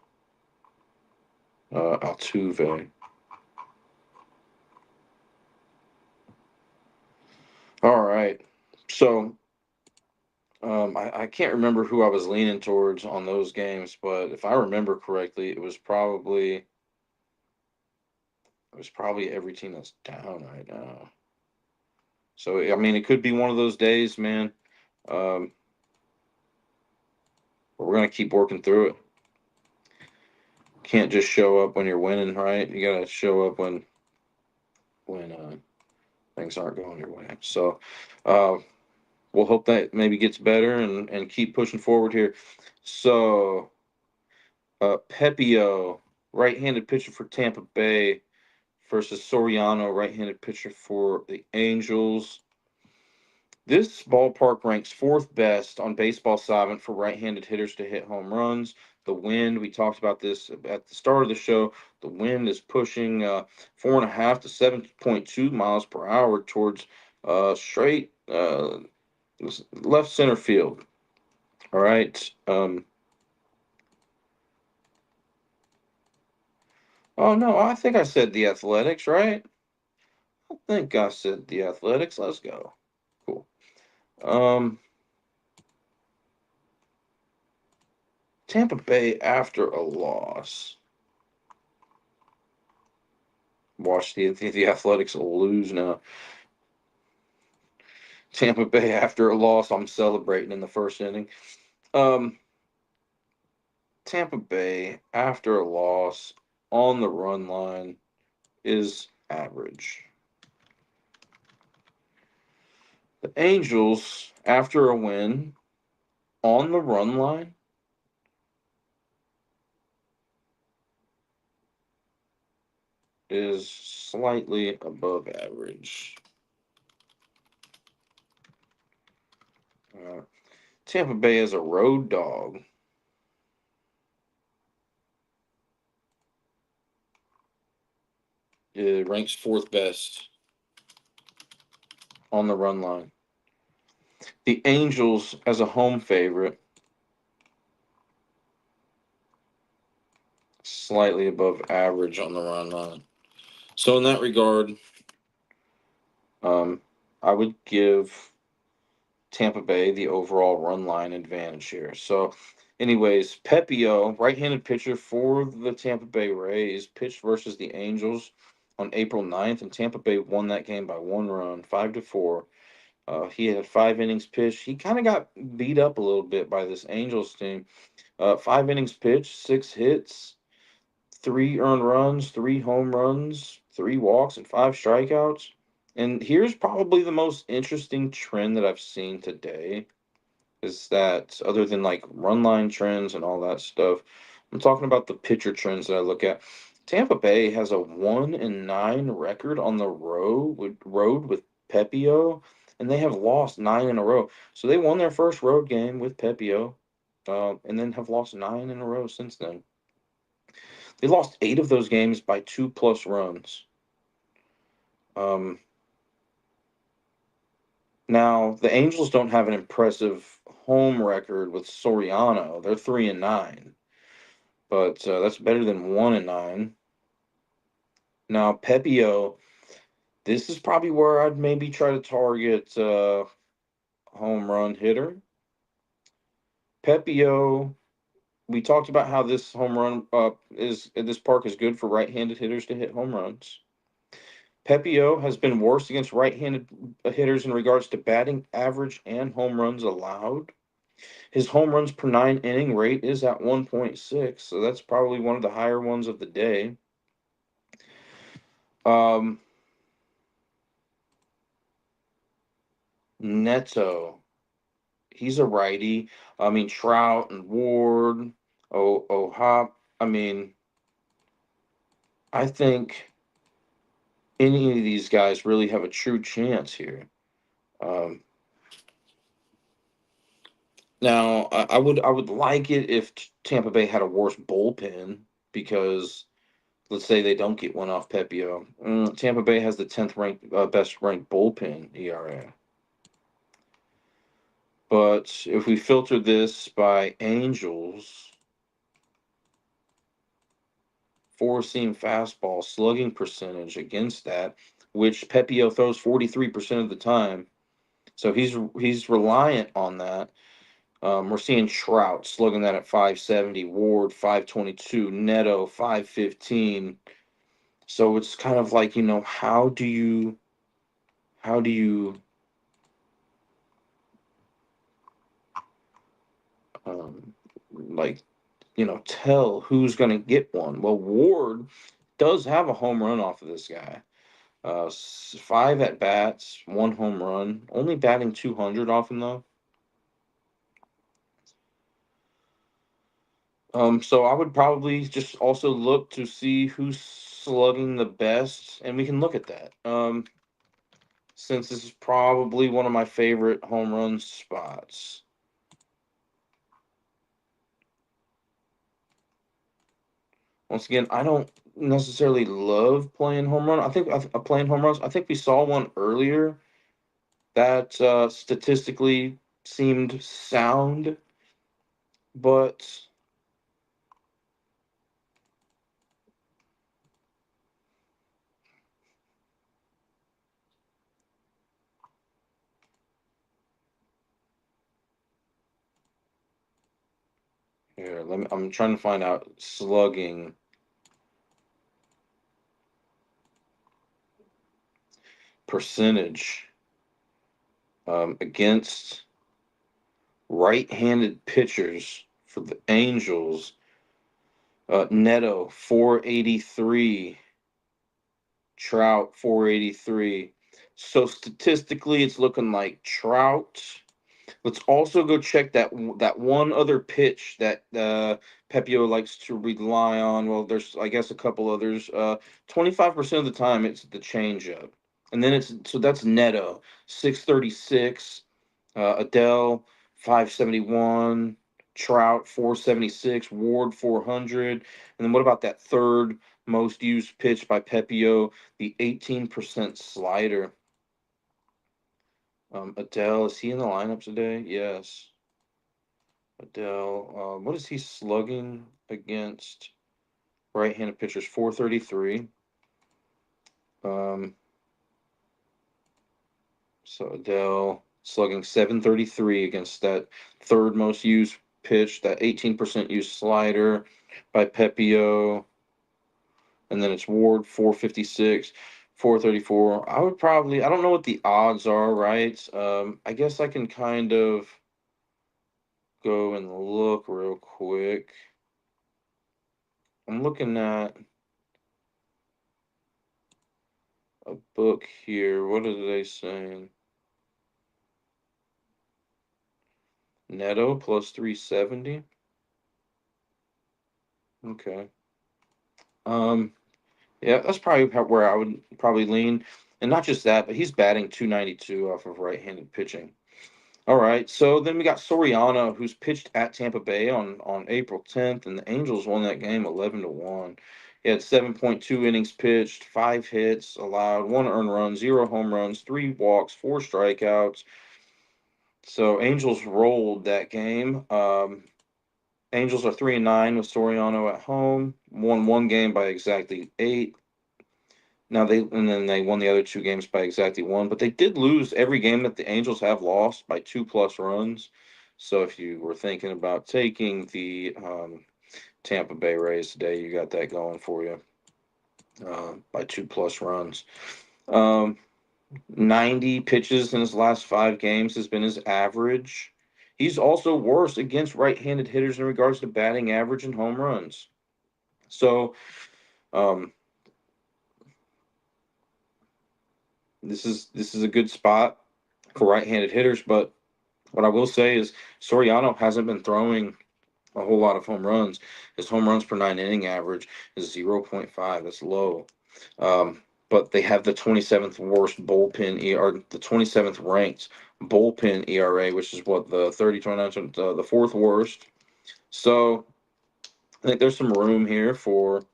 Altuve. All right. So I can't remember who I was leaning towards on those games, but if I remember correctly, it was probably every team that's down right now. So I mean, it could be one of those days, man. Um, but we're gonna keep working through it. Can't just show up when you're winning, right? You gotta show up when things aren't going your way. So uh, we'll hope that maybe gets better and keep pushing forward here. So Pepio, right-handed pitcher for Tampa Bay versus Soriano, right-handed pitcher for the Angels. This ballpark ranks fourth best on Baseball Savant for right-handed hitters to hit home runs. The wind, we talked about this at the start of the show. The wind is pushing 4.5 to 7.2 miles per hour towards straight left center field. All right. Oh no, I think I said the Athletics, right? I think I said the Athletics. Let's go. Cool. Um, Tampa Bay after a loss. Watch the Athletics will lose now. Tampa Bay after a loss. I'm celebrating in the first inning. Um, Tampa Bay after a loss on the run line is average. The Angels, after a win on the run line, is slightly above average. Tampa Bay as a road dog it ranks fourth best on the run line. The Angels as a home favorite, slightly above average on the run line. So in that regard, I would give Tampa Bay the overall run line advantage here. So, anyways, Pepio, right-handed pitcher for the Tampa Bay Rays, pitched versus the Angels on April 9th, and Tampa Bay won that game by 1 run, 5-4. He had 5 innings pitched. He kind of got beat up a little bit by this Angels team. 5 innings pitched, 6 hits, 3 earned runs, 3 home runs, 3 walks, and 5 strikeouts. And here's probably the most interesting trend that I've seen today is that other than like run line trends and all that stuff, I'm talking about the pitcher trends that I look at. Tampa Bay has a 1-9 record on the road with Pepio, and they have lost 9 in a row. So they won their first road game with Pepio, and then have lost 9 in a row since then. They lost 8 of those games by 2+ runs. Um, Now the Angels don't have an impressive home record with Soriano. They're 3-9, but that's better than 1-9. Now Pepio, this is probably where I'd maybe try to target home run hitter. Pepio, we talked about how this home run is this park is good for right-handed hitters to hit home runs. Pepio has been worse against right-handed hitters in regards to batting average and home runs allowed. His home runs per 9 inning rate is at 1.6, so that's probably one of the higher ones of the day. Um, Neto, he's a righty. I mean Trout and Ward, Hop. I mean, I think any of these guys really have a true chance here. Um, Now, I would like it if Tampa Bay had a worse bullpen because let's say they don't get one off Pepio. Tampa Bay has the 10th ranked best ranked bullpen ERA. But if we filter this by Angels, four seam fastball slugging percentage against that, which Pepio throws 43% of the time. So he's reliant on that. We're seeing Trout slugging that at 570, Ward 522, Neto 515. So it's kind of like, how do you um, like tell who's going to get one? Well, Ward does have a home run off of this guy. 5 at bats, 1 home run, only batting 200 off him though. So I would probably just also look to see who's slugging the best, and we can look at that. Since this is probably one of my favorite home run spots. Once again, I don't necessarily love playing home run. I think playing home runs. I think we saw one earlier that statistically seemed sound, but here, I'm trying to find out slugging percentage against right-handed pitchers for the Angels. Neto 483, Trout 483. So statistically, it's looking like Trout. Let's also go check that one other pitch that Pepio likes to rely on. Well, there's I guess a couple others. 25% of the time it's the changeup, and then that's Neto 636, Adele 571, Trout 476, Ward 400, and then what about that third most used pitch by Pepio, the 18% slider? Adele, is he in the lineup today? Yes. Adele, what is he slugging against right-handed pitchers? 433. Um, so Adele slugging 733 against that third most used pitch, that 18% used slider by Pepio, and then it's Ward 456, 434. I don't know what the odds are, right? I guess I can kind of go and look real quick. I'm looking at a book here. What are they saying? Neto plus 370. Okay. Um, yeah, that's probably where I would probably lean. And not just that, but he's batting 292 off of right-handed pitching. All right. So then we got Soriano, who's pitched at Tampa Bay on April 10th, and the Angels won that game 11-1. He had 7.2 innings pitched, 5 hits allowed, 1 earned run, 0 home runs, 3 walks, 4 strikeouts. So Angels rolled that game. Angels are 3-9 with Soriano at home. Won one game by exactly 8. And then they won the other 2 games by exactly 1. But they did lose every game that the Angels have lost by 2+ runs. So if you were thinking about taking the Tampa Bay Rays today, you got that going for you by 2+ runs. Um, 90 pitches in his last 5 games has been his average. He's also worse against right-handed hitters in regards to batting average and home runs. So, um, this is a good spot for right-handed hitters. But what I will say is Soriano hasn't been throwing a whole lot of home runs. His home runs per 9 inning average is 0.5. That's low. But they have the 27th worst bullpen or the 27th ranked bullpen ERA, which is what the 30-29, the fourth worst. So I think there's some room here for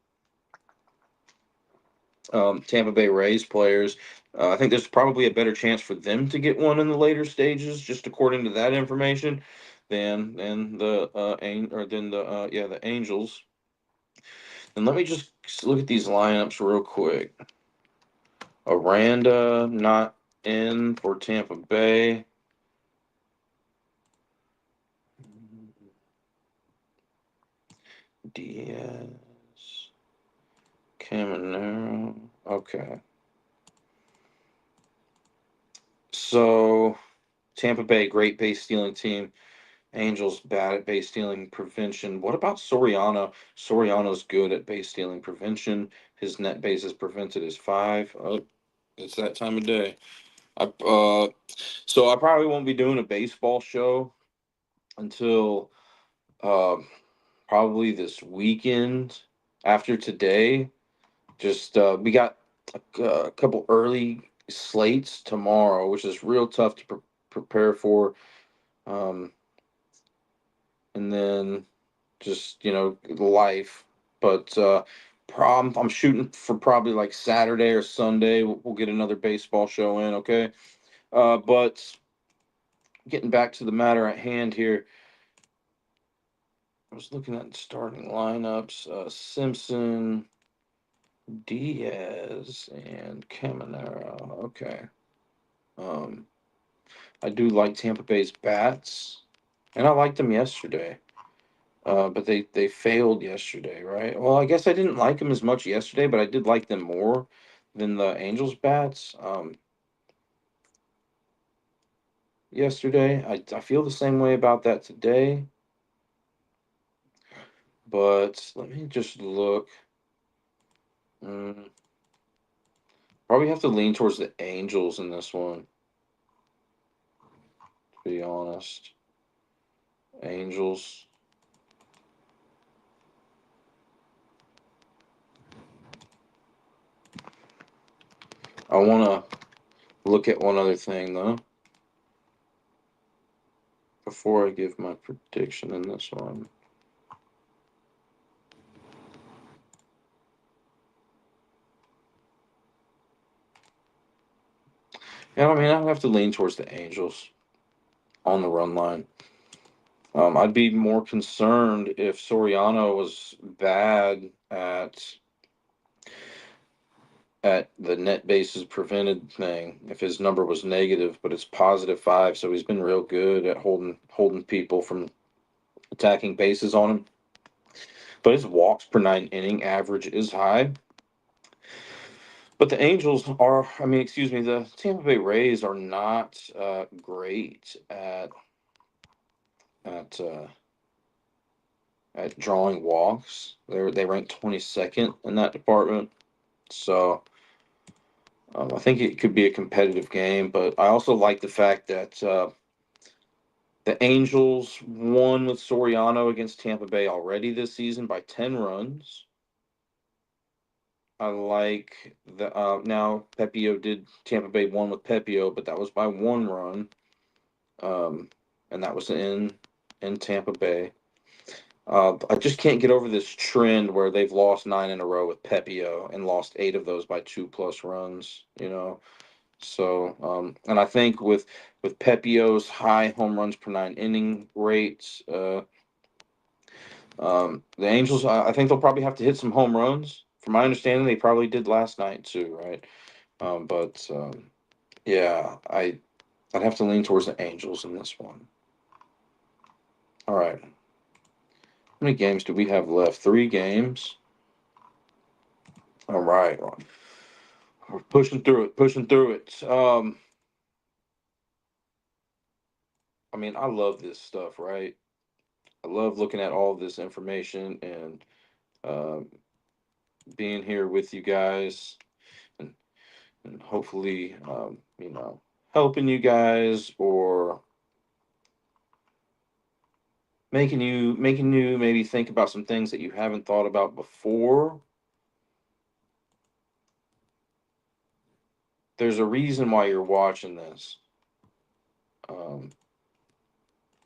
Tampa Bay Rays players. I think there's probably a better chance for them to get one in the later stages, just according to that information, than the the Angels. And let me just look at these lineups real quick. Aranda not in for Tampa Bay. Diaz, Caminero. Okay. So Tampa Bay, great base stealing team. Angels bad at base stealing prevention. What about Soriano? Soriano's good at base stealing prevention. His net bases prevented is 5. Oh, it's that time of day. So I probably won't be doing a baseball show until uh, probably this weekend after today. Just we got a couple early slates tomorrow, which is real tough to prepare for. Um, and then just life. But I'm shooting for probably like Saturday or Sunday. We'll get another baseball show in, okay? But getting back to the matter at hand here, I was looking at starting lineups: Simpson, Diaz, and Caminero. Okay. Um, I do like Tampa Bay's bats, and I liked them yesterday. But they failed yesterday, right? Well, I guess I didn't like them as much yesterday, but I did like them more than the Angels bats yesterday. I feel the same way about that today. But let me just look. Mm, Probably have to lean towards the Angels in this one, to be honest. Angels. I want to look at one other thing, though, before I give my prediction in this one. Yeah, I mean, I have to lean towards the Angels on the run line. I'd be more concerned if Soriano was bad at the net bases prevented thing. If his number was negative, but it's +5, so he's been real good at holding people from attacking bases on him. But his walks per 9 inning average is high. But the Angels are, I mean, excuse me, the Tampa Bay Rays are not great at uh, at drawing walks. They rank 22nd in that department. So I think it could be a competitive game. But I also like the fact that the Angels won with Soriano against Tampa Bay already this season by 10 runs. I like the now Pepio did Tampa Bay won with Pepio, but that was by 1 run, and that was in Tampa Bay. I just can't get over this trend where they've lost 9 in a row with Pepio and lost 8 of those by 2+ runs. So and I think with Pepio's high home runs per 9 inning rates, the Angels, I think they'll probably have to hit some home runs. From my understanding, they probably did last night too, right? But yeah, I'd have to lean towards the Angels in this one. All right. How many games do we have left? 3 games. All right. We're pushing through it, pushing through it. I mean, I love this stuff, right? I love looking at all this information and um, being here with you guys and, and hopefully, helping you guys or making you maybe think about some things that you haven't thought about before. There's a reason why you're watching this, um,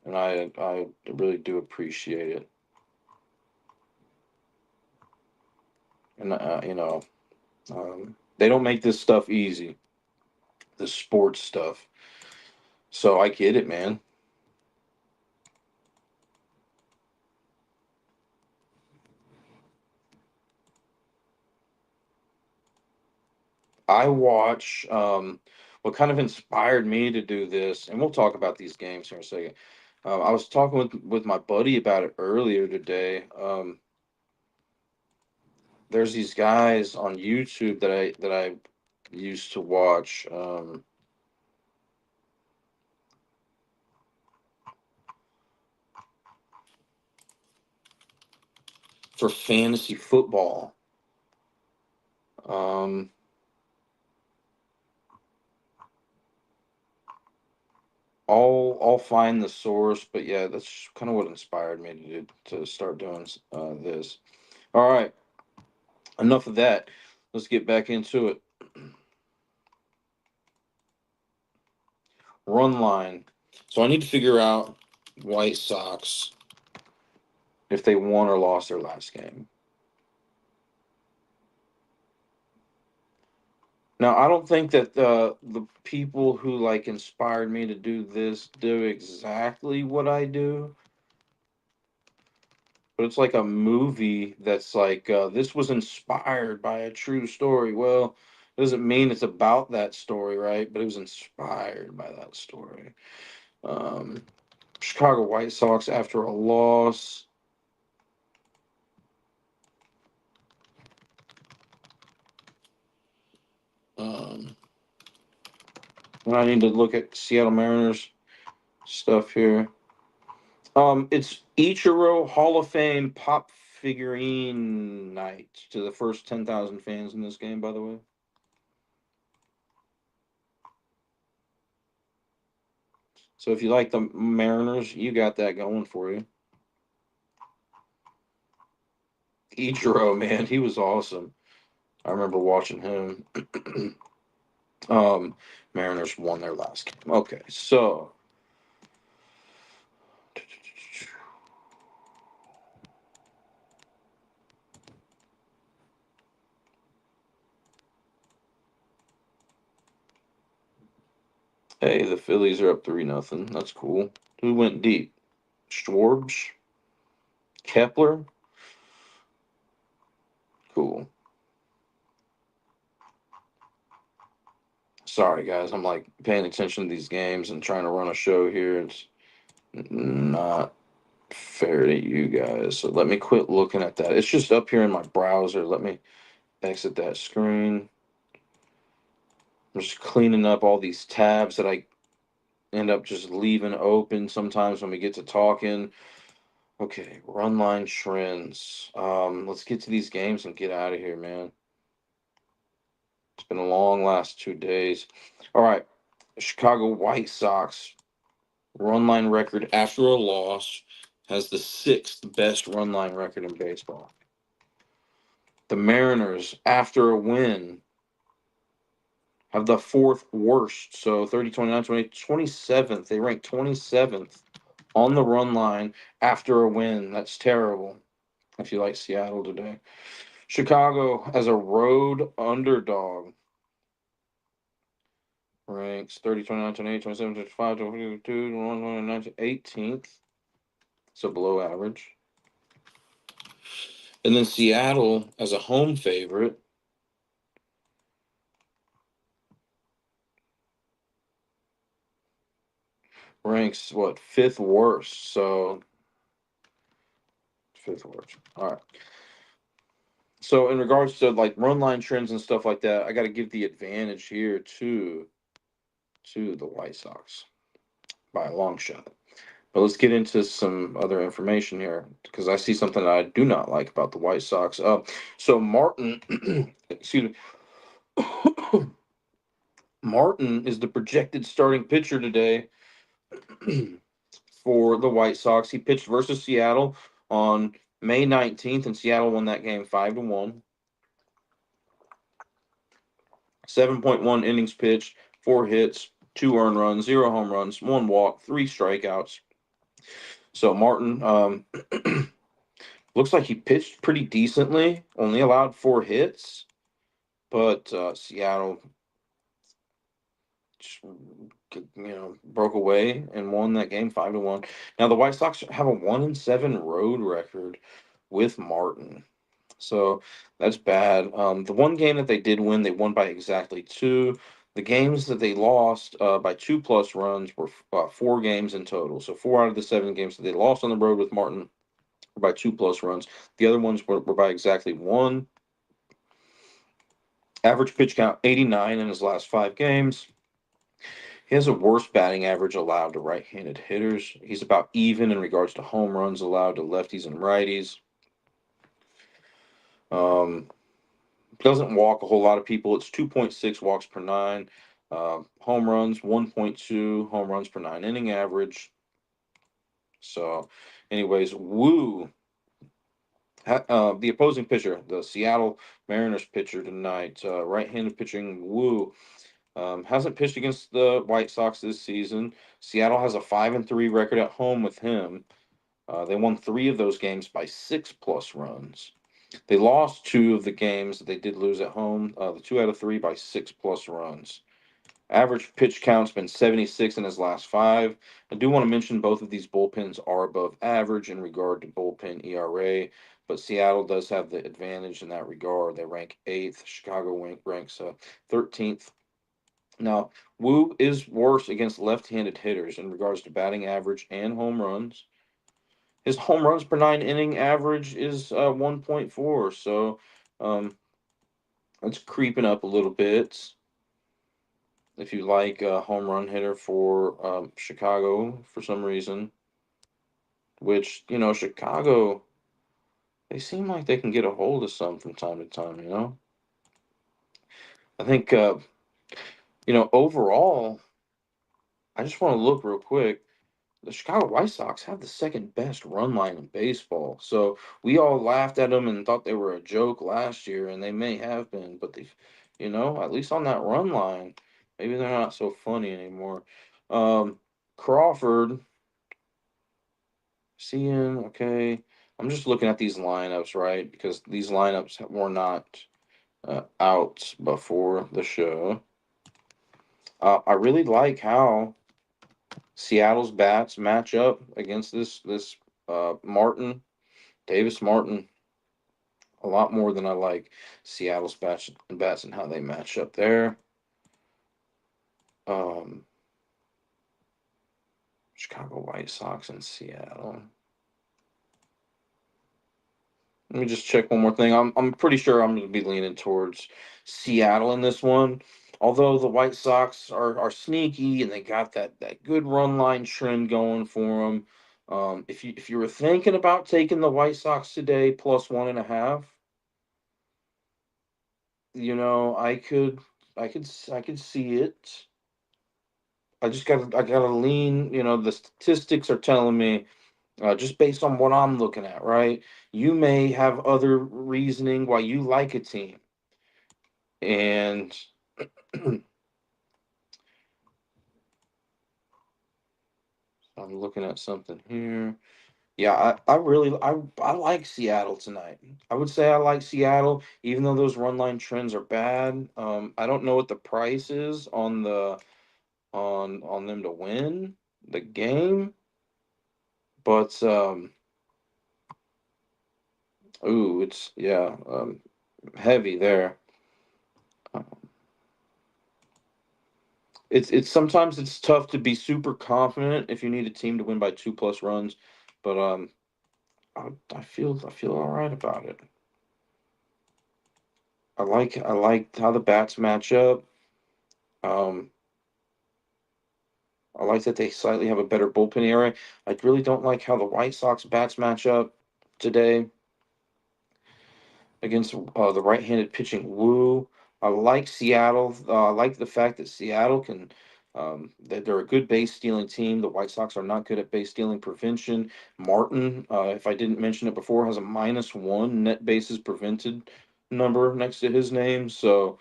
and I really do appreciate it. And they don't make this stuff easy, the sports stuff. So I get it, man. I watch what kind of inspired me to do this, and we'll talk about these games here in a second. I was talking with my buddy about it earlier today. There's these guys on YouTube that I used to watch for fantasy football. Um, I'll find the source, but yeah, that's kind of what inspired me to start doing this. All right, enough of that. Let's get back into it. Run line. So I need to figure out White Sox if they won or lost their last game. Now I don't think that the people who like inspired me to do this do exactly what I do, but it's like a movie that's like this was inspired by a true story. Well, it doesn't mean it's about that story, right? But it was inspired by that story. Um, Chicago White Sox after a loss. Um, I need to look at Seattle Mariners stuff here. It's Ichiro Hall of Fame pop figurine night to the first 10,000 fans in this game, by the way. So if you like the Mariners, you got that going for you. Ichiro, man, he was awesome. I remember watching him. Mariners won their last game. Okay, so hey, the Phillies are up 3-0. That's cool. Who went deep? Schwartz, Kepler. Cool. Sorry, guys. I'm like paying attention to these games and trying to run a show here. It's not fair to you guys. So let me quit looking at that. It's just up here in my browser. Let me exit that screen. I'm just cleaning up all these tabs that I end up just leaving open sometimes when we get to talking. Okay, run line trends. Let's get to these games and get out of here, man. It's been a long last 2 days. All right, Chicago White Sox run line record after a loss has the sixth best run line record in baseball. The Mariners, after a win, have the fourth worst. So 30, 29, 20, 27th. They rank 27th on the run line after a win. That's terrible if you like Seattle today. Chicago as a road underdog ranks 30, 29, 28, 27, 25, 22, 21, 19, 18th. So below average. And then Seattle as a home favorite ranks what, fifth worst. So fifth worst. All right. So in regards to like run line trends and stuff like that, I got to give the advantage here to the White Sox by a long shot. But let's get into some other information here because I see something that I do not like about the White Sox. So Martin, excuse me, Martin is the projected starting pitcher today for the White Sox. He pitched versus Seattle on May 19th, and Seattle won that game 5-1. 7.1 innings pitched, 4 hits, 2 earned runs, 0 home runs, 1 walk, 3 strikeouts. So Martin looks like he pitched pretty decently, only allowed 4 hits, but Seattle just, broke away and won that game 5-1. Now the White Sox have a 1-7 road record with Martin. So that's bad. The one game that they did win, they won by exactly 2. The games that they lost by 2+ runs were 4 games in total. So 4 out of the 7 games that they lost on the road with Martin were by 2+ runs. The other ones were by exactly 1. Average pitch count 89 in his last 5 games. He has a worse batting average allowed to right-handed hitters. He's about even in regards to home runs allowed to lefties and righties. Doesn't walk a whole lot of people. It's 2.6 walks per 9. Home runs, 1.2 home runs per 9 inning average. So, anyways, Woo, the opposing pitcher, the Seattle Mariners pitcher tonight, right-handed pitching Woo, hasn't pitched against the White Sox this season. Seattle has a 5-3 record at home with him. They won 3 of those games by 6+ runs. They lost 2 of the games that they did lose at home, the 2 out of 3 by 6+ runs. Average pitch count's been 76 in his last 5. I do want to mention both of these bullpens are above average in regard to bullpen ERA, but Seattle does have the advantage in that regard. They rank 8th. Chicago ranks 13th. Now, Woo is worse against left-handed hitters in regards to batting average and home runs. His home runs per 9 inning average is 1.4, so it's creeping up a little bit. If you like a home run hitter for Chicago for some reason, which Chicago, they seem like they can get a hold of some from time to time. I think overall, I just want to look real quick. The Chicago White Sox have the second best run line in baseball. So we all laughed at them and thought they were a joke last year, and they may have been, but they, at least on that run line, maybe they're not so funny anymore. Um, Crawford, seeing, okay. I'm just looking at these lineups, right? Because these lineups were not out before the show. I really like how Seattle's bats match up against this Martin, Davis Martin, a lot more than I like Seattle's bats and how they match up there. Um, Chicago White Sox and Seattle. Let me just check one more thing. I'm pretty sure I'm going to be leaning towards Seattle in this one. Although the White Sox are sneaky and they got that good run line trend going for them. If you were thinking about taking the White Sox today plus 1.5, I could see it. I gotta lean. The statistics are telling me, just based on what I'm looking at, right? You may have other reasoning why you like a team, and I'm looking at something here. Yeah, I like Seattle tonight. I would say I like Seattle, even though those run line trends are bad. I don't know what the price is on them to win the game, but ooh, it's yeah, heavy there. Uh, it's sometimes it's tough to be super confident if you need a team to win by 2+ runs, but I feel all right about it. I like how the bats match up. Um, I like that they slightly have a better bullpen area. I really don't like how the White Sox bats match up today against the right-handed pitching Woo. I like Seattle. I like the fact that Seattle can that they're a good base stealing team. The White Sox are not good at base stealing prevention. Martin, if I didn't mention it before, has a -1 net bases prevented number next to his name. So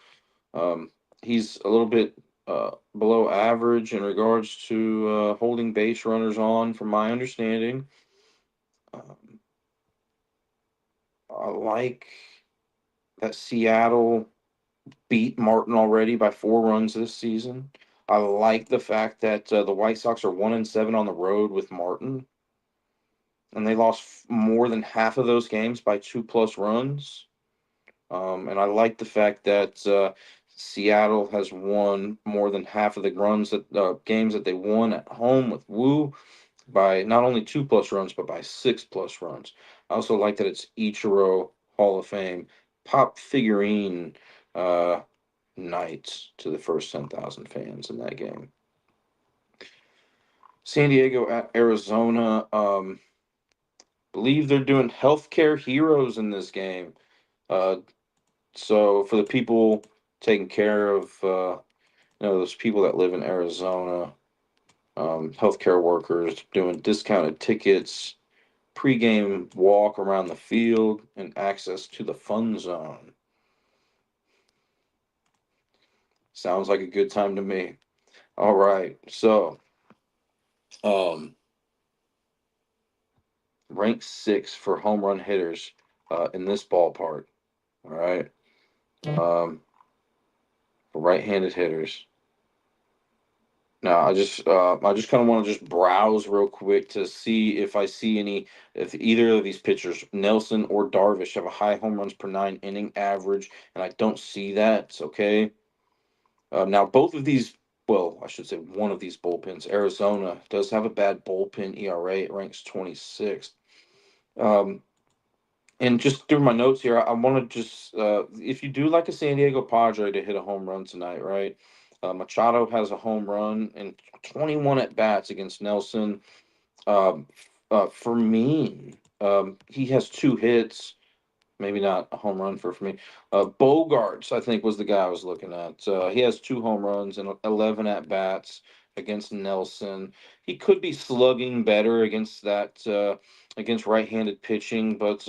um, he's a little bit below average in regards to holding base runners on, from my understanding. Um, I like that Seattle beat Martin already by 4 runs this season. I like the fact that the White Sox are 1-7 on the road with Martin, and they lost more than half of those games by 2+ runs. And I like the fact that Seattle has won more than half of the runs that games that they won at home with Woo by not only 2+ runs but by 6+ runs. I also like that it's Ichiro Hall of Fame pop figurine uh, night to the first 10,000 fans in that game. San Diego at Arizona. Believe they're doing healthcare heroes in this game. Uh, so for the people taking care of, those people that live in Arizona, healthcare workers doing discounted tickets, pregame walk around the field, and access to the fun zone. Sounds like a good time to me. All right, so um, ranked 6 for home run hitters in this ballpark. All right, for right-handed hitters. Now, I just kind of want to just browse real quick to see if I see if either of these pitchers, Nelson or Darvish, have a high home runs per 9 inning average, and I don't see that. Okay. Now, both of these, well, I should say one of these bullpens, Arizona, does have a bad bullpen ERA. It ranks 26th. Um, and just through my notes here, I want to just, if you do like a San Diego Padre to hit a home run tonight, right? Machado has a home run and 21 at bats against Nelson. For me, he has 2 hits, maybe not a home run for me. Bogarts, I think, was the guy I was looking at. He has 2 home runs and 11 at bats against Nelson. He could be slugging better against that against right-handed pitching, but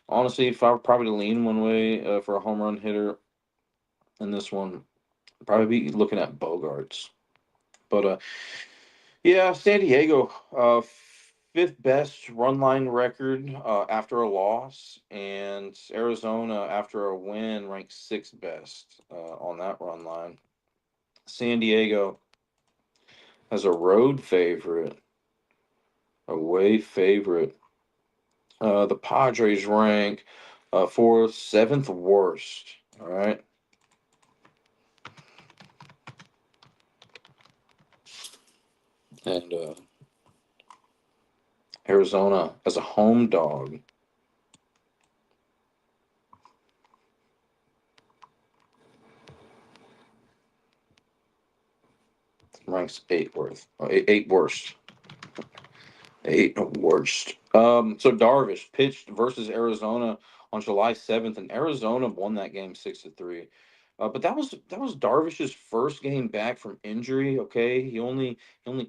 honestly, if I were probably to lean one way for a home run hitter in this one, I'd probably be looking at Bogarts. But yeah, San Diego, fifth best run line record after a loss, and Arizona after a win ranks sixth best on that run line. San Diego as a road favorite, away favorite. The Padres rank for seventh worst. All right. And Arizona as a home dog ranks eight worst. Eight worst. So Darvish pitched versus Arizona on July 7th, and Arizona won that game 6-3. But that was Darvish's first game back from injury. Okay, he only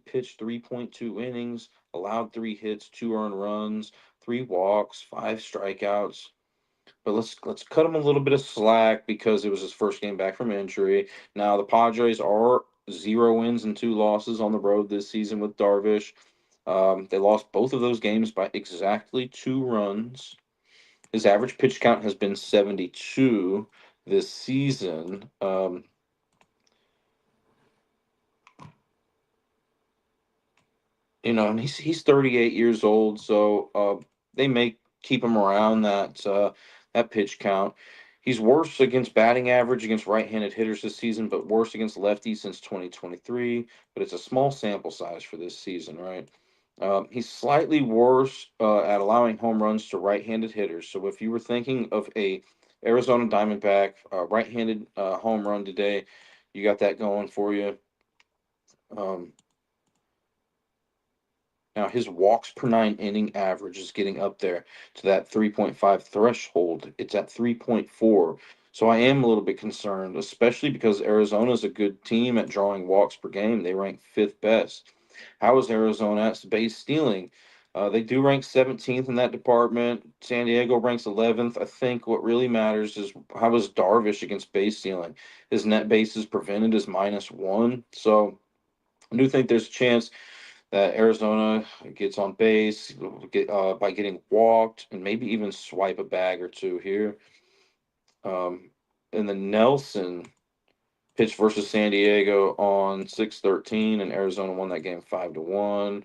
pitched 3.2 innings, allowed 3 hits, 2 earned runs, 3 walks, 5 strikeouts. But let's cut him a little bit of slack because it was his first game back from injury. Now the Padres are 0 wins and 2 losses on the road this season with Darvish. They lost both of those games by exactly 2 runs. His average pitch count has been 72 this season. And he's 38 years old, so they may keep him around that pitch count. He's worse against batting average against right-handed hitters this season, but worse against lefties since 2023. But it's a small sample size for this season, right? He's slightly worse at allowing home runs to right-handed hitters. So if you were thinking of a Arizona Diamondback right-handed home run today, you got that going for you. Um, Now his walks per 9 inning average is getting up there to that 3.5 threshold. It's at 3.4. So I am a little bit concerned, especially because Arizona's a good team at drawing walks per game. They rank fifth best. How is Arizona at base stealing? They do rank 17th in that department. San Diego ranks 11th. I think what really matters is how is Darvish against base stealing? His net bases prevented is -1. So I do think there's a chance that Arizona gets on base by getting walked and maybe even swipe a bag or two here. Um, and then Nelson pitched versus San Diego on 6/13, and Arizona won that game 5-1.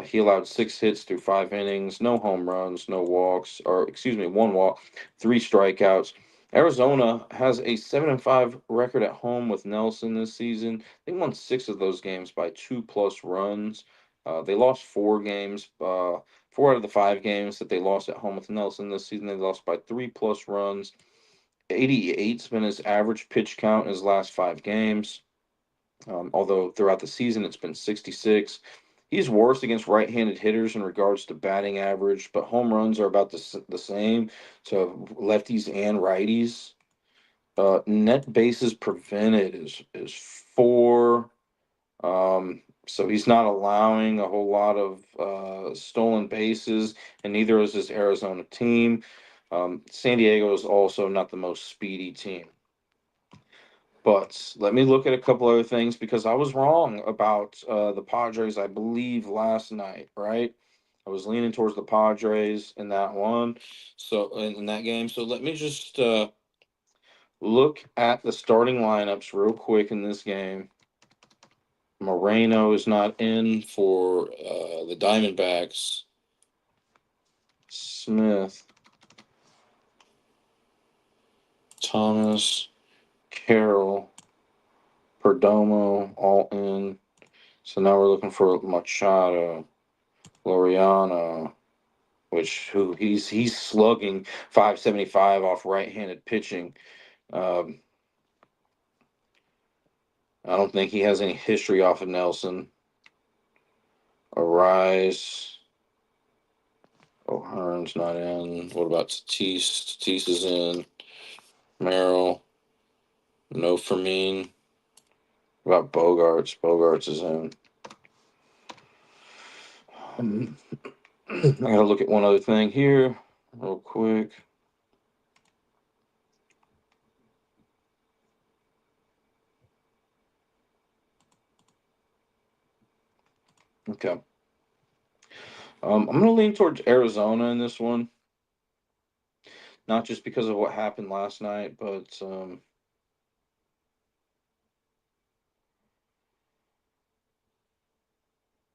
He allowed 6 hits through 5 innings, no home runs, no walks, or excuse me, 1 walk, 3 strikeouts. Arizona has a 7-5 record at home with Nelson this season. They won 6 of those games by 2+ runs. They lost 4 games. 4 out of the 5 games that they lost at home with Nelson this season, they lost by 3+ runs. 88's been his average pitch count in his last 5 games. Although throughout the season it's been 66. He's worse against right-handed hitters in regards to batting average, but home runs are about the same to lefties and righties. Net bases prevented is 4. So he's not allowing a whole lot of stolen bases, and neither is his Arizona team. San Diego is also not the most speedy team. But let me look at a couple other things because I was wrong about the Padres, I believe, last night, right? I was leaning towards the Padres in that one. So in that game. So let me just look at the starting lineups real quick in this game. Moreno is not in for the Diamondbacks. Smith, Thomas, Carroll, Perdomo, all in. So now we're looking for Machado, Loriano, who he's slugging 575 off right-handed pitching. Um, I don't think he has any history off of Nelson. Arise. O'Hearn's not in. What about Tatis? Tatis is in. Merrill. No Fermin. about Bogarts? Bogarts is in. I gotta look at one other thing here, real quick. Okay. I'm gonna lean towards Arizona in this one, not just because of what happened last night, but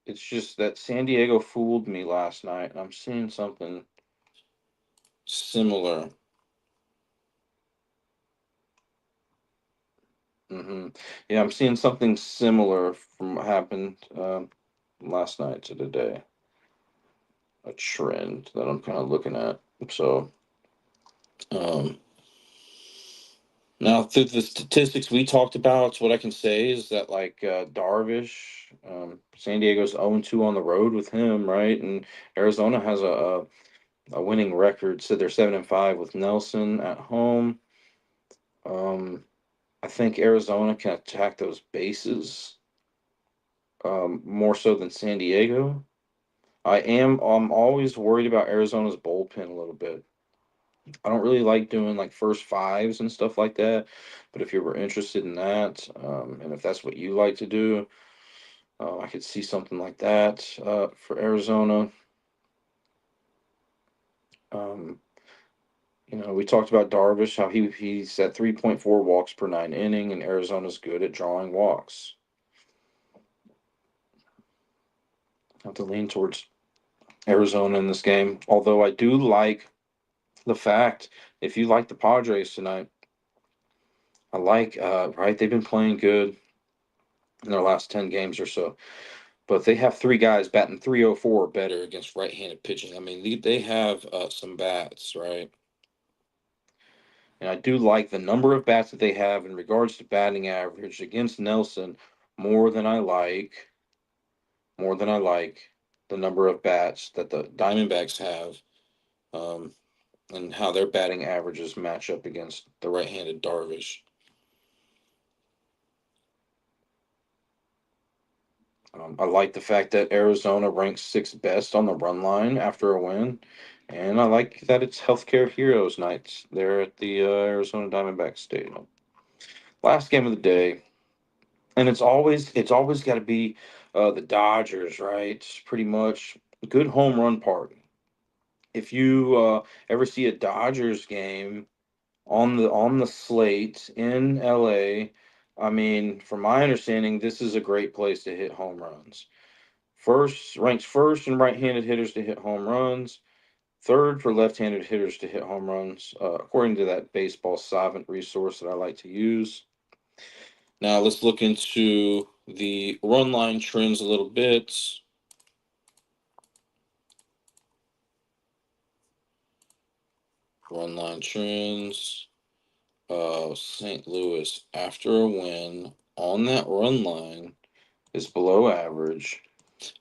it's just that San Diego fooled me last night, and I'm seeing something similar. hmm Yeah, I'm seeing something similar from what happened last night to today. A trend that I'm kind of looking at. So um, now through the statistics we talked about, what I can say is that like Darvish, San Diego's 0-2 on the road with him, right? And Arizona has a winning record, so they're 7-5 with Nelson at home. Um, I think Arizona can attack those bases more so than San Diego. I'm always worried about Arizona's bullpen a little bit. I don't really like doing like first fives and stuff like that, but if you were interested in that, and if that's what you like to do, I could see something like that for Arizona. Um, we talked about Darvish, how he's at 3.4 walks per nine inning, and Arizona's good at drawing walks. I have to lean towards Arizona in this game, although I do like the fact if you like the Padres tonight, I like right. They've been playing good in their last 10 games or so, but they have three guys batting 304 or better against right-handed pitching. I mean, they have some bats, right? And I do like the number of bats that they have in regards to batting average against Nelson more than I like the number of bats that the Diamondbacks have, um, and how their batting averages match up against the right-handed Darvish. I like the fact that Arizona ranks sixth best on the run line after a win, and I like that it's Healthcare Heroes nights there at the Arizona Diamondbacks Stadium. Last game of the day, and it's always got to be the Dodgers, right? Pretty much good home run party. If you ever see a Dodgers game on the slate in LA, I mean, from my understanding, this is a great place to hit home runs. First ranks first in right-handed hitters to hit home runs. Third for left-handed hitters to hit home runs, according to that baseball savant resource that I like to use. Now let's look into the run line trends a little bit. Run line trends. St. Louis after a win on that run line is below average.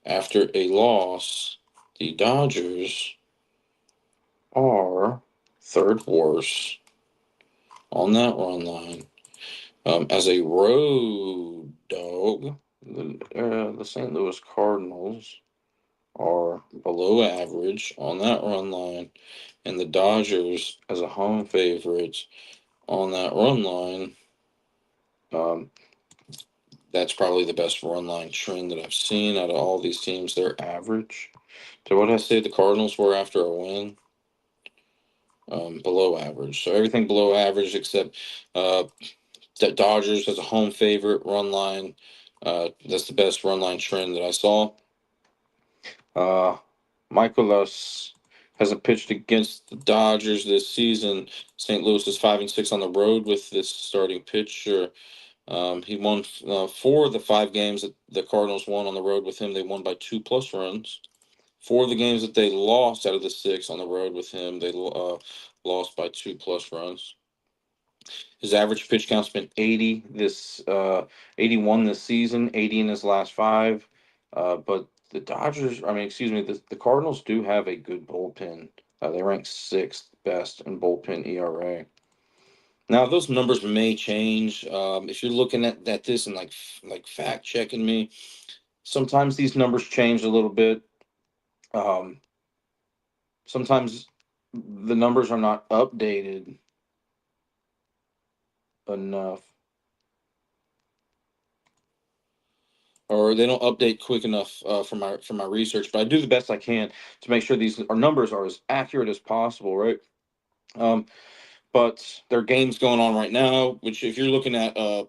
After a loss, the Dodgers are third worst on that run line. As a road dog, the St. Louis Cardinals are below average on that run line, and the Dodgers, as a home favorite on that run line, um, that's probably the best run line trend that I've seen out of all these teams. They're average. So what did I say the Cardinals were after a win? Below average. So everything below average except uh, the Dodgers as a home favorite run line. That's the best run line trend that I saw. Uh, Michaelos hasn't pitched against the Dodgers this season. St. Louis is 5-6 on the road with this starting pitcher. He won 4 of the 5 games that the Cardinals won on the road with him. They won by 2+ runs. 4 of the games that they lost out of the 6 on the road with him, they lost by 2+ runs. His average pitch count's been 81 this season, 80 in his last 5. But the Dodgers, I mean, excuse me, the Cardinals do have a good bullpen. They rank sixth best in bullpen ERA. Now those numbers may change. If you're looking at this and like fact checking me, sometimes these numbers change a little bit. Um, Sometimes the numbers are not updated enough, or they don't update quick enough for my research. But I do the best I can to make sure these our numbers are as accurate as possible, right? Um, but there are games going on right now, which if you're looking at a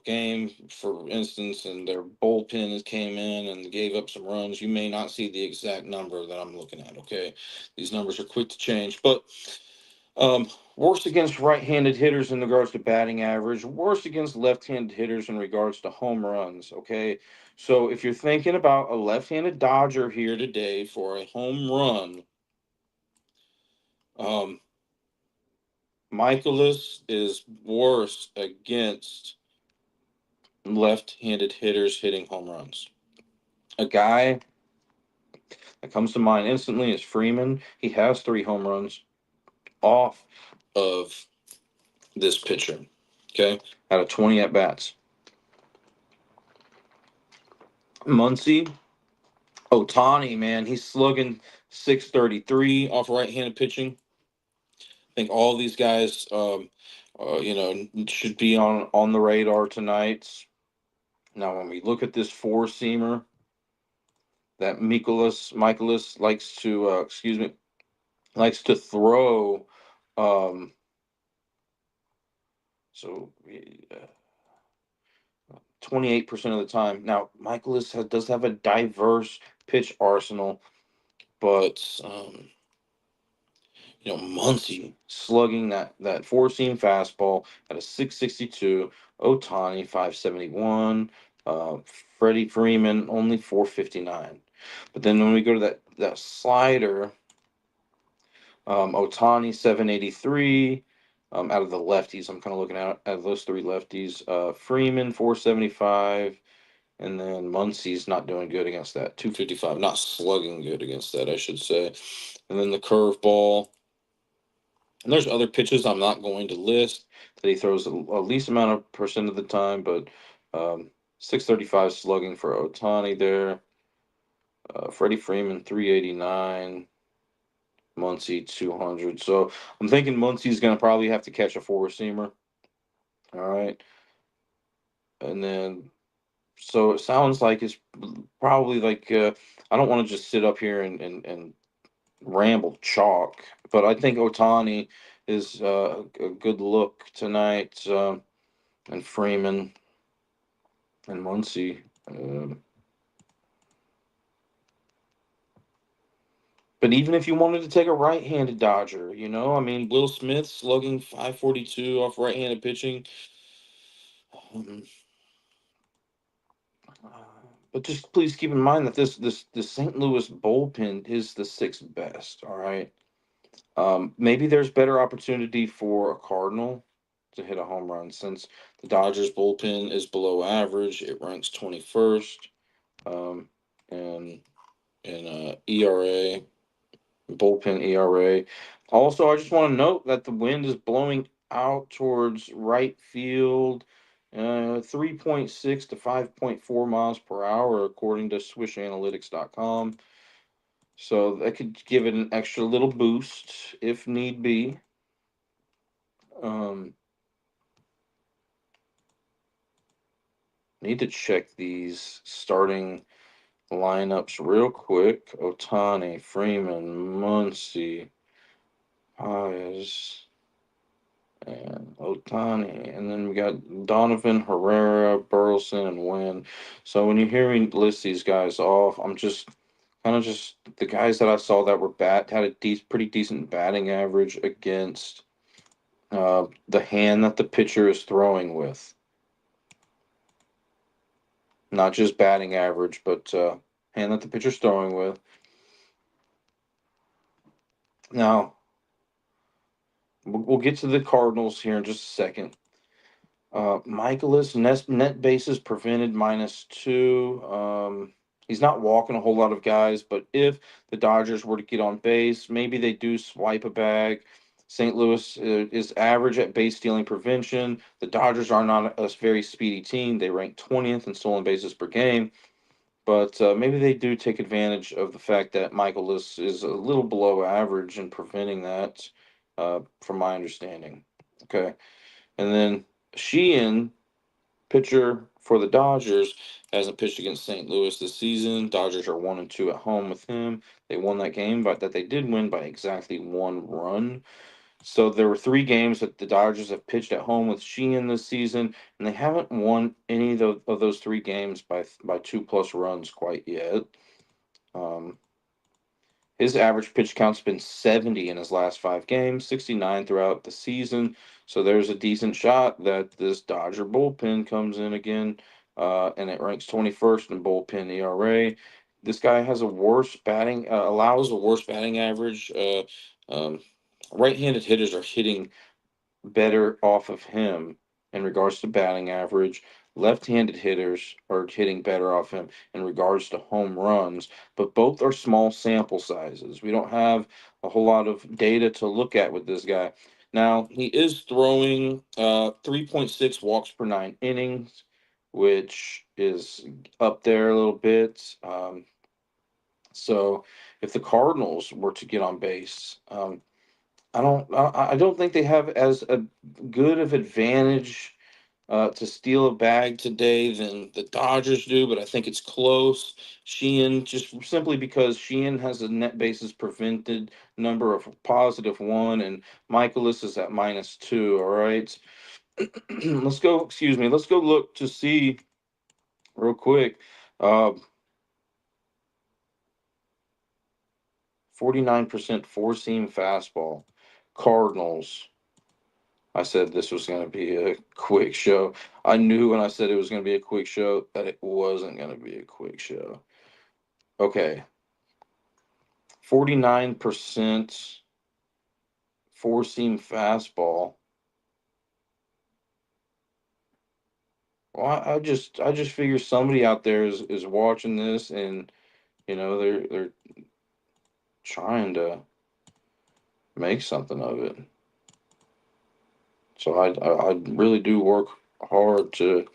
game for instance, and their bullpen has came in and gave up some runs, you may not see the exact number that I'm looking at. Okay, these numbers are quick to change, but um, worst against right-handed hitters in regards to batting average, worst against left-handed hitters in regards to home runs. Okay, so if you're thinking about a left-handed Dodger here today for a home run, um, Michaelis is worse against left-handed hitters hitting home runs. A guy that comes to mind instantly is Freeman. He has 3 home runs off of this pitcher. Okay, out of 20 at bats. Muncy, Otani, man, he's slugging 633 off right-handed pitching. I think all these guys, should be on the radar tonight. Now, when we look at this four-seamer that Michaelis likes to throw. Um, so 28% of the time. Now, does have a diverse pitch arsenal, but Muncy slugging that four seam fastball at a 662, Otani 571, uh, Freddie Freeman only 459. But then when we go to that slider, Otani 783. Out of the lefties, I'm kind of looking at those 3 lefties. Freeman 475, and then Muncy's not doing good against that 255, not slugging good against that, I should say. And then the curveball. And there's other pitches I'm not going to list that he throws a least amount of percent of the time, but 635 slugging for Otani there. Freddie Freeman 389. Muncy 200. So I'm thinking Muncy's going to probably have to catch a four seamer. All right. And then, so it sounds like it's probably like, I don't want to just sit up here and ramble chalk, but I think Otani is a good look tonight, and Freeman and Muncy. But even if you wanted to take a right-handed Dodger, I mean, Will Smith slugging 542 off right-handed pitching. Um, but just please keep in mind that the St. Louis bullpen is the sixth best. All right. Maybe there's better opportunity for a Cardinal to hit a home run since the Dodgers bullpen is below average. It ranks 21st, and in ERA, bullpen ERA. Also, I just want to note that the wind is blowing out towards right field, 3.6 to 5.4 miles per hour, according to SwishAnalytics.com. So that could give it an extra little boost if need be. Um, Need to check these starting lineups real quick. Otani, Freeman, Muncy, Paz, and Otani, and then we got Donovan, Herrera, Burleson, and Wynn. So when you hear me list these guys off, I'm just kind of just the guys that I saw that were had a pretty decent batting average against the hand that the pitcher is throwing with. Not just batting average, but hand that the pitcher's throwing with. Now, we'll get to the Cardinals here in just a second. Michaelis net bases prevented -2. He's not walking a whole lot of guys, but if the Dodgers were to get on base, maybe they do swipe a bag. St. Louis is average at base stealing prevention. The Dodgers are not a very speedy team. They rank 20th in stolen bases per game. But maybe they do take advantage of the fact that Michaelis is a little below average in preventing that, from my understanding. Okay. And then Sheehan, pitcher for the Dodgers, hasn't pitched against St. Louis this season. Dodgers are 1-2 at home with him. They won that game, but that they did win by exactly 1 run. So there were 3 games that the Dodgers have pitched at home with Sheehan this season, and they haven't won any of those 3 games by 2+ runs quite yet. Um, his average pitch count's been 70 in his last 5 games, 69 throughout the season. So there's a decent shot that this Dodger bullpen comes in again, and it ranks 21st in bullpen ERA. This guy has a worse batting, allows a worse batting average. Um, right-handed hitters are hitting better off of him in regards to batting average. Left-handed hitters are hitting better off him in regards to home runs, but both are small sample sizes. We don't have a whole lot of data to look at with this guy. Now, he is throwing 3.6 walks per 9 innings, which is up there a little bit. So if the Cardinals were to get on base, I don't think they have as a good of advantage to steal a bag today than the Dodgers do, but I think it's close. Sheehan, just simply because Sheehan has a net bases prevented number of +1, and Michaelis is at -2. All right, let's go. Excuse me. Let's go look to see real quick. Uh, 49% four seam fastball. Cardinals. I said this was going to be a quick show. I knew when I said it was going to be a quick show that it wasn't going to be a quick show. Okay. 49% four seam fastball. Well, I just figure somebody out there is watching this, and they're trying to make something of it. So I really do work hard to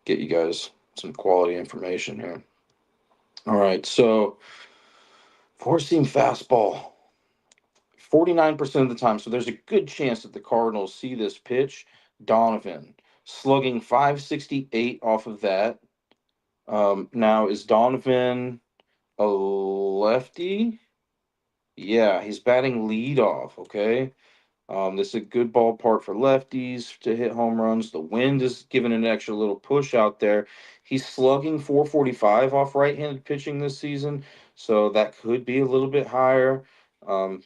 get you guys some quality information here. All right, so four seam fastball, 49% of the time. So there's a good chance that the Cardinals see this pitch. Donovan slugging 568 off of that. Now, is Donovan a lefty? Yeah, he's batting leadoff. Okay. This is a good ballpark for lefties to hit home runs. The wind is giving an extra little push out there. He's slugging 445 off right-handed pitching this season, so that could be a little bit higher. Um,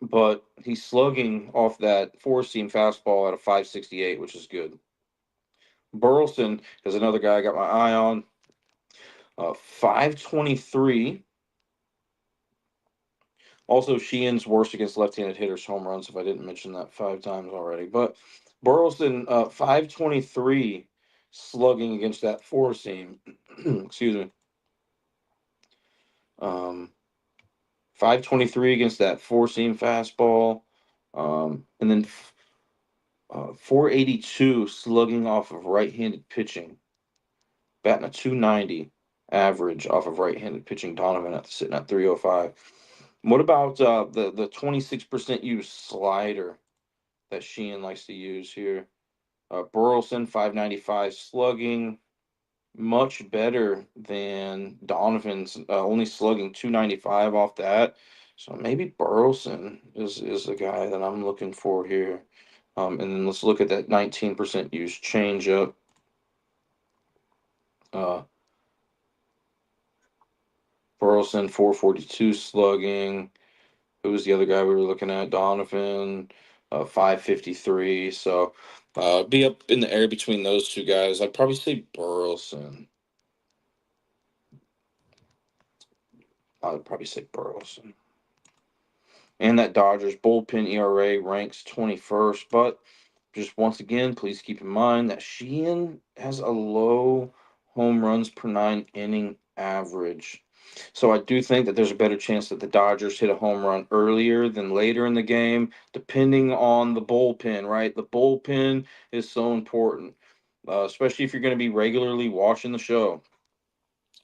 but he's slugging off that four-seam fastball at a 568, which is good. Burleson is another guy I got my eye on. 523. Also, Sheehan's worst against left-handed hitters home runs, if I didn't mention that 5 times already. But Burleson, 523 slugging against that four seam. Excuse me. 523 against that four seam fastball. And then 482 slugging off of right-handed pitching. Batting a 290 average off of right-handed pitching. Donovan sitting at 305. What about the 26% used slider that Sheehan likes to use here? Burleson 595 slugging, much better than Donovan's, only slugging 295 off that. So maybe Burleson is the guy that I'm looking for here. And then let's look at that 19% used changeup. Uh, Burleson 442 slugging. Who was the other guy we were looking at? Donovan, 553. So be up in the air between those two guys. I'd probably say Burleson. I would probably say Burleson. And that Dodgers bullpen ERA ranks 21st. But just once again, please keep in mind that Sheehan has a low home runs per 9 inning average. So I do think that there's a better chance that the Dodgers hit a home run earlier than later in the game, depending on the bullpen, right? The bullpen is so important, especially if you're going to be regularly watching the show.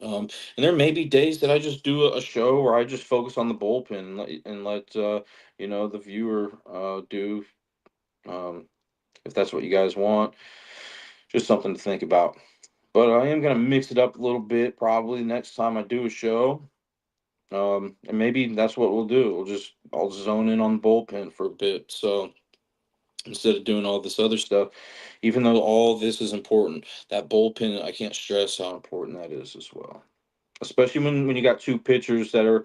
And there may be days that I just do a show where I just focus on the bullpen and let the viewer do if that's what you guys want. Just something to think about. But I am gonna mix it up a little bit probably next time I do a show. And maybe that's what we'll do. I'll zone in on bullpen for a bit. So instead of doing all this other stuff, even though all this is important, that bullpen I can't stress how important that is as well. Especially when you got two pitchers that are,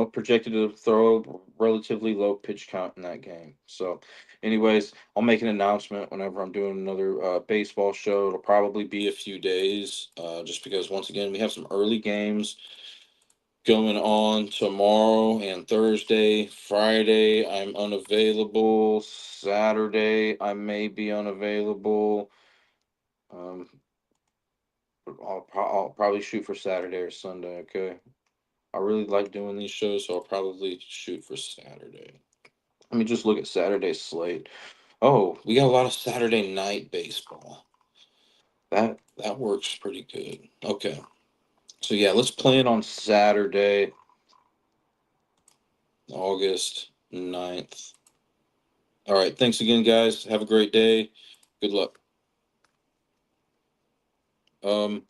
projected to throw relatively low pitch count in that game. So, anyways, I'll make an announcement whenever I'm doing another baseball show. It'll probably be a few days, just because once again we have some early games going on tomorrow and Thursday. Friday, I'm unavailable. Saturday, I may be unavailable. Um, I'll probably shoot for Saturday or Sunday. Okay. I really like doing these shows, so I'll probably shoot for Saturday. Let me just look at Saturday's slate. Oh, we got a lot of Saturday night baseball. That works pretty good. Okay. So yeah, let's plan on Saturday, August 9th. All right, thanks again guys. Have a great day. Good luck. Um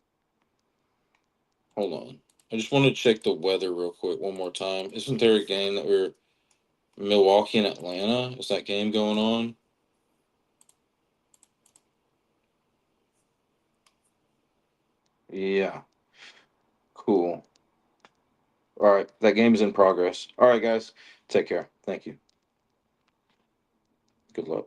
Hold on. I just want to check the weather real quick one more time. Isn't there a game that we're Milwaukee and Atlanta? Is that game going on? Yeah. Cool. All right, that game is in progress. All right, guys, take care. Thank you. Good luck.